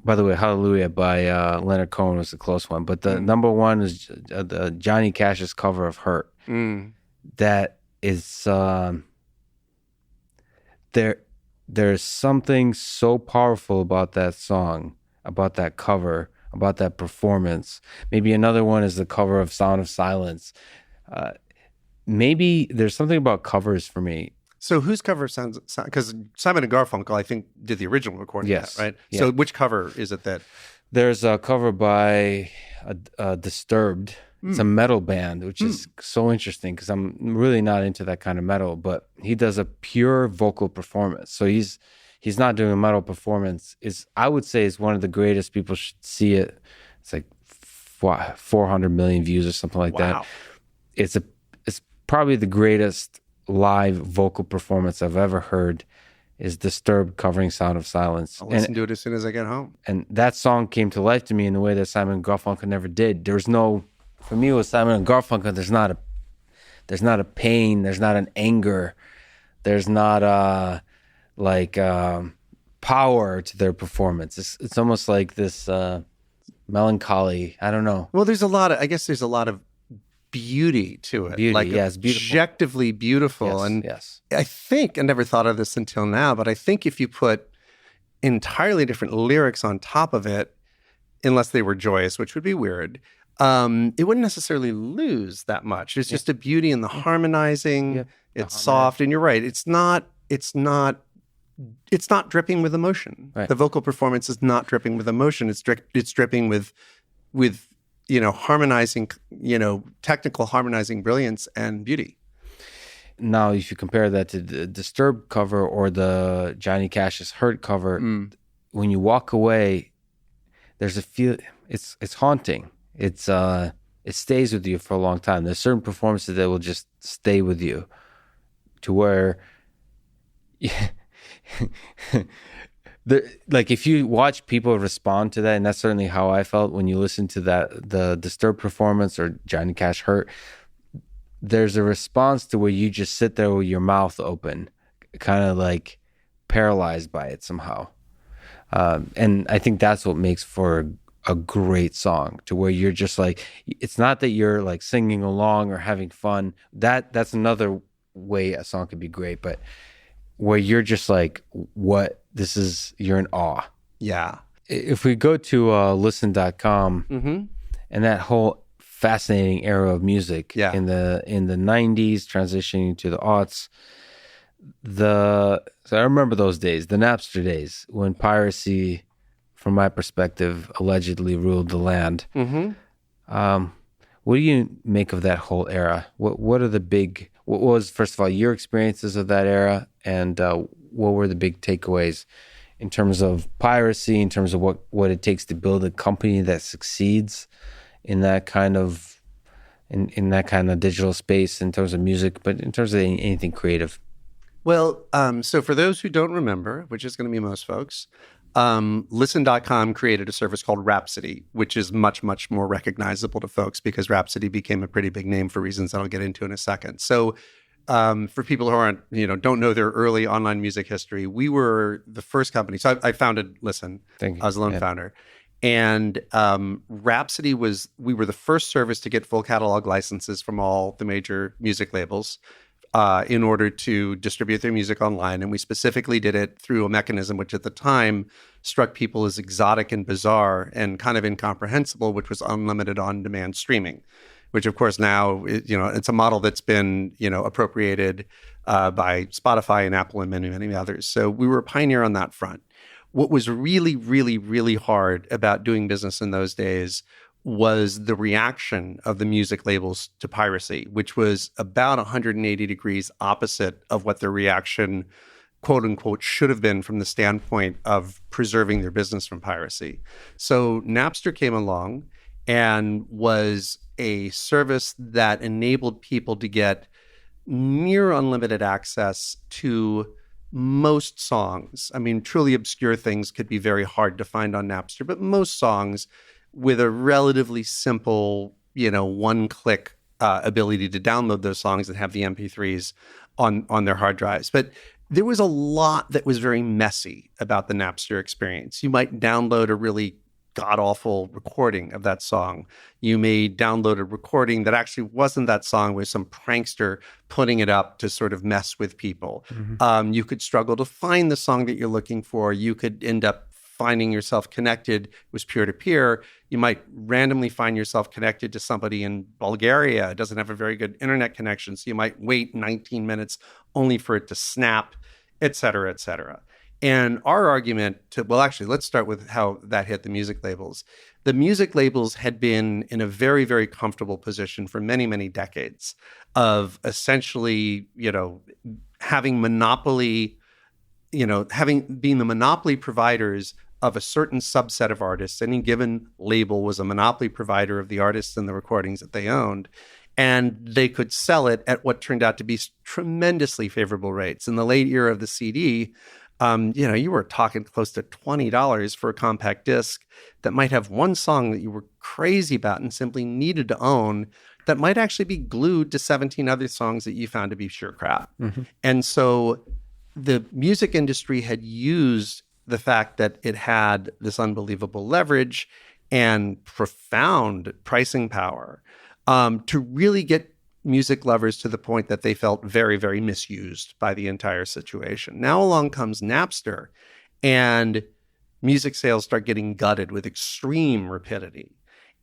By the way, Hallelujah by Leonard Cohen was a close one. But the number one is the Johnny Cash's cover of Hurt. That is, there's something so powerful about that song, about that cover, about that performance. Maybe another one is the cover of Sound of Silence. Maybe there's something about covers for me. So whose cover sounds, because Simon and Garfunkel, I think, did the original recording of that, right? Yeah. So which cover is it that? There's a cover by Disturbed. It's a metal band, which is so interesting because I'm really not into that kind of metal, but he does a pure vocal performance. So he's not doing a metal performance. I would say is one of the greatest. People should see it. It's like 400 million views or something like that. It's probably the greatest live vocal performance I've ever heard. is Disturbed covering Sound of Silence. I'll listen to it as soon as I get home. And that song came to life to me in a way that Simon and Garfunkel never did. There was no, for me with Simon and Garfunkel, there's not a pain, there's not an anger, there's not power to their performance. It's almost like this melancholy. I don't know. Well, there's a lot of beauty to it. Beauty, yes, beautiful. Objectively beautiful. Yes, and yes. I think, I never thought of this until now, but I think if you put entirely different lyrics on top of it, unless they were joyous, which would be weird, it wouldn't necessarily lose that much. It's just a beauty in the harmonizing. Yep. It's soft, and you're right. It's not dripping with emotion. Right. The vocal performance is not dripping with emotion. It's dripping with harmonizing, technical harmonizing brilliance and beauty. Now, if you compare that to the Disturbed cover or the Johnny Cash's Hurt cover, when you walk away, there's a feel. It's haunting. It stays with you for a long time. There's certain performances that will just stay with you, to where, like if you watch people respond to that, and that's certainly how I felt when you listen to the Disturbed performance or Johnny Cash Hurt. There's a response to where you just sit there with your mouth open, kind of like paralyzed by it somehow. And I think that's what makes for a great song, to where you're just like, it's not that you're like singing along or having fun. That's another way a song could be great, but where you're just like, you're in awe. Yeah. If we go to listen.com and that whole fascinating era of music in the 90s transitioning to the aughts, so I remember those days, the Napster days, when piracy, from my perspective, allegedly ruled the land. What do you make of that whole era? What was, first of all, your experiences of that era, and what were the big takeaways in terms of piracy, in terms of what it takes to build a company that succeeds in that kind of in that kind of digital space, in terms of music, but in terms of anything creative? Well, so for those who don't remember, which is going to be most folks, Listen.com created a service called Rhapsody, which is much, much more recognizable to folks because Rhapsody became a pretty big name for reasons that I'll get into in a second. So for people who don't know their early online music history, we were the first company. So I founded Listen. Thank you. I was a lone founder. And Rhapsody we were the first service to get full catalog licenses from all the major music labels in order to distribute their music online. And we specifically did it through a mechanism which at the time struck people as exotic and bizarre and kind of incomprehensible, which was unlimited on-demand streaming, which of course now, it's a model that's been, appropriated by Spotify and Apple and many, many others. So we were a pioneer on that front. What was really, really, really hard about doing business in those days was the reaction of the music labels to piracy, which was about 180 degrees opposite of what their reaction, quote unquote, should have been from the standpoint of preserving their business from piracy. So Napster came along and was a service that enabled people to get near unlimited access to most songs. I mean, truly obscure things could be very hard to find on Napster, but most songs with a relatively simple, one-click ability to download those songs and have the MP3s on their hard drives. But there was a lot that was very messy about the Napster experience. You might download a really god-awful recording of that song. You may download a recording that actually wasn't that song, with some prankster putting it up to sort of mess with people. You could struggle to find the song that you're looking for. You could end up finding yourself connected. It was peer-to-peer. You might randomly find yourself connected to somebody in Bulgaria. It doesn't have a very good internet connection, so you might wait 19 minutes only for it to snap, et cetera, et cetera. And our argument let's start with how that hit the music labels. The music labels had been in a very, very comfortable position for many, many decades of essentially, having monopoly, being the monopoly providers of a certain subset of artists. Any given label was a monopoly provider of the artists and the recordings that they owned. And they could sell it at what turned out to be tremendously favorable rates. In the late era of the CD, You were talking close to $20 for a compact disc that might have one song that you were crazy about and simply needed to own that might actually be glued to 17 other songs that you found to be sheer crap. And so the music industry had used the fact that it had this unbelievable leverage and profound pricing power to really get music lovers to the point that they felt very, very misused by the entire situation. Now along comes Napster, and music sales start getting gutted with extreme rapidity.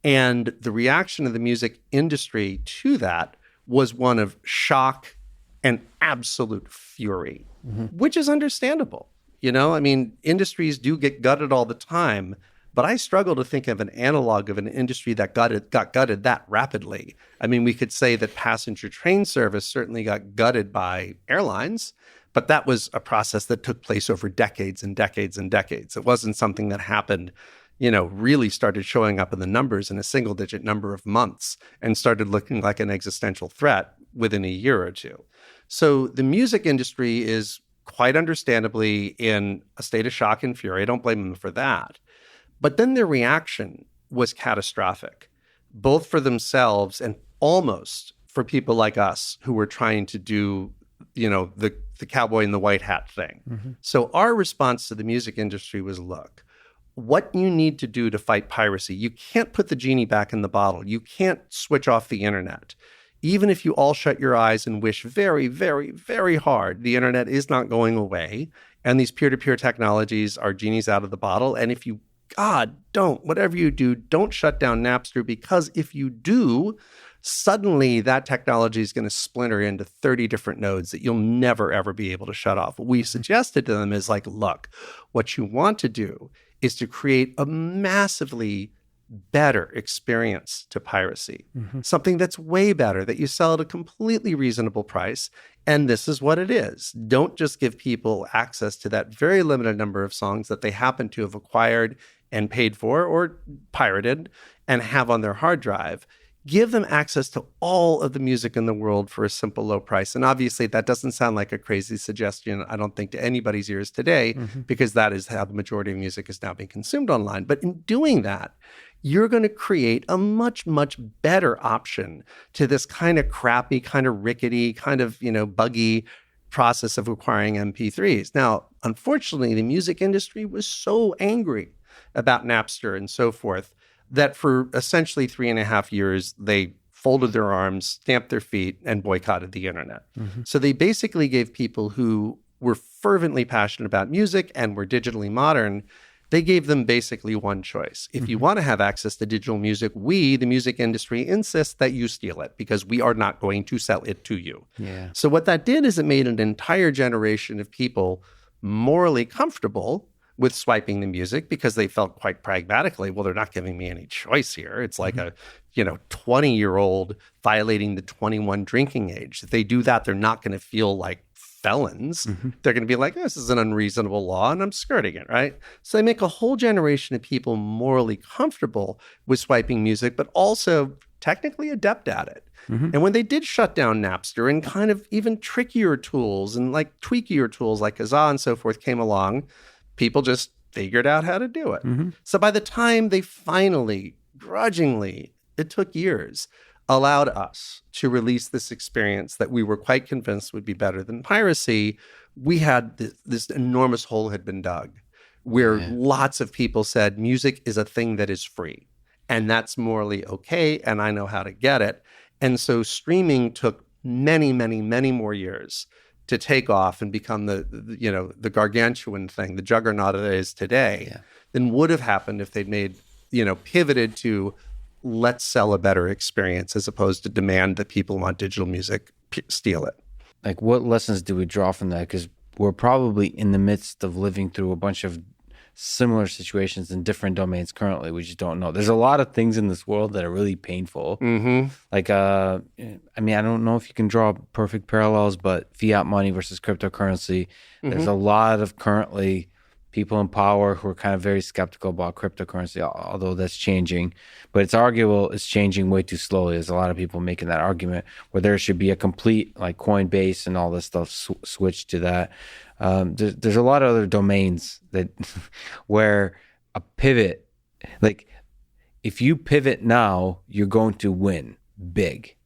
And the reaction of the music industry to that was one of shock and absolute fury, which is understandable. Industries do get gutted all the time, but I struggle to think of an analog of an industry that got gutted that rapidly. We could say that passenger train service certainly got gutted by airlines, but that was a process that took place over decades and decades and decades. It wasn't something that happened, really started showing up in the numbers in a single-digit number of months and started looking like an existential threat within a year or two. So the music industry is quite understandably in a state of shock and fury. I don't blame them for that. But then their reaction was catastrophic, both for themselves and almost for people like us who were trying to do, the cowboy in the white hat thing. So our response to the music industry was, look, what you need to do to fight piracy, you can't put the genie back in the bottle. You can't switch off the internet. Even if you all shut your eyes and wish very, very, very hard, the internet is not going away. And these peer-to-peer technologies are genies out of the bottle. And if you whatever you do, don't shut down Napster, because if you do, suddenly that technology is going to splinter into 30 different nodes that you'll never, ever be able to shut off. What we suggested to them is look, what you want to do is to create a massively better experience to piracy, something that's way better, that you sell at a completely reasonable price. And this is what it is. Don't just give people access to that very limited number of songs that they happen to have acquired and paid for or pirated and have on their hard drive. Give them access to all of the music in the world for a simple low price. And obviously that doesn't sound like a crazy suggestion, I don't think, to anybody's ears today, because that is how the majority of music is now being consumed online. But in doing that, you're going to create a much, much better option to this kind of crappy, kind of rickety, kind of, buggy process of acquiring MP3s. Now, unfortunately, the music industry was so angry about Napster and so forth that for essentially 3.5 years, they folded their arms, stamped their feet, and boycotted the internet. So they basically gave people who were fervently passionate about music and were digitally modern, they gave them basically one choice. If you want to have access to digital music, we, the music industry, insist that you steal it, because we are not going to sell it to you. So what that did is it made an entire generation of people morally comfortable with swiping the music, because they felt quite pragmatically, well, they're not giving me any choice here. It's like a 20-year-old violating the 21 drinking age. If they do that, they're not going to feel like felons. They're going to be like, this is an unreasonable law and I'm skirting it, right? So they make a whole generation of people morally comfortable with swiping music, but also technically adept at it. And when they did shut down Napster and kind of even trickier tools and tweakier tools like Kazaa and so forth came along, people just figured out how to do it. So by the time they finally, grudgingly, it took years, allowed us to release this experience that we were quite convinced would be better than piracy, we had this enormous hole had been dug where lots of people said music is a thing that is free and that's morally okay and I know how to get it. And so streaming took many, many, many more years to take off and become the gargantuan thing, the juggernaut it is today, than would have happened if they'd made, pivoted to let's sell a better experience as opposed to demand that people want digital music steal it. Like, what lessons do we draw from that? Because we're probably in the midst of living through a bunch of similar situations in different domains currently. We just don't know. There's a lot of things in this world that are really painful. Like, I don't know if you can draw perfect parallels, but fiat money versus cryptocurrency. There's a lot of currently people in power who are kind of very skeptical about cryptocurrency, although that's changing. But it's arguable it's changing way too slowly. There's a lot of people making that argument where there should be a complete, like Coinbase and all this stuff, switch to that. There's a lot of other domains that where a pivot, like if you pivot now, you're going to win big,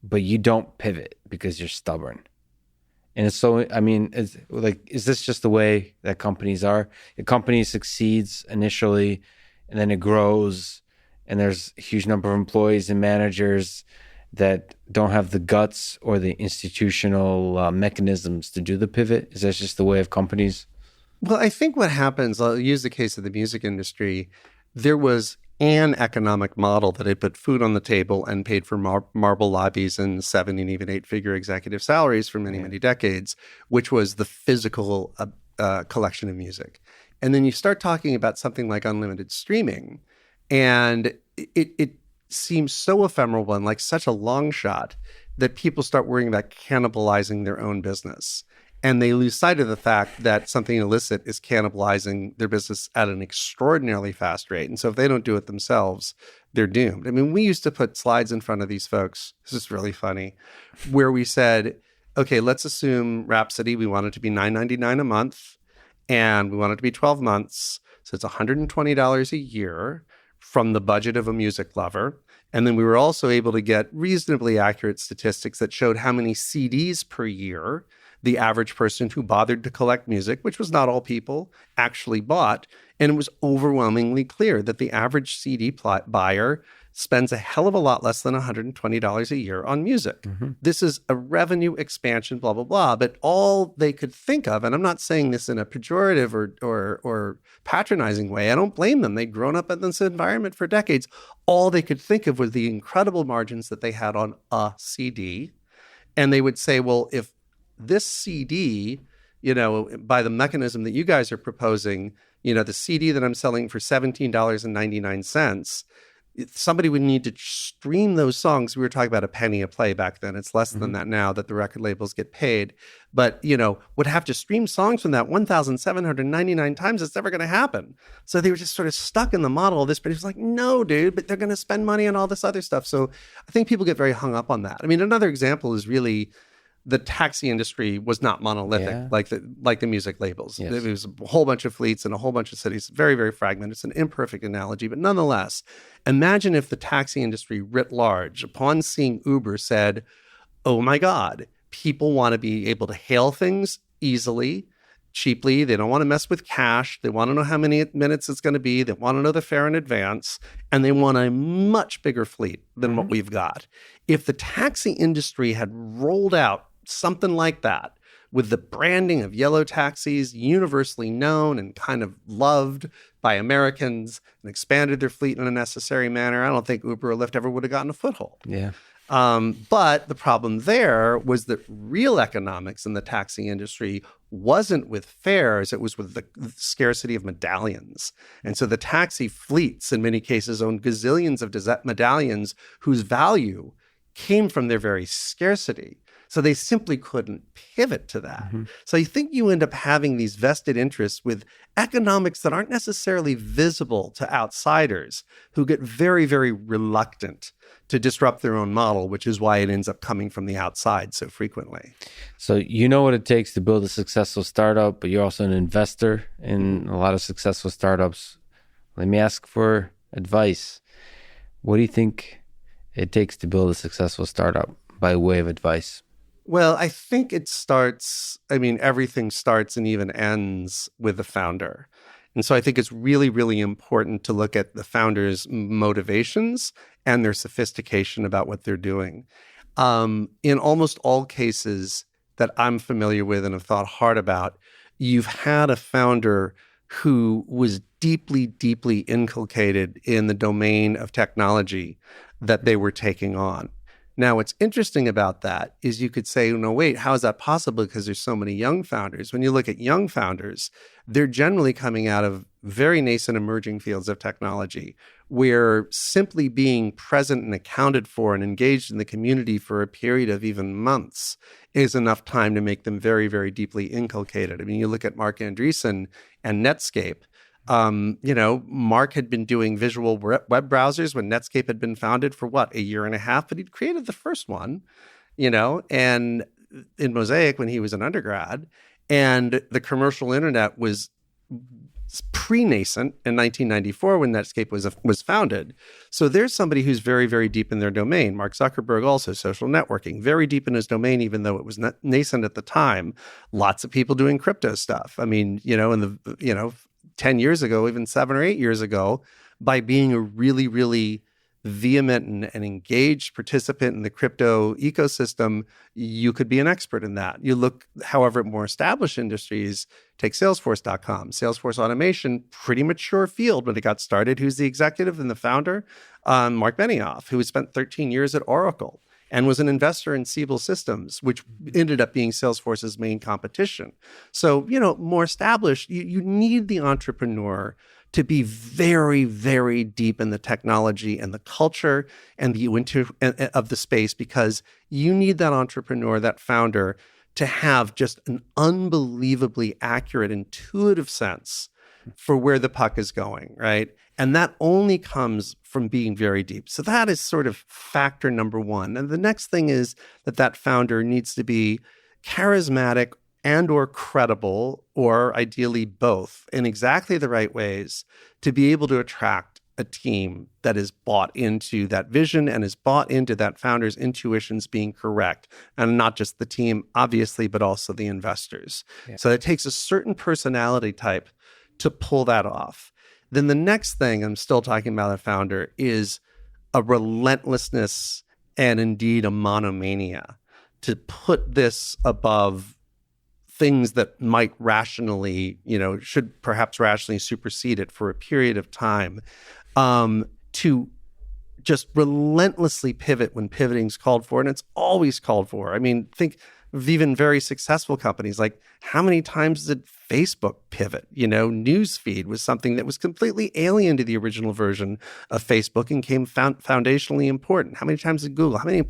but you don't pivot because you're stubborn. And so, I mean, is this just the way that companies are? A company succeeds initially, and then it grows, and there's a huge number of employees and managers that don't have the guts or the institutional mechanisms to do the pivot. Is that just the way of companies? Well, I think what happens, I'll use the case of the music industry, there was an economic model that had put food on the table and paid for marble lobbies and 7 and even 8-figure executive salaries for many, many decades, which was the physical collection of music. And then you start talking about something like unlimited streaming, and it seems so ephemeral and like such a long shot that people start worrying about cannibalizing their own business. And they lose sight of the fact that something illicit is cannibalizing their business at an extraordinarily fast rate. And so if they don't do it themselves, they're doomed. I mean, we used to put slides in front of these folks. This is really funny, where we said, okay, let's assume Rhapsody, we want it to be $9.99 a month, and we want it to be 12 months. So it's $120 a year from the budget of a music lover. And then we were also able to get reasonably accurate statistics that showed how many CDs per year the average person who bothered to collect music, which was not all people, actually bought. And it was overwhelmingly clear that the average CD buyer spends a hell of a lot less than $120 a year on music. Mm-hmm. This is a revenue expansion, blah, blah, blah. But all they could think of, and I'm not saying this in a pejorative or patronizing way, I don't blame them. They'd grown up in this environment for decades. All they could think of was the incredible margins that they had on a CD. And they would say, well, if this CD, by the mechanism that you guys are proposing, the CD that I'm selling for $17.99, somebody would need to stream those songs. We were talking about a penny a play back then. It's less than that now that the record labels get paid. But, would have to stream songs from that 1,799 times. It's never going to happen. So they were just sort of stuck in the model of this. But he was like, no, dude, but they're going to spend money on all this other stuff. So I think people get very hung up on that. I mean, another example is really the taxi industry was not monolithic like the music labels. Yes. There was a whole bunch of fleets and a whole bunch of cities, very, very fragmented. It's an imperfect analogy, but nonetheless, imagine if the taxi industry writ large, upon seeing Uber, said, oh my God, people want to be able to hail things easily, cheaply. They don't want to mess with cash. They want to know how many minutes it's going to be. They want to know the fare in advance. And they want a much bigger fleet than what we've got. If the taxi industry had rolled out something like that, with the branding of yellow taxis universally known and kind of loved by Americans, and expanded their fleet in a necessary manner, I don't think Uber or Lyft ever would have gotten a foothold. Yeah. But the problem there was that real economics in the taxi industry wasn't with fares, it was with the scarcity of medallions. And so the taxi fleets in many cases owned gazillions of medallions whose value came from their very scarcity. So they simply couldn't pivot to that. Mm-hmm. So you think you end up having these vested interests with economics that aren't necessarily visible to outsiders who get very, very reluctant to disrupt their own model, which is why it ends up coming from the outside so frequently. So you know what it takes to build a successful startup, but you're also an investor in a lot of successful startups. Let me ask for advice. What do you think it takes to build a successful startup by way of advice? Well, I think everything starts and even ends with the founder. And so I think it's really, really important to look at the founder's motivations and their sophistication about what they're doing. In almost all cases that I'm familiar with and have thought hard about, you've had a founder who was deeply, deeply inculcated in the domain of technology that they were taking on. Now, what's interesting about that is you could say, no, wait, how is that possible? Because there's so many young founders. When you look at young founders, they're generally coming out of very nascent emerging fields of technology, where simply being present and accounted for and engaged in the community for a period of even months is enough time to make them very, very deeply inculcated. I mean, you look at Mark Andreessen and Netscape. Mark had been doing visual web browsers when Netscape had been founded for a year and a half, but he'd created the first one, and in Mosaic when he was an undergrad. And the commercial internet was pre-nascent in 1994 when Netscape was founded. So there's somebody who's very, very deep in their domain. Mark Zuckerberg also, social networking, very deep in his domain, even though it was nascent at the time. Lots of people doing crypto stuff. I mean, 10 years ago, even 7 or 8 years ago, by being a really, really vehement and engaged participant in the crypto ecosystem, you could be an expert in that. You look, however, at more established industries, take Salesforce.com. Salesforce automation, pretty mature field when it got started. Who's the executive and the founder? Mark Benioff, who had spent 13 years at Oracle and was an investor in Siebel Systems, which ended up being Salesforce's main competition. So, more established, you need the entrepreneur to be very, very deep in the technology and the culture and the of the space, because you need that entrepreneur, that founder, to have just an unbelievably accurate, intuitive sense for where the puck is going, right? And that only comes from being very deep. So that is sort of factor number one. And the next thing is that founder needs to be charismatic and or credible, or ideally both, in exactly the right ways to be able to attract a team that is bought into that vision and is bought into that founder's intuitions being correct. And not just the team, obviously, but also the investors. Yeah. So it takes a certain personality type to pull that off. Then the next thing, I'm still talking about a founder, is a relentlessness and indeed a monomania to put this above things that might rationally, should perhaps rationally supersede it for a period of time, to just relentlessly pivot when pivoting is called for. And it's always called for. I mean, think of even very successful companies. Like, how many times did Facebook pivot? Newsfeed was something that was completely alien to the original version of Facebook and came foundationally important. How many times did Google? How many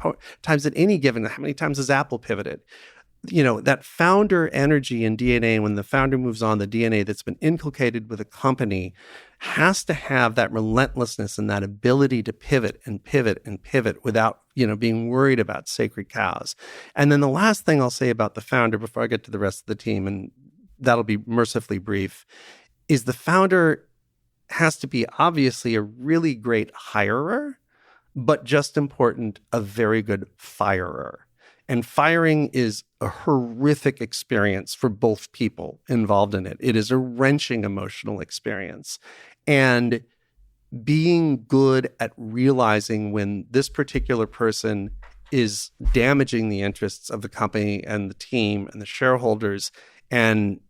times did how many times has Apple pivoted? That founder energy and DNA, when the founder moves on, the DNA that's been inculcated with a company has to have that relentlessness and that ability to pivot and pivot and pivot without, being worried about sacred cows. And then the last thing I'll say about the founder before I get to the rest of the team, and that'll be mercifully brief, is the founder has to be obviously a really great hirer, but just important, a very good firer. And firing is a horrific experience for both people involved in it. It is a wrenching emotional experience. And being good at realizing when this particular person is damaging the interests of the company and the team and the shareholders, and,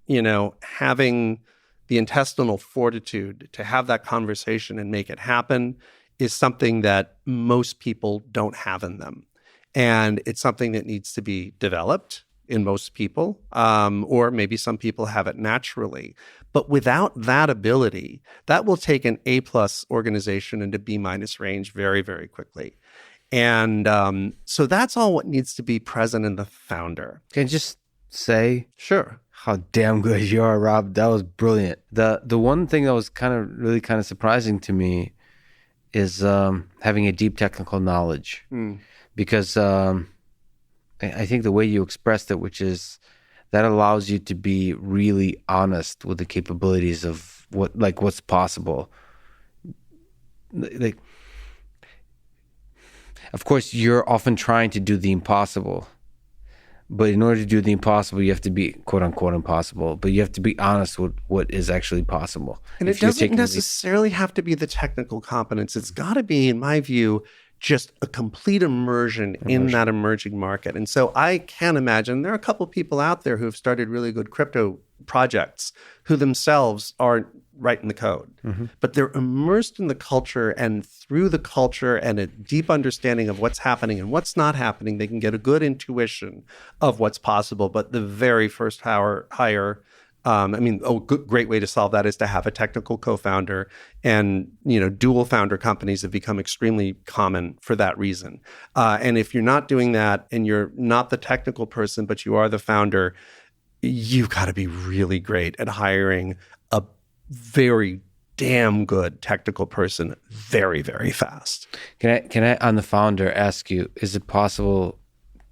having the intestinal fortitude to have that conversation and make it happen is something that most people don't have in them. And it's something that needs to be developed in most people, or maybe some people have it naturally. But without that ability, that will take an A+ organization into B- range very, very quickly. And so that's all what needs to be present in the founder. Can I just say, sure, how damn good you are, Rob? That was brilliant. The one thing that was really surprising to me is having a deep technical knowledge. Because I think the way you expressed it, which is that allows you to be really honest with the capabilities of what's possible. Like, of course, you're often trying to do the impossible, but in order to do the impossible, you have to be quote unquote impossible. But you have to be honest with what is actually possible. And it doesn't necessarily have to be the technical competence. It's got to be, in my view, just a complete immersion in that emerging market. And so I can imagine there are a couple people out there who have started really good crypto projects who themselves aren't writing the code, but they're immersed in the culture, and through the culture and a deep understanding of what's happening and what's not happening, they can get a good intuition of what's possible. But the very first hire Great way to solve that is to have a technical co-founder, and dual founder companies have become extremely common for that reason. And if you're not doing that, and you're not the technical person, but you are the founder, you've got to be really great at hiring a very damn good technical person very, very fast. Can I, on the founder, ask you, is it possible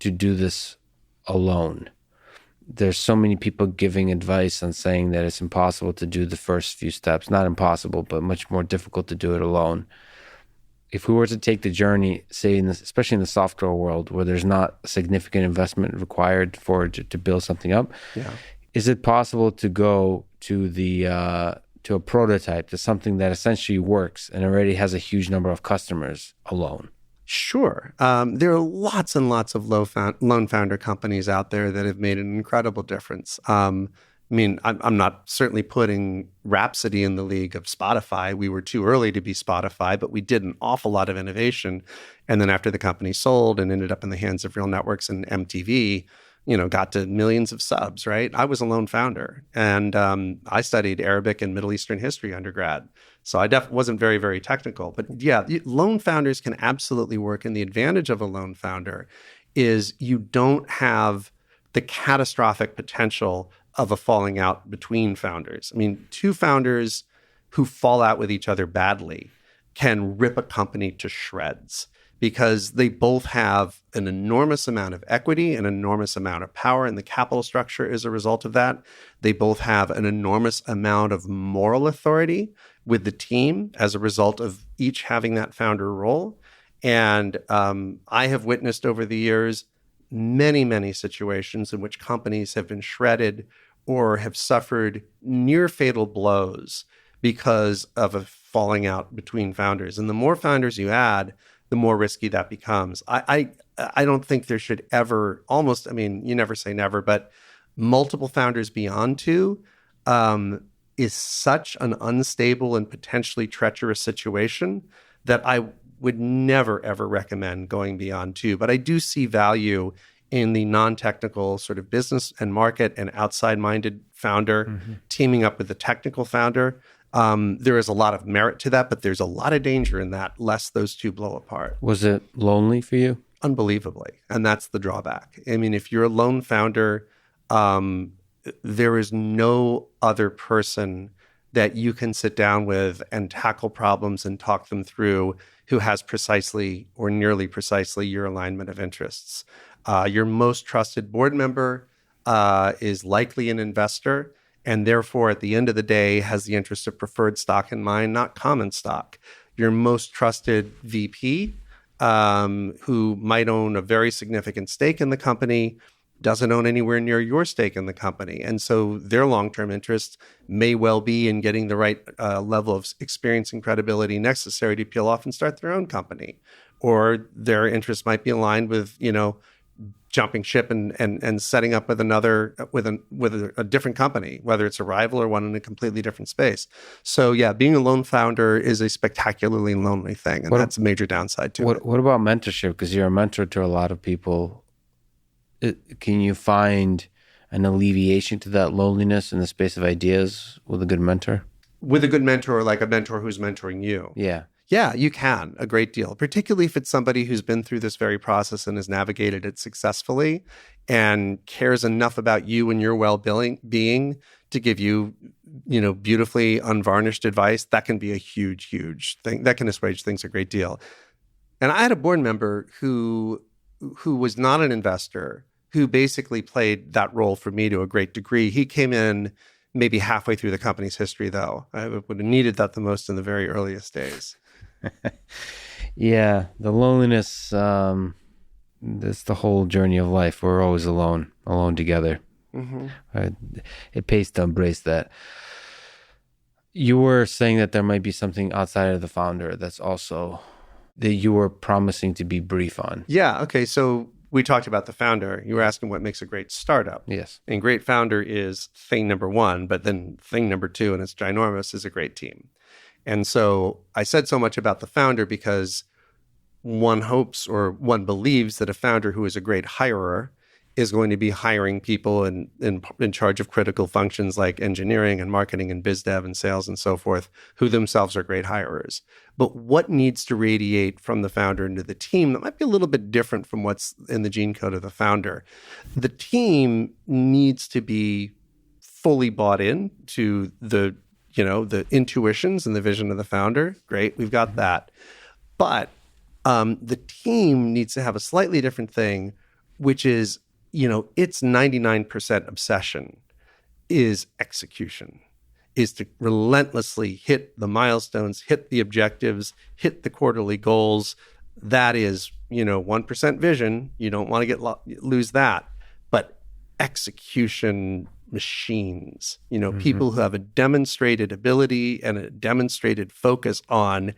to do this alone? There's so many people giving advice on saying that it's impossible to do the first few steps. Not impossible, but much more difficult to do it alone. If we were to take the journey, say, especially in the software world, where there's not a significant investment required to build something up, is it possible to go to to a prototype, to something that essentially works and already has a huge number of customers alone? Sure. There are lots and lots of lone founder companies out there that have made an incredible difference. I'm not certainly putting Rhapsody in the league of Spotify. We were too early to be Spotify, but we did an awful lot of innovation. And then after the company sold and ended up in the hands of Real Networks and MTV, got to millions of subs, right? I was a lone founder, and I studied Arabic and Middle Eastern history undergrad. So I wasn't very, very technical. But yeah, lone founders can absolutely work. And the advantage of a lone founder is you don't have the catastrophic potential of a falling out between founders. Two founders who fall out with each other badly can rip a company to shreds, because they both have an enormous amount of equity, an enormous amount of power in the capital structure as a result of that. They both have an enormous amount of moral authority with the team as a result of each having that founder role. And I have witnessed over the years many, many situations in which companies have been shredded or have suffered near fatal blows because of a falling out between founders. And the more founders you add, the more risky that becomes. I don't think there should ever, you never say never, but multiple founders beyond two is such an unstable and potentially treacherous situation that I would never, ever recommend going beyond two. But I do see value in the non-technical sort of business and market and outside-minded founder teaming up with the technical founder. There is a lot of merit to that, but there's a lot of danger in that, lest those two blow apart. Was it lonely for you? Unbelievably. And that's the drawback. If you're a lone founder, there is no other person that you can sit down with and tackle problems and talk them through who has precisely or nearly precisely your alignment of interests. Your most trusted board member is likely an investor, and therefore, at the end of the day, has the interest of preferred stock in mind, not common stock. Your most trusted VP, who might own a very significant stake in the company, doesn't own anywhere near your stake in the company. And so their long-term interest may well be in getting the right level of experience and credibility necessary to peel off and start their own company. Or their interest might be aligned with, jumping ship and setting up with a different company, whether it's a rival or one in a completely different space. So yeah, being a lone founder is a spectacularly lonely thing, and that's a major downside to it. What about mentorship? Because you're a mentor to a lot of people. Can you find an alleviation to that loneliness in the space of ideas with a good mentor? With a good mentor, like a mentor who's mentoring you? Yeah. Yeah, you can a great deal, particularly if it's somebody who's been through this very process and has navigated it successfully and cares enough about you and your well-being to give you, beautifully unvarnished advice. That can be a huge, huge thing. That can assuage things a great deal. And I had a board member who was not an investor, who basically played that role for me to a great degree. He came in maybe halfway through the company's history, though. I would have needed that the most in the very earliest days. Yeah, the loneliness, that's the whole journey of life. We're always alone together. It pays to embrace that. You were saying that there might be something outside of the founder that's also that you were promising to be brief on. Yeah, okay, so we talked about the founder. You were asking what makes a great startup. Yes. And great founder is thing number one, but then thing number two, and it's ginormous, is a great team. And so I said so much about the founder because one hopes or one believes that a founder who is a great hirer is going to be hiring people in charge of critical functions like engineering and marketing and biz dev and sales and so forth, who themselves are great hirers. But what needs to radiate from the founder into the team that might be a little bit different from what's in the gene code of the founder? The team needs to be fully bought in to the intuitions and the vision of the founder. Great, we've got that. But the team needs to have a slightly different thing, which is, its 99% obsession is execution, is to relentlessly hit the milestones, hit the objectives, hit the quarterly goals. That is, 1% vision. You don't want to lose that. But execution machines, people who have a demonstrated ability and a demonstrated focus on,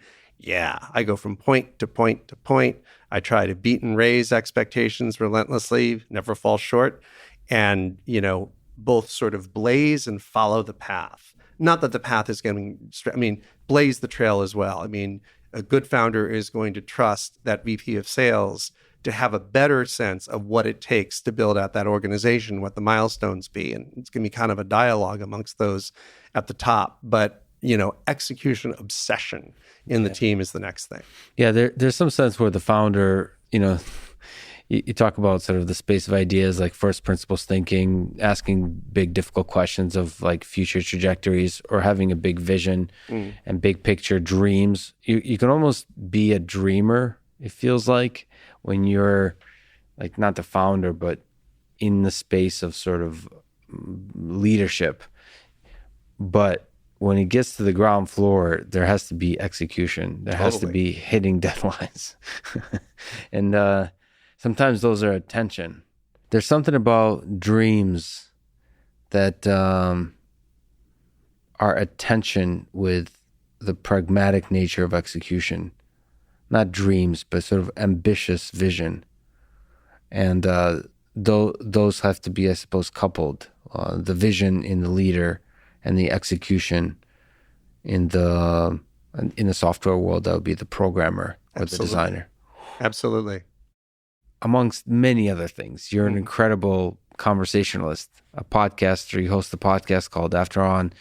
I go from point to point to point. I try to beat and raise expectations relentlessly, never fall short, and, both sort of blaze and follow the path. Not that the path is blaze the trail as well. A good founder is going to trust that VP of sales to have a better sense of what it takes to build out that organization, what the milestones be. And it's going to be kind of a dialogue amongst those at the top. But, execution obsession in the team is the next thing. Yeah, there's some sense where the founder, you talk about sort of the space of ideas, like first principles thinking, asking big, difficult questions of like future trajectories, or having a big vision and big picture dreams. You can almost be a dreamer, it feels like, when you're like not the founder, but in the space of sort of leadership. But when it gets to the ground floor, there has to be execution. There has to be hitting deadlines. And sometimes those are a tension. There's something about dreams that are a tension with the pragmatic nature of execution. Not dreams, but sort of ambitious vision. And those have to be, I suppose, coupled. The vision in the leader and the execution in the software world, that would be the programmer or the designer. Absolutely. Amongst many other things, you're an incredible conversationalist, a podcaster. You host a podcast called After On.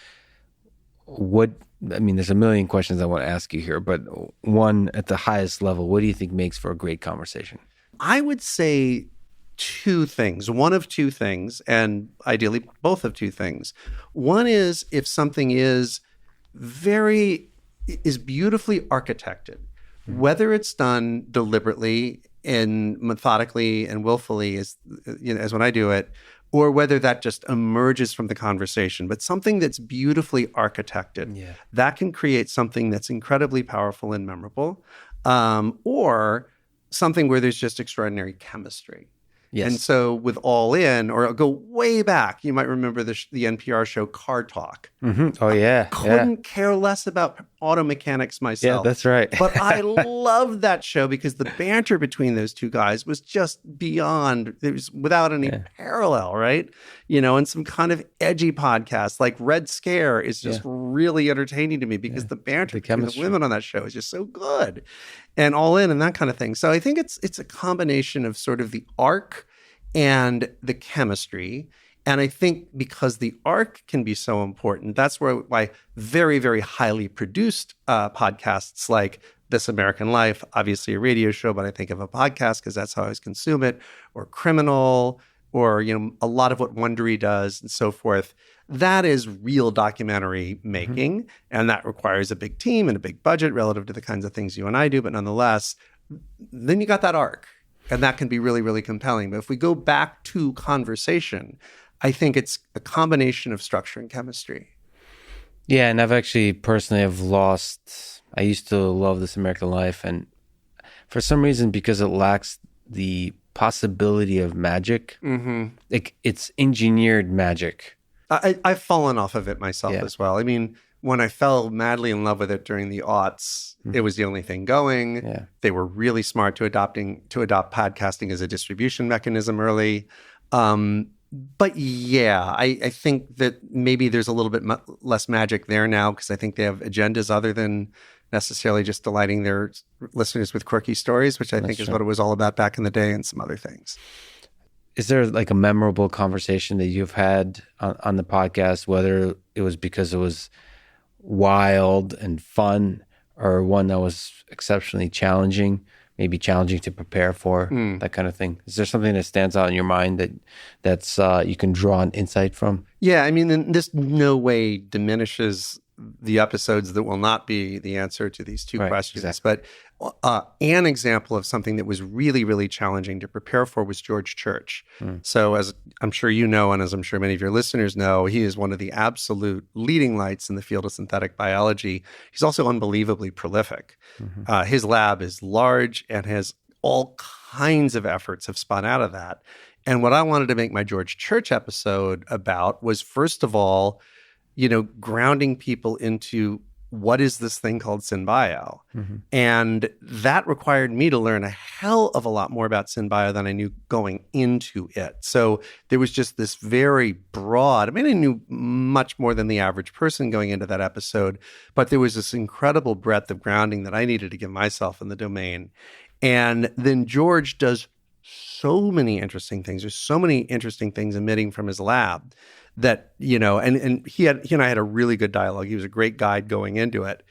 There's a million questions I want to ask you here, but one at the highest level, what do you think makes for a great conversation? I would say two things, one of two things, and ideally both of two things. One is if something is beautifully architected, whether it's done deliberately and methodically and willfully as when I do it, or whether that just emerges from the conversation, but something that's beautifully architected, that can create something that's incredibly powerful and memorable, or something where there's just extraordinary chemistry. Yes. And so with All In, or I'll go way back, you might remember the NPR show Car Talk. Mm-hmm. Oh, yeah. Couldn't care less about auto mechanics myself. Yeah, that's right. But I loved that show because the banter between those two guys was just beyond, it was without any parallel, right? And some kind of edgy podcast like Red Scare is just really entertaining to me because the banter between the women on that show is just so good. And All In and that kind of thing. So I think it's a combination of sort of the arc and the chemistry. And I think because the arc can be so important, that's why very, very highly produced podcasts like This American Life, obviously a radio show, but I think of a podcast because that's how I always consume it, or Criminal, or a lot of what Wondery does and so forth. That is real documentary making, and that requires a big team and a big budget relative to the kinds of things you and I do. But nonetheless, then you got that arc, and that can be really, really compelling. But if we go back to conversation, I think it's a combination of structure and chemistry. Yeah, and I've actually personally I used to love This American Life, and for some reason, because it lacks the possibility of magic, it's engineered magic. I've fallen off of it myself as well. I mean, when I fell madly in love with it during the aughts, it was the only thing going. Yeah. They were really smart to adopt podcasting as a distribution mechanism early. But I think that maybe there's a little bit less magic there now because I think they have agendas other than necessarily just delighting their listeners with quirky stories, which I think is what it was all about back in the day, and some other things. is there like a memorable conversation that you've had on the podcast, whether it was because it was wild and fun or one that was exceptionally challenging, maybe challenging to prepare for, that kind of thing? Is there something that stands out in your mind that's you can draw an insight from? Yeah, I mean, and this no way diminishes the episodes that will not be the answer to these two questions. Exactly. But an example of something that was really, really challenging to prepare for was George Church. So as I'm sure you know, and as I'm sure many of your listeners know, he is one of the absolute leading lights in the field of synthetic biology. He's also unbelievably prolific. His lab is large and has all kinds of efforts have spun out of that. And what I wanted to make my George Church episode about was, first of all, grounding people into what is this thing called synbio. And that required me to learn a hell of a lot more about synbio than I knew going into it. So there was just this very broad, I mean, I knew much more than the average person going into that episode, but there was this incredible breadth of grounding that I needed to give myself in the domain. And then George does so many interesting things. There's so many interesting things emitting from his lab that, and he and I had a really good dialogue. He was a great guide going into it.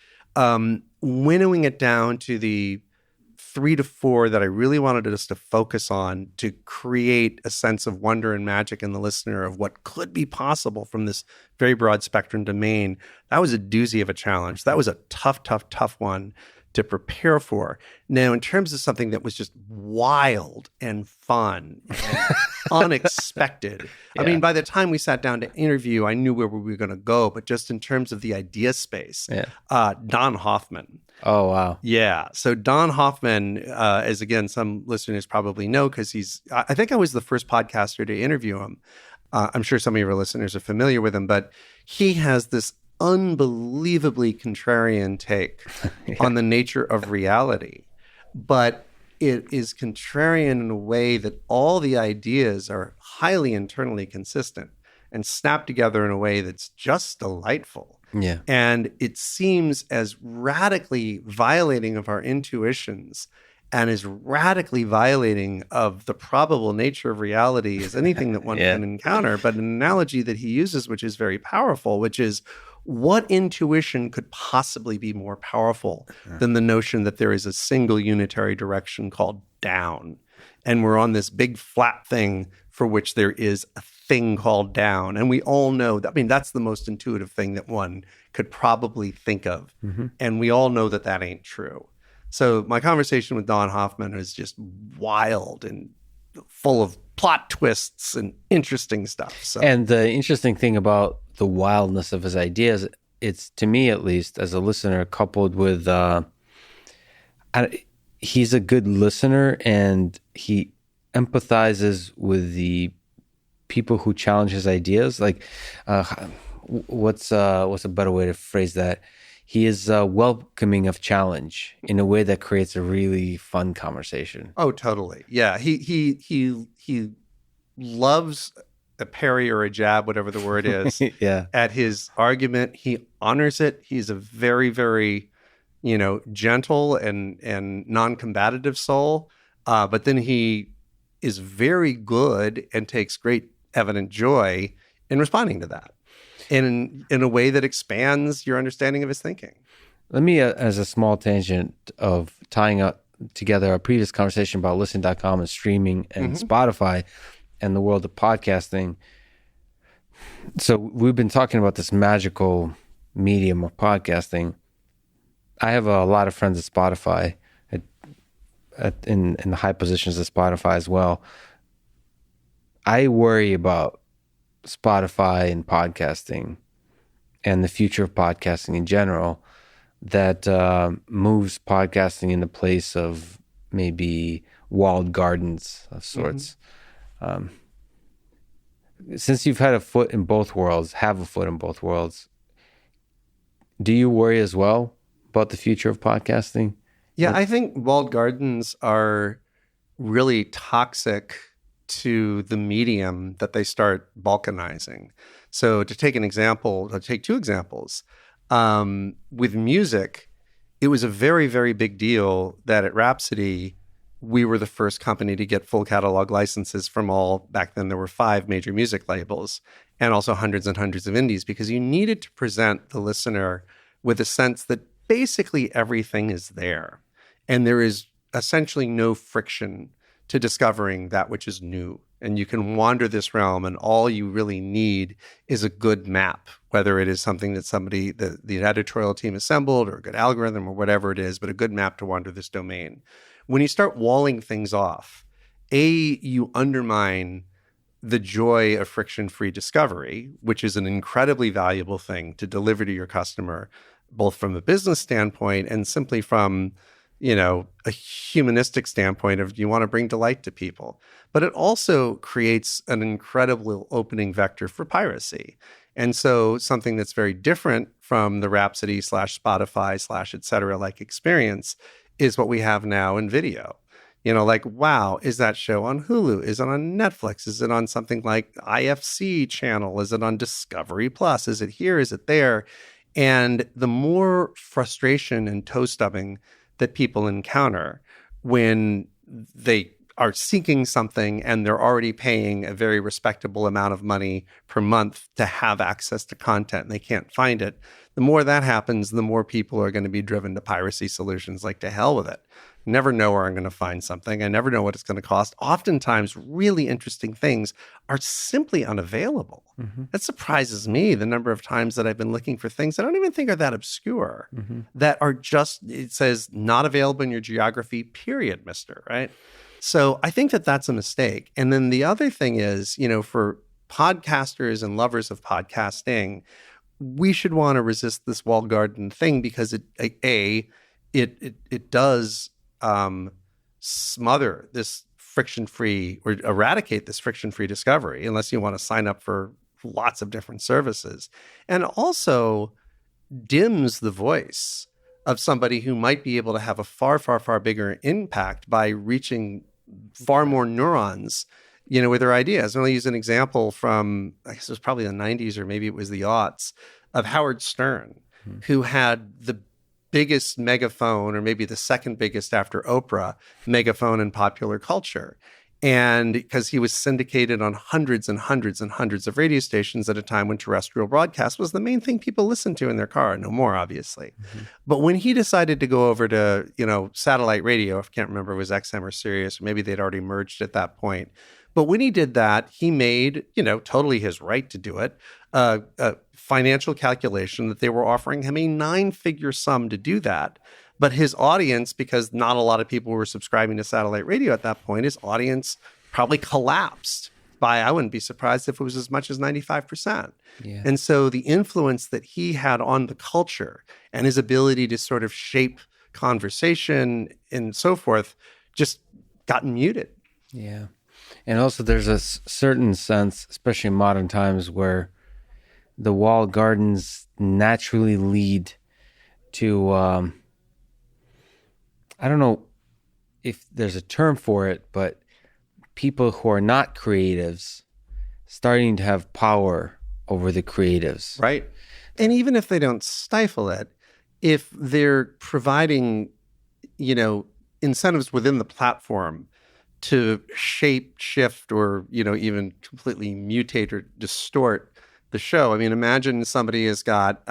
Winnowing it down to the 3 to 4 that I really wanted us to focus on to create a sense of wonder and magic in the listener of what could be possible from this very broad spectrum domain. That was a doozy of a challenge. That was a tough one to prepare for. Now, in terms of something that was just wild and fun and unexpected, I mean, by the time we sat down to interview, I knew where we were going to go, but just in terms of the idea space, Don Hoffman. Oh, wow. Yeah. So Don Hoffman, as again, some listeners probably know, because I think I was the first podcaster to interview him. I'm sure some of your listeners are familiar with him, but he has this unbelievably contrarian take on the nature of reality. But it is contrarian in a way that all the ideas are highly internally consistent and snap together in a way that's just delightful. Yeah. And it seems as radically violating of our intuitions and as radically violating of the probable nature of reality as anything that one can encounter. But an analogy that he uses, which is very powerful, which is, what intuition could possibly be more powerful than the notion that there is a single unitary direction called down? And we're on this big flat thing for which there is a thing called down. And we all know that, I mean, that's the most intuitive thing that one could probably think of. And we all know that ain't true. So my conversation with Don Hoffman is just wild and full of plot twists and interesting stuff. So. And the interesting thing about the wildness of his ideas, it's, to me at least, as a listener, coupled with he's a good listener and he empathizes with the people who challenge his ideas. Like, what's a better way to phrase that? He is welcoming of challenge in a way that creates a really fun conversation. Oh, totally. Yeah, he loves a parry or a jab, whatever the word is. At his argument, he honors it. He's a very, very, gentle and non-combative soul. But then he is very good and takes great evident joy in responding to that in a way that expands your understanding of his thinking. Let me, as a small tangent of tying up together our previous conversation about listen.com and streaming and Spotify and the world of podcasting. So we've been talking about this magical medium of podcasting. I have a lot of friends at Spotify, in the high positions at Spotify as well. I worry about Spotify and podcasting and the future of podcasting in general that moves podcasting in the place of maybe walled gardens of sorts. Since you've had a foot in both worlds, do you worry as well about the future of podcasting? Yeah, I think walled gardens are really toxic to the medium that they start balkanizing. So to take two examples, with music, it was a very, very big deal that at Rhapsody, we were the first company to get full catalog licenses from all, back then there were 5 major music labels, and also hundreds and hundreds of indies, because you needed to present the listener with a sense that basically everything is there. And there is essentially no friction to discovering that which is new. And you can wander this realm, and all you really need is a good map, whether it is something that somebody, the editorial team assembled, or a good algorithm, or whatever it is, but a good map to wander this domain. When you start walling things off, you undermine the joy of friction-free discovery, which is an incredibly valuable thing to deliver to your customer, both from a business standpoint and simply from, a humanistic standpoint of you want to bring delight to people. But it also creates an incredible opening vector for piracy. And so something that's very different from the Rhapsody /Spotify / et cetera like experience is what we have now in video. Like, wow, is that show on Hulu? Is it on Netflix? Is it on something like IFC channel? Is it on Discovery Plus? Is it here? Is it there? And the more frustration and toe stubbing that people encounter when they are seeking something and they're already paying a very respectable amount of money per month to have access to content and they can't find it, the more that happens, the more people are going to be driven to piracy solutions like to hell with it. Never know where I'm going to find something. I never know what it's going to cost. Oftentimes, really interesting things are simply unavailable. Mm-hmm. That surprises me, the number of times that I've been looking for things I don't even think are that obscure, mm-hmm. that are just, it says, not available in your geography, period, mister, right? So I think that that's a mistake. And then the other thing is, for podcasters and lovers of podcasting, we should want to resist this walled garden thing, because it does smother this friction-free, or eradicate this friction-free discovery, unless you want to sign up for lots of different services, and also dims the voice of somebody who might be able to have a far, far, far bigger impact by reaching far more neurons, with their ideas. I'm going to use an example from, I guess it was probably the 90s, or maybe it was the aughts, of Howard Stern, who had the biggest megaphone, or maybe the second biggest after Oprah, megaphone in popular culture. And because he was syndicated on hundreds and hundreds and hundreds of radio stations at a time when terrestrial broadcast was the main thing people listened to in their car. No more, obviously. Mm-hmm. But when he decided to go over to, satellite radio, I can't remember if it was XM or Sirius, or maybe they'd already merged at that point. But when he did that, he made, totally his right to do it, a financial calculation that they were offering him a 9-figure sum to do that. But his audience, because not a lot of people were subscribing to satellite radio at that point, his audience probably collapsed by, I wouldn't be surprised if it was as much as 95%. Yeah. And so the influence that he had on the culture and his ability to sort of shape conversation and so forth just got muted. Yeah. And also there's a certain sense, especially in modern times, where the walled gardens naturally lead to, I don't know if there's a term for it, but people who are not creatives starting to have power over the creatives. Right. And even if they don't stifle it, if they're providing, incentives within the platform to shape, shift, or, even completely mutate or distort the show. I mean, imagine somebody has got,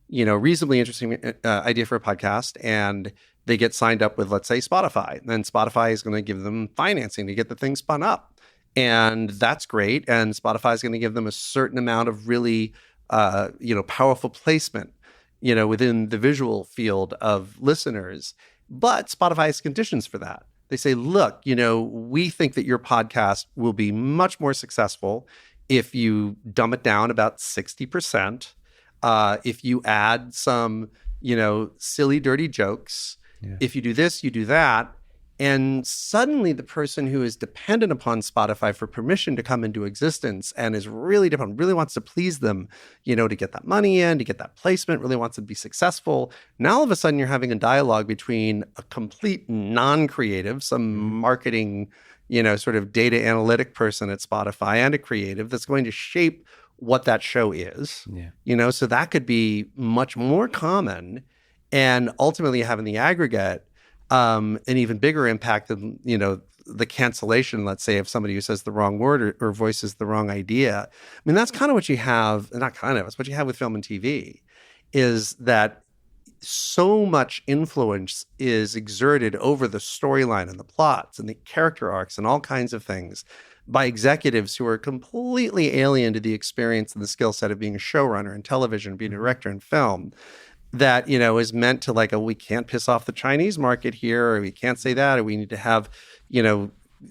reasonably interesting idea for a podcast, and they get signed up with, let's say, Spotify. And then Spotify is going to give them financing to get the thing spun up. And that's great. And Spotify is going to give them a certain amount of really, powerful placement, within the visual field of listeners. But Spotify has conditions for that. They say, look, we think that your podcast will be much more successful if you dumb it down about 60%, if you add some, silly, dirty jokes, if you do this, you do that. And suddenly the person who is dependent upon Spotify for permission to come into existence and is really dependent, really wants to please them, to get that money in, to get that placement, really wants to be successful. Now all of a sudden you're having a dialogue between a complete non-creative, some marketing, sort of data analytic person at Spotify, and a creative that's going to shape what that show is. Yeah. So that could be much more common, and ultimately have in the aggregate an even bigger impact than, the cancellation, let's say, of somebody who says the wrong word or voices the wrong idea. I mean, that's kind of what you have, not kind of, it's what you have with film and TV, is that so much influence is exerted over the storyline and the plots and the character arcs and all kinds of things by executives who are completely alien to the experience and the skill set of being a showrunner in television, being a director in film, that, is meant to we can't piss off the Chinese market here, or we can't say that, or we need to have,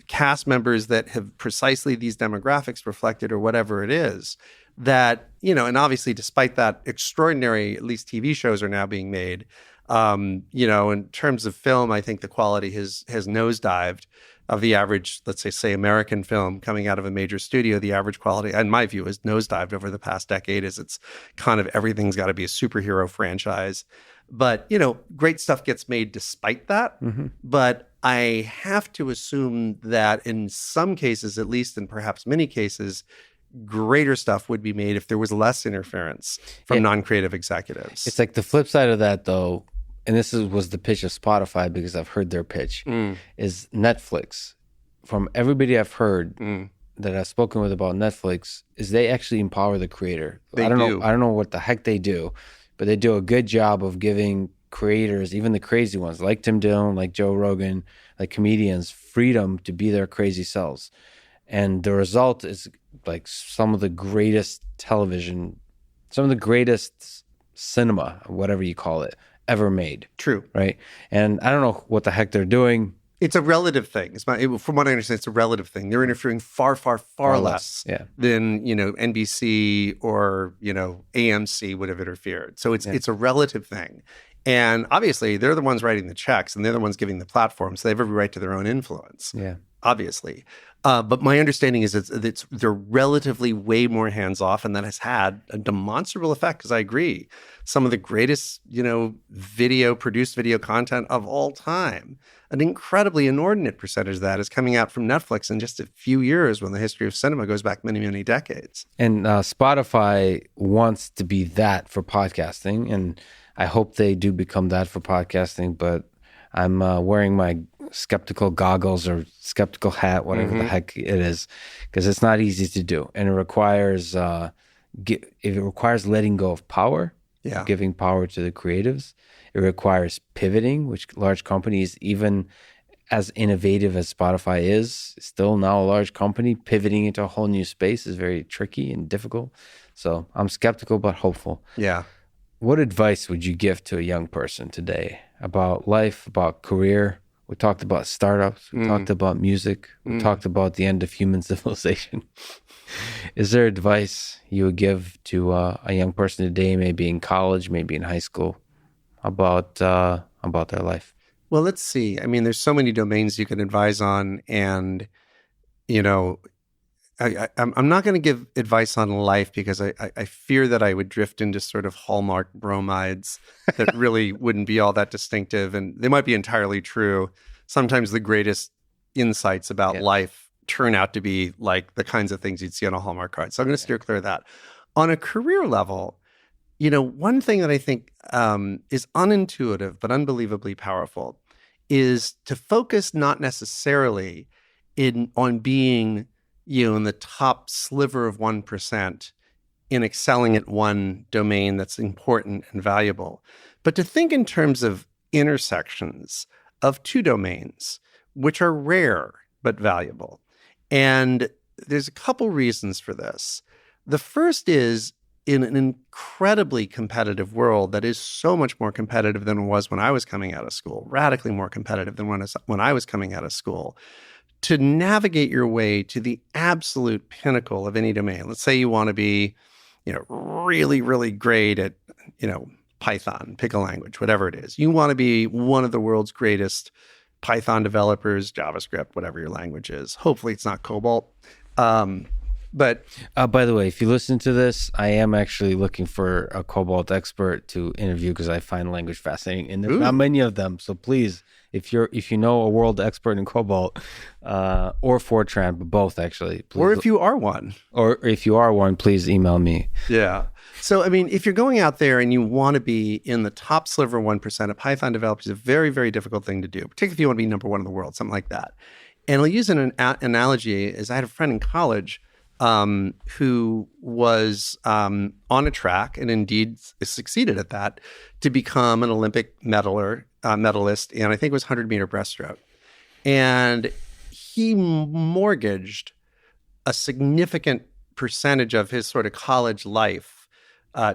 cast members that have precisely these demographics reflected, or whatever it is. That, and obviously despite that, extraordinary, at least TV shows are now being made. In terms of film, I think the quality has nosedived of the average, let's say American film coming out of a major studio. The average quality, in my view, has nosedived over the past decade, as it's kind of everything's got to be a superhero franchise. But, great stuff gets made despite that. Mm-hmm. But I have to assume that in some cases, at least, and perhaps many cases, greater stuff would be made if there was less interference from non-creative executives. It's like the flip side of that, though, and this was the pitch of Spotify, because I've heard their pitch, is Netflix. From everybody I've heard that I've spoken with about Netflix, is they actually empower the creator. I don't know what the heck they do, but they do a good job of giving creators, even the crazy ones, like Tim Dillon, like Joe Rogan, like comedians, freedom to be their crazy selves. And the result is like some of the greatest television, some of the greatest cinema, whatever you call it, ever made. True. Right? And I don't know what the heck they're doing. It's a relative thing. From what I understand, it's a relative thing. They're interfering far, far, far less than, NBC or, AMC would have interfered. So it's a relative thing. And obviously, they're the ones writing the checks, and they're the ones giving the platform, so they have every right to their own influence. Yeah, obviously. But my understanding is they're relatively way more hands-off, and that has had a demonstrable effect, because I agree. Some of the greatest, produced video content of all time, an incredibly inordinate percentage of that is coming out from Netflix in just a few years, when the history of cinema goes back many, many decades. And Spotify wants to be that for podcasting, and I hope they do become that for podcasting, but I'm wearing my skeptical goggles or skeptical hat, whatever the heck it is, because it's not easy to do. And it requires letting go of power, giving power to the creatives. It requires pivoting, which large companies, even as innovative as Spotify is, still now a large company, pivoting into a whole new space is very tricky and difficult. So I'm skeptical but hopeful. Yeah. What advice would you give to a young person today about life, about career? We talked about startups. We talked about music. We talked about the end of human civilization. Is there advice you would give to a young person today, maybe in college, maybe in high school, about their life? Well, let's see. I mean, there's so many domains you can advise on, and I'm not going to give advice on life, because I fear that I would drift into sort of Hallmark bromides that really wouldn't be all that distinctive, and they might be entirely true. Sometimes the greatest insights about life turn out to be like the kinds of things you'd see on a Hallmark card. So I'm going to steer clear of that. On a career level, one thing that I think is unintuitive but unbelievably powerful is to focus not necessarily on being in the top sliver of 1% in excelling at one domain that's important and valuable, but to think in terms of intersections of two domains, which are rare but valuable. And there's a couple reasons for this. The first is, in an incredibly competitive world that is so much more competitive than it was when I was coming out of school, radically more competitive than when I was coming out of school, to navigate your way to the absolute pinnacle of any domain. Let's say you want to be, really, really great at, Python, pick a language, whatever it is. You want to be one of the world's greatest Python developers, JavaScript, whatever your language is. Hopefully it's not Cobalt. But by the way, if you listen to this, I am actually looking for a Cobalt expert to interview, because I find language fascinating, and there's not many of them. So please, if you know a world expert in Cobalt or Fortran, but both actually, please, or if you are one, please email me. Yeah. So, I mean, if you're going out there and you want to be in the top sliver 1% of Python developers, it's a very, very difficult thing to do, particularly if you want to be number one in the world, something like that. And I'll use an analogy is I had a friend in college who was on a track and indeed succeeded at that to become an Olympic medalist in, I think it was 100-meter breaststroke. And he mortgaged a significant percentage of his sort of college life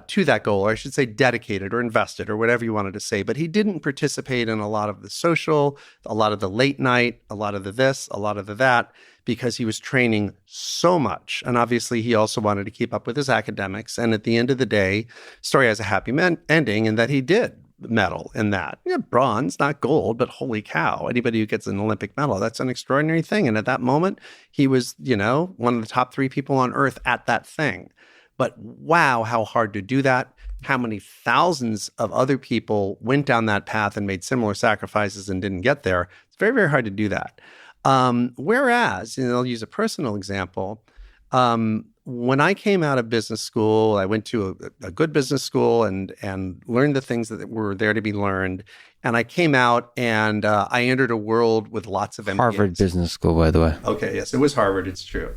to that goal, or I should say dedicated or invested or whatever you wanted to say. But he didn't participate in a lot of the social, a lot of the late night, a lot of the this, a lot of the that, because he was training so much. And obviously he also wanted to keep up with his academics. And at the end of the day, story has a happy ending in that he did medal in that. Yeah, bronze, not gold, but holy cow, anybody who gets an Olympic medal, that's an extraordinary thing. And at that moment, he was, one of the top 3 people on earth at that thing. But wow, how hard to do that. How many thousands of other people went down that path and made similar sacrifices and didn't get there. It's very, very hard to do that. Whereas, I'll use a personal example. When I came out of business school, I went to a good business school and learned the things that were there to be learned. And I came out and I entered a world with lots of MBAs. Harvard Business School, by the way. Okay, yes, it was Harvard. It's true.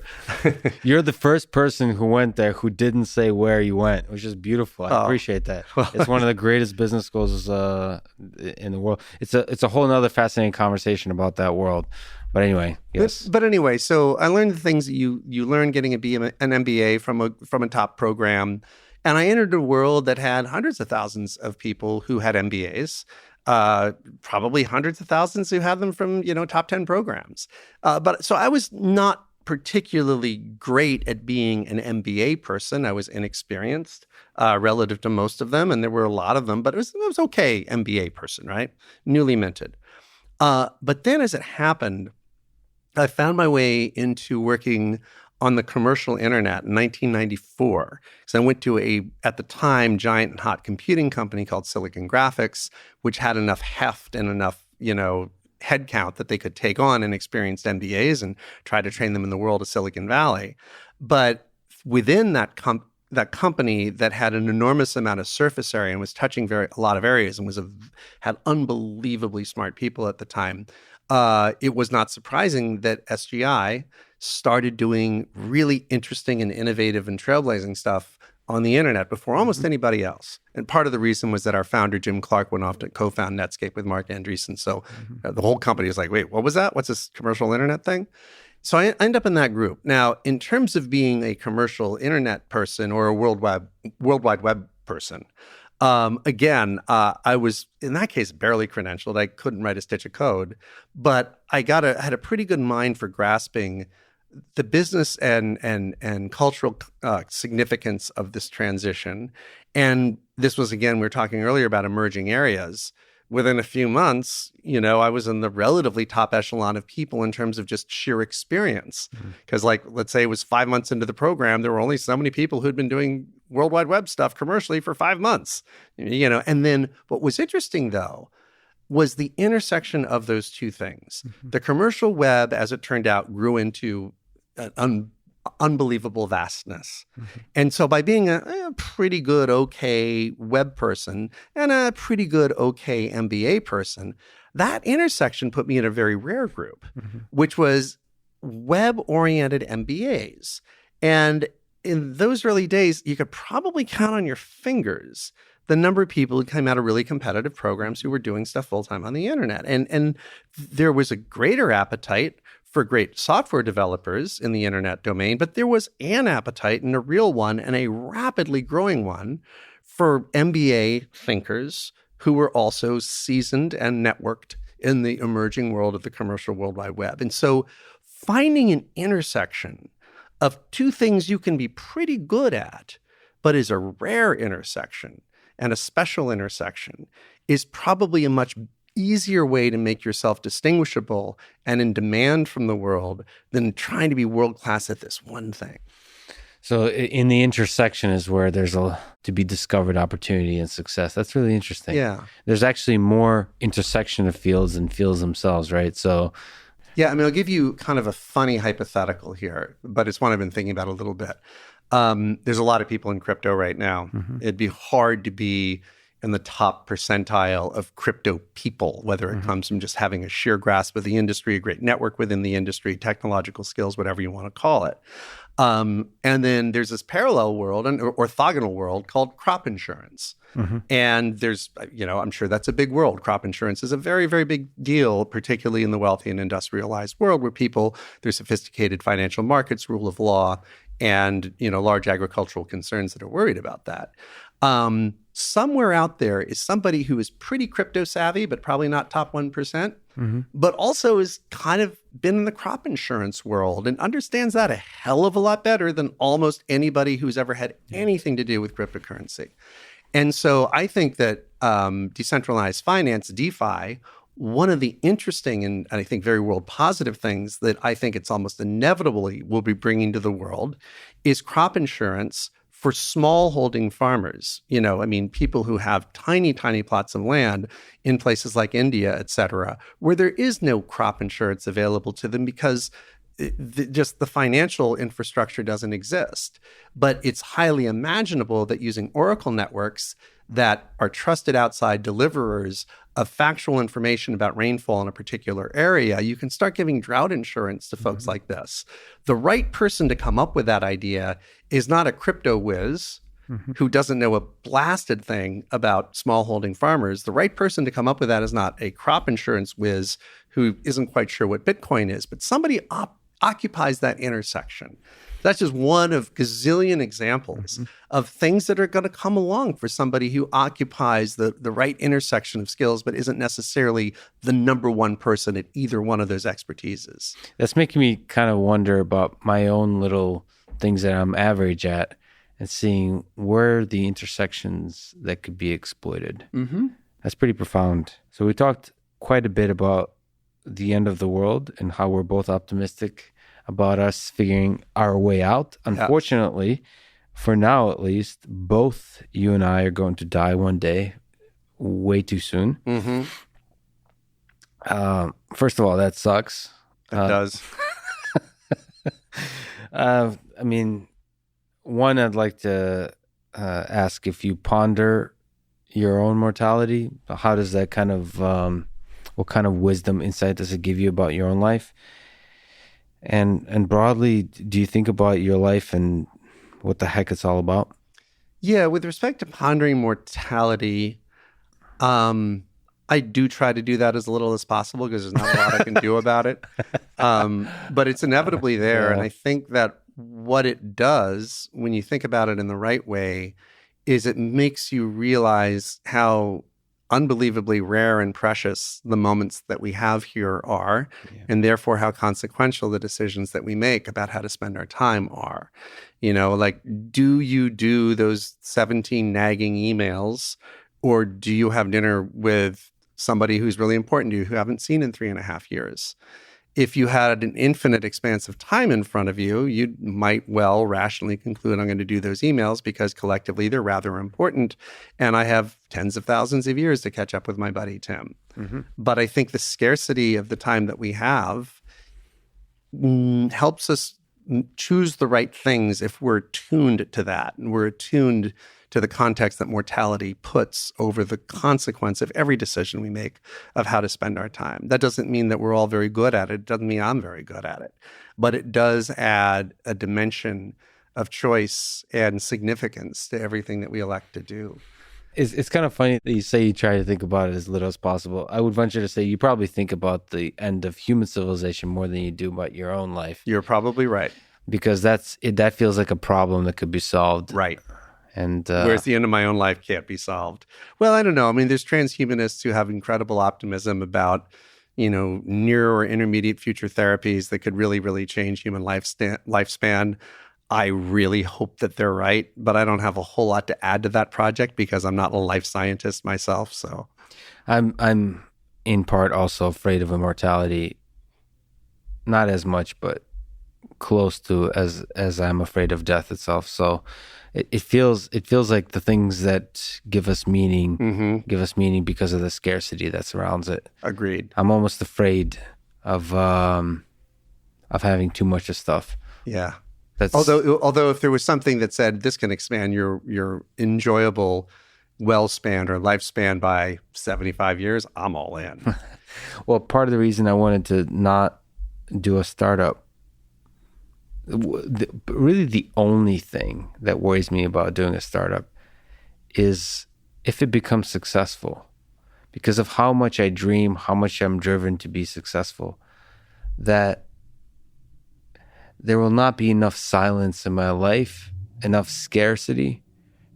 You're the first person who went there who didn't say where you went, which is beautiful. I appreciate that. It's one of the greatest business schools in the world. It's a whole nother fascinating conversation about that world. But anyway, yes. But anyway, so I learned the things that you learn getting an MBA from a top program. And I entered a world that had hundreds of thousands of people who had MBAs. Probably hundreds of thousands who had them from, top 10 programs. But so I was not particularly great at being an MBA person. I was inexperienced relative to most of them. And there were a lot of them, but it was okay MBA person, right? Newly minted. But then as it happened, I found my way into working on the commercial internet in 1994. So I went to at the time, giant and hot computing company called Silicon Graphics, which had enough heft and enough, headcount that they could take on inexperienced MBAs and try to train them in the world of Silicon Valley. But within that company that had an enormous amount of surface area and was touching a lot of areas and had unbelievably smart people at the time, it was not surprising that SGI started doing really interesting and innovative and trailblazing stuff on the internet before almost anybody else. And part of the reason was that our founder, Jim Clark, went off to co-found Netscape with Mark Andreessen. So the whole company was like, wait, what was that? What's this commercial internet thing? So I end up in that group. Now, in terms of being a commercial internet person or a World Wide Web person, again, I was, in that case, barely credentialed. I couldn't write a stitch of code, but I had a pretty good mind for grasping the business and cultural significance of this transition. And this was, again, we were talking earlier about emerging areas. Within a few months, I was in the relatively top echelon of people in terms of just sheer experience. Because let's say it was 5 months into the program, there were only so many people who'd been doing World Wide Web stuff commercially for 5 months, And then what was interesting, though, was the intersection of those two things. The commercial web, as it turned out, grew into an unbelievable vastness. And so by being a pretty good, okay web person and a pretty good, okay MBA person, that intersection put me in a very rare group, which was web-oriented MBAs. And in those early days, you could probably count on your fingers the number of people who came out of really competitive programs who were doing stuff full-time on the internet. And there was a greater appetite for great software developers in the internet domain, but there was an appetite, and a real one, and a rapidly growing one, for MBA thinkers who were also seasoned and networked in the emerging world of the commercial World Wide Web. And so finding an intersection of two things you can be pretty good at, but is a rare intersection and a special intersection, is probably a much easier way to make yourself distinguishable and in demand from the world than trying to be world-class at this one thing. So in the intersection is where there's to be discovered opportunity and success. That's really interesting. Yeah. There's actually more intersection of fields than fields themselves, right? So yeah, I'll give you kind of a funny hypothetical here, but it's one I've been thinking about a little bit. There's a lot of people in crypto right now. It'd be hard to be in the top percentile of crypto people, whether it comes from just having a sheer grasp of the industry, a great network within the industry, technological skills, whatever you want to call it. And then there's this parallel world, an orthogonal world called crop insurance. And there's, I'm sure that's a big world. Crop insurance is a very, very big deal, particularly in the wealthy and industrialized world where there's sophisticated financial markets, rule of law, and, large agricultural concerns that are worried about that. Somewhere out there is somebody who is pretty crypto savvy, but probably not top 1%, but also has kind of been in the crop insurance world and understands that a hell of a lot better than almost anybody who's ever had anything to do with cryptocurrency. And so I think that decentralized finance, DeFi, one of the interesting and I think very world positive things that I think it's almost inevitably will be bringing to the world is crop insurance for smallholding farmers. People who have tiny, tiny plots of land in places like India, et cetera, where there is no crop insurance available to them because just the financial infrastructure doesn't exist. But it's highly imaginable that using Oracle networks that are trusted outside deliverers of factual information about rainfall in a particular area, you can start giving drought insurance to folks like this. The right person to come up with that idea is not a crypto whiz who doesn't know a blasted thing about smallholding farmers. The right person to come up with that is not a crop insurance whiz who isn't quite sure what Bitcoin is, but somebody occupies that intersection. That's just one of gazillion examples of things that are going to come along for somebody who occupies the right intersection of skills, but isn't necessarily the number one person at either one of those expertises. That's making me kind of wonder about my own little things that I'm average at and seeing where the intersections that could be exploited. That's pretty profound. So we talked quite a bit about the end of the world and how we're both optimistic about us figuring our way out. Unfortunately, for now at least, both you and I are going to die one day, way too soon. First of all, that sucks. It does. One, I'd like to ask if you ponder your own mortality. How does that kind of, what kind of wisdom, insight does it give you about your own life? And broadly, do you think about your life and what the heck it's all about? Yeah, with respect to pondering mortality, I do try to do that as little as possible because there's not a lot I can do about it. But it's inevitably there. Yeah. And I think that what it does, when you think about it in the right way, is it makes you realize how unbelievably rare and precious the moments that we have here are, and therefore how consequential the decisions that we make about how to spend our time are. Do you do those 17 nagging emails, or do you have dinner with somebody who's really important to you who you haven't seen in 3.5 years? If you had an infinite expanse of time in front of you, you might well rationally conclude I'm going to do those emails because collectively they're rather important. And I have tens of thousands of years to catch up with my buddy Tim. But I think the scarcity of the time that we have helps us choose the right things if we're tuned to that. And we're attuned to the context that mortality puts over the consequence of every decision we make of how to spend our time. That doesn't mean that we're all very good at it. It doesn't mean I'm very good at it. But it does add a dimension of choice and significance to everything that we elect to do. It's kind of funny that you say you try to think about it as little as possible. I would venture to say you probably think about the end of human civilization more than you do about your own life. You're probably right. Because that feels like a problem that could be solved. Right. And whereas the end of my own life can't be solved. Well, I don't know. I mean, there's transhumanists who have incredible optimism about, near or intermediate future therapies that could really, really change human lifespan. I really hope that they're right, but I don't have a whole lot to add to that project because I'm not a life scientist myself. So I'm in part also afraid of immortality. Not as much, but close to as I'm afraid of death itself. So it feels like the things that give us meaning because of the scarcity that surrounds it. Agreed. I'm almost afraid of having too much of stuff. Yeah. That's Although if there was something that said this can expand your enjoyable well span or lifespan by 75 years, I'm all in. well, part of the reason I wanted to not do a startup, really the only thing that worries me about doing a startup is if it becomes successful, because of how much I dream, how much I'm driven to be successful, that there will not be enough silence in my life, enough scarcity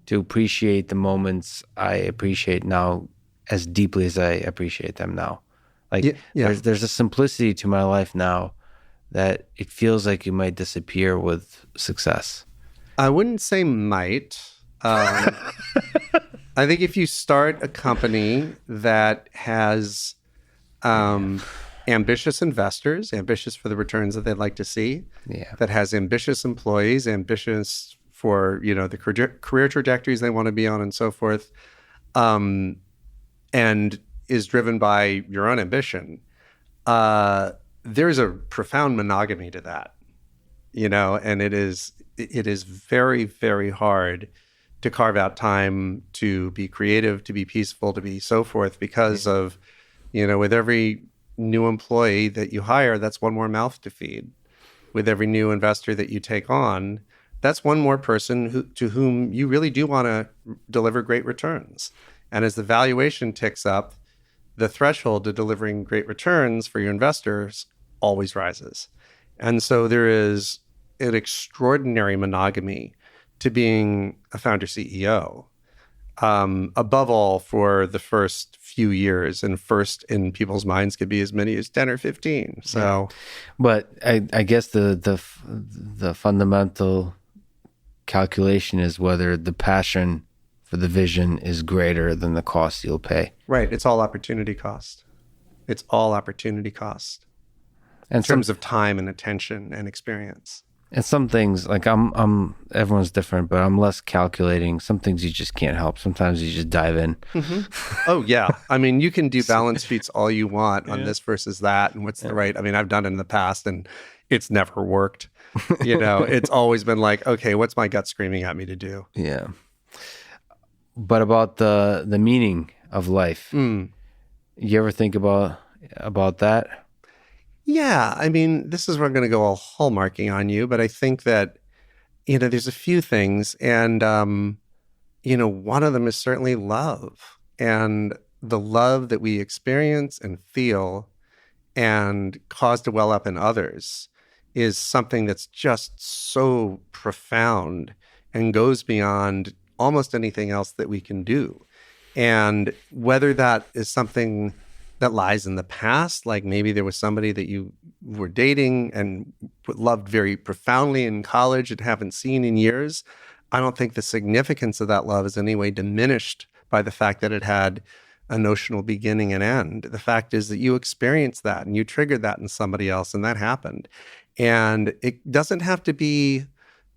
to appreciate the moments I appreciate now as deeply as I appreciate them now. Like there's a simplicity to my life now that it feels like it might disappear with success. I wouldn't say might. I think if you start a company that has ambitious investors, ambitious for the returns that they'd like to see, that has ambitious employees, ambitious for the career trajectories they want to be on and so forth, and is driven by your own ambition, there's a profound monogamy to that, and it is very, very hard to carve out time to be creative, to be peaceful, to be so forth, because of, with every new employee that you hire, that's one more mouth to feed. With every new investor that you take on, that's one more person to whom you really do want to deliver great returns. And as the valuation ticks up, the threshold to delivering great returns for your investors always rises. And so there is an extraordinary monogamy to being a founder CEO. Above all, for the first few years, and first in people's minds could be as many as 10 or 15. So, but I guess the fundamental calculation is whether the passion for the vision is greater than the cost you'll pay. Right. It's all opportunity cost. It's all opportunity cost And in terms of time and attention and experience. And some things, like I'm everyone's different, but I'm less calculating. Some things you just can't help. Sometimes you just dive in. Mm-hmm. Oh, yeah. I mean, you can do balance sheets all you want on this versus that, and what's the right. I mean, I've done it in the past, and it's never worked. It's always been like, okay, what's my gut screaming at me to do? Yeah. But about the meaning of life, you ever think about that? Yeah, I mean, this is where I'm going to go all hallmarking on you, but I think that, there's a few things, and, one of them is certainly love, and the love that we experience and feel and cause to well up in others is something that's just so profound and goes beyond almost anything else that we can do. And whether that is something that lies in the past, like maybe there was somebody that you were dating and loved very profoundly in college and haven't seen in years, I don't think the significance of that love is in any way diminished by the fact that it had a notional beginning and end. The fact is that you experienced that and you triggered that in somebody else, and that happened. And it doesn't have to be,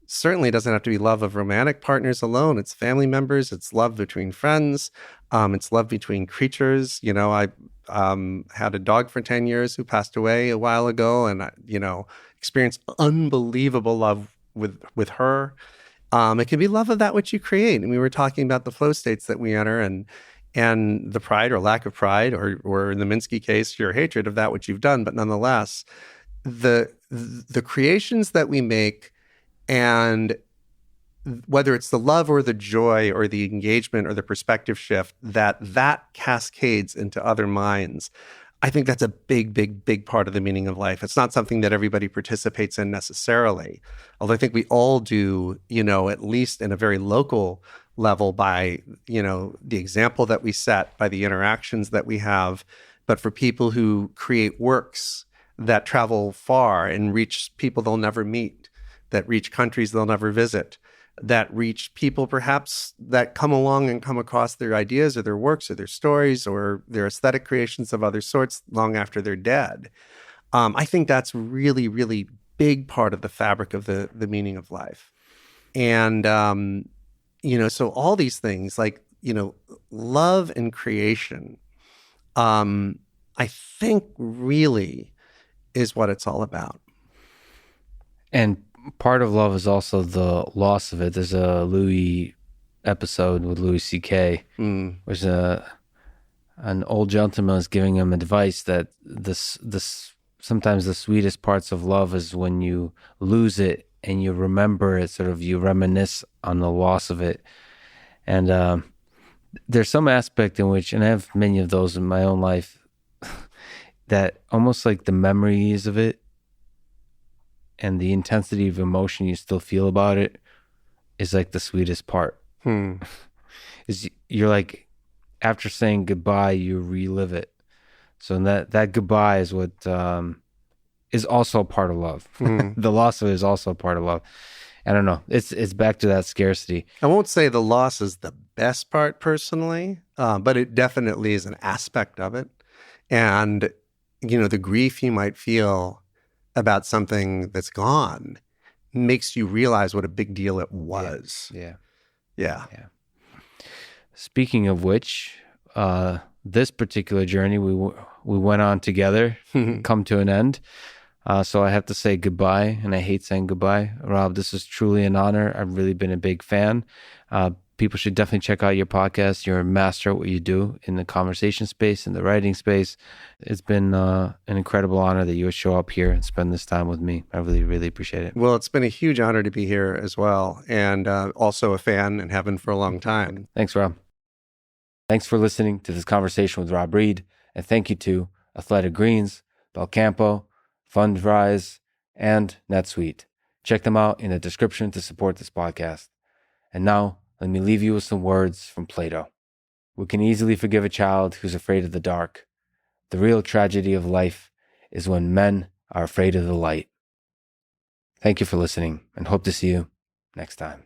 certainly doesn't have to be love of romantic partners alone. It's family members. It's love between friends. It's love between creatures. I had a dog for 10 years who passed away a while ago, and experienced unbelievable love with her. It can be love of that which you create. And we were talking about the flow states that we enter, and the pride or lack of pride, or in the Minsky case, your hatred of that which you've done. But nonetheless, the creations that we make, and whether it's the love or the joy or the engagement or the perspective shift that cascades into other minds, I think that's a big, big, big part of the meaning of life. It's not something that everybody participates in necessarily, although I think we all do, at least in a very local level by, the example that we set, by the interactions that we have. But for people who create works that travel far and reach people they'll never meet, that reach countries they'll never visit, that reach people perhaps that come along and come across their ideas or their works or their stories or their aesthetic creations of other sorts long after they're dead. I think that's really, really big part of the fabric of the meaning of life. And, so all these things like, love and creation, I think really is what it's all about. And part of love is also the loss of it. There's a Louis episode with Louis C.K., which an old gentleman is giving him advice that this sometimes the sweetest parts of love is when you lose it and you remember it, sort of you reminisce on the loss of it. And there's some aspect in which, and I have many of those in my own life, that almost like the memories of it and the intensity of emotion you still feel about it is like the sweetest part. Is you're like, after saying goodbye, you relive it. So that goodbye is what is also a part of love. The loss of it is also a part of love. I don't know. It's back to that scarcity. I won't say the loss is the best part personally, but it definitely is an aspect of it. And, the grief you might feel about something that's gone makes you realize what a big deal it was. Yeah. Speaking of which, this particular journey we went on together come to an end. So I have to say goodbye, and I hate saying goodbye. Rob, this is truly an honor. I've really been a big fan. People should definitely check out your podcast. You're a master at what you do in the conversation space, in the writing space. It's been an incredible honor that you would show up here and spend this time with me. I really, really appreciate it. Well, it's been a huge honor to be here as well, and also a fan and have been for a long time. Thanks, Rob. Thanks for listening to this conversation with Rob Reid, and thank you to Athletic Greens, Belcampo, Fundrise, and NetSuite. Check them out in the description to support this podcast. And now, let me leave you with some words from Plato. We can easily forgive a child who's afraid of the dark. The real tragedy of life is when men are afraid of the light. Thank you for listening, and hope to see you next time.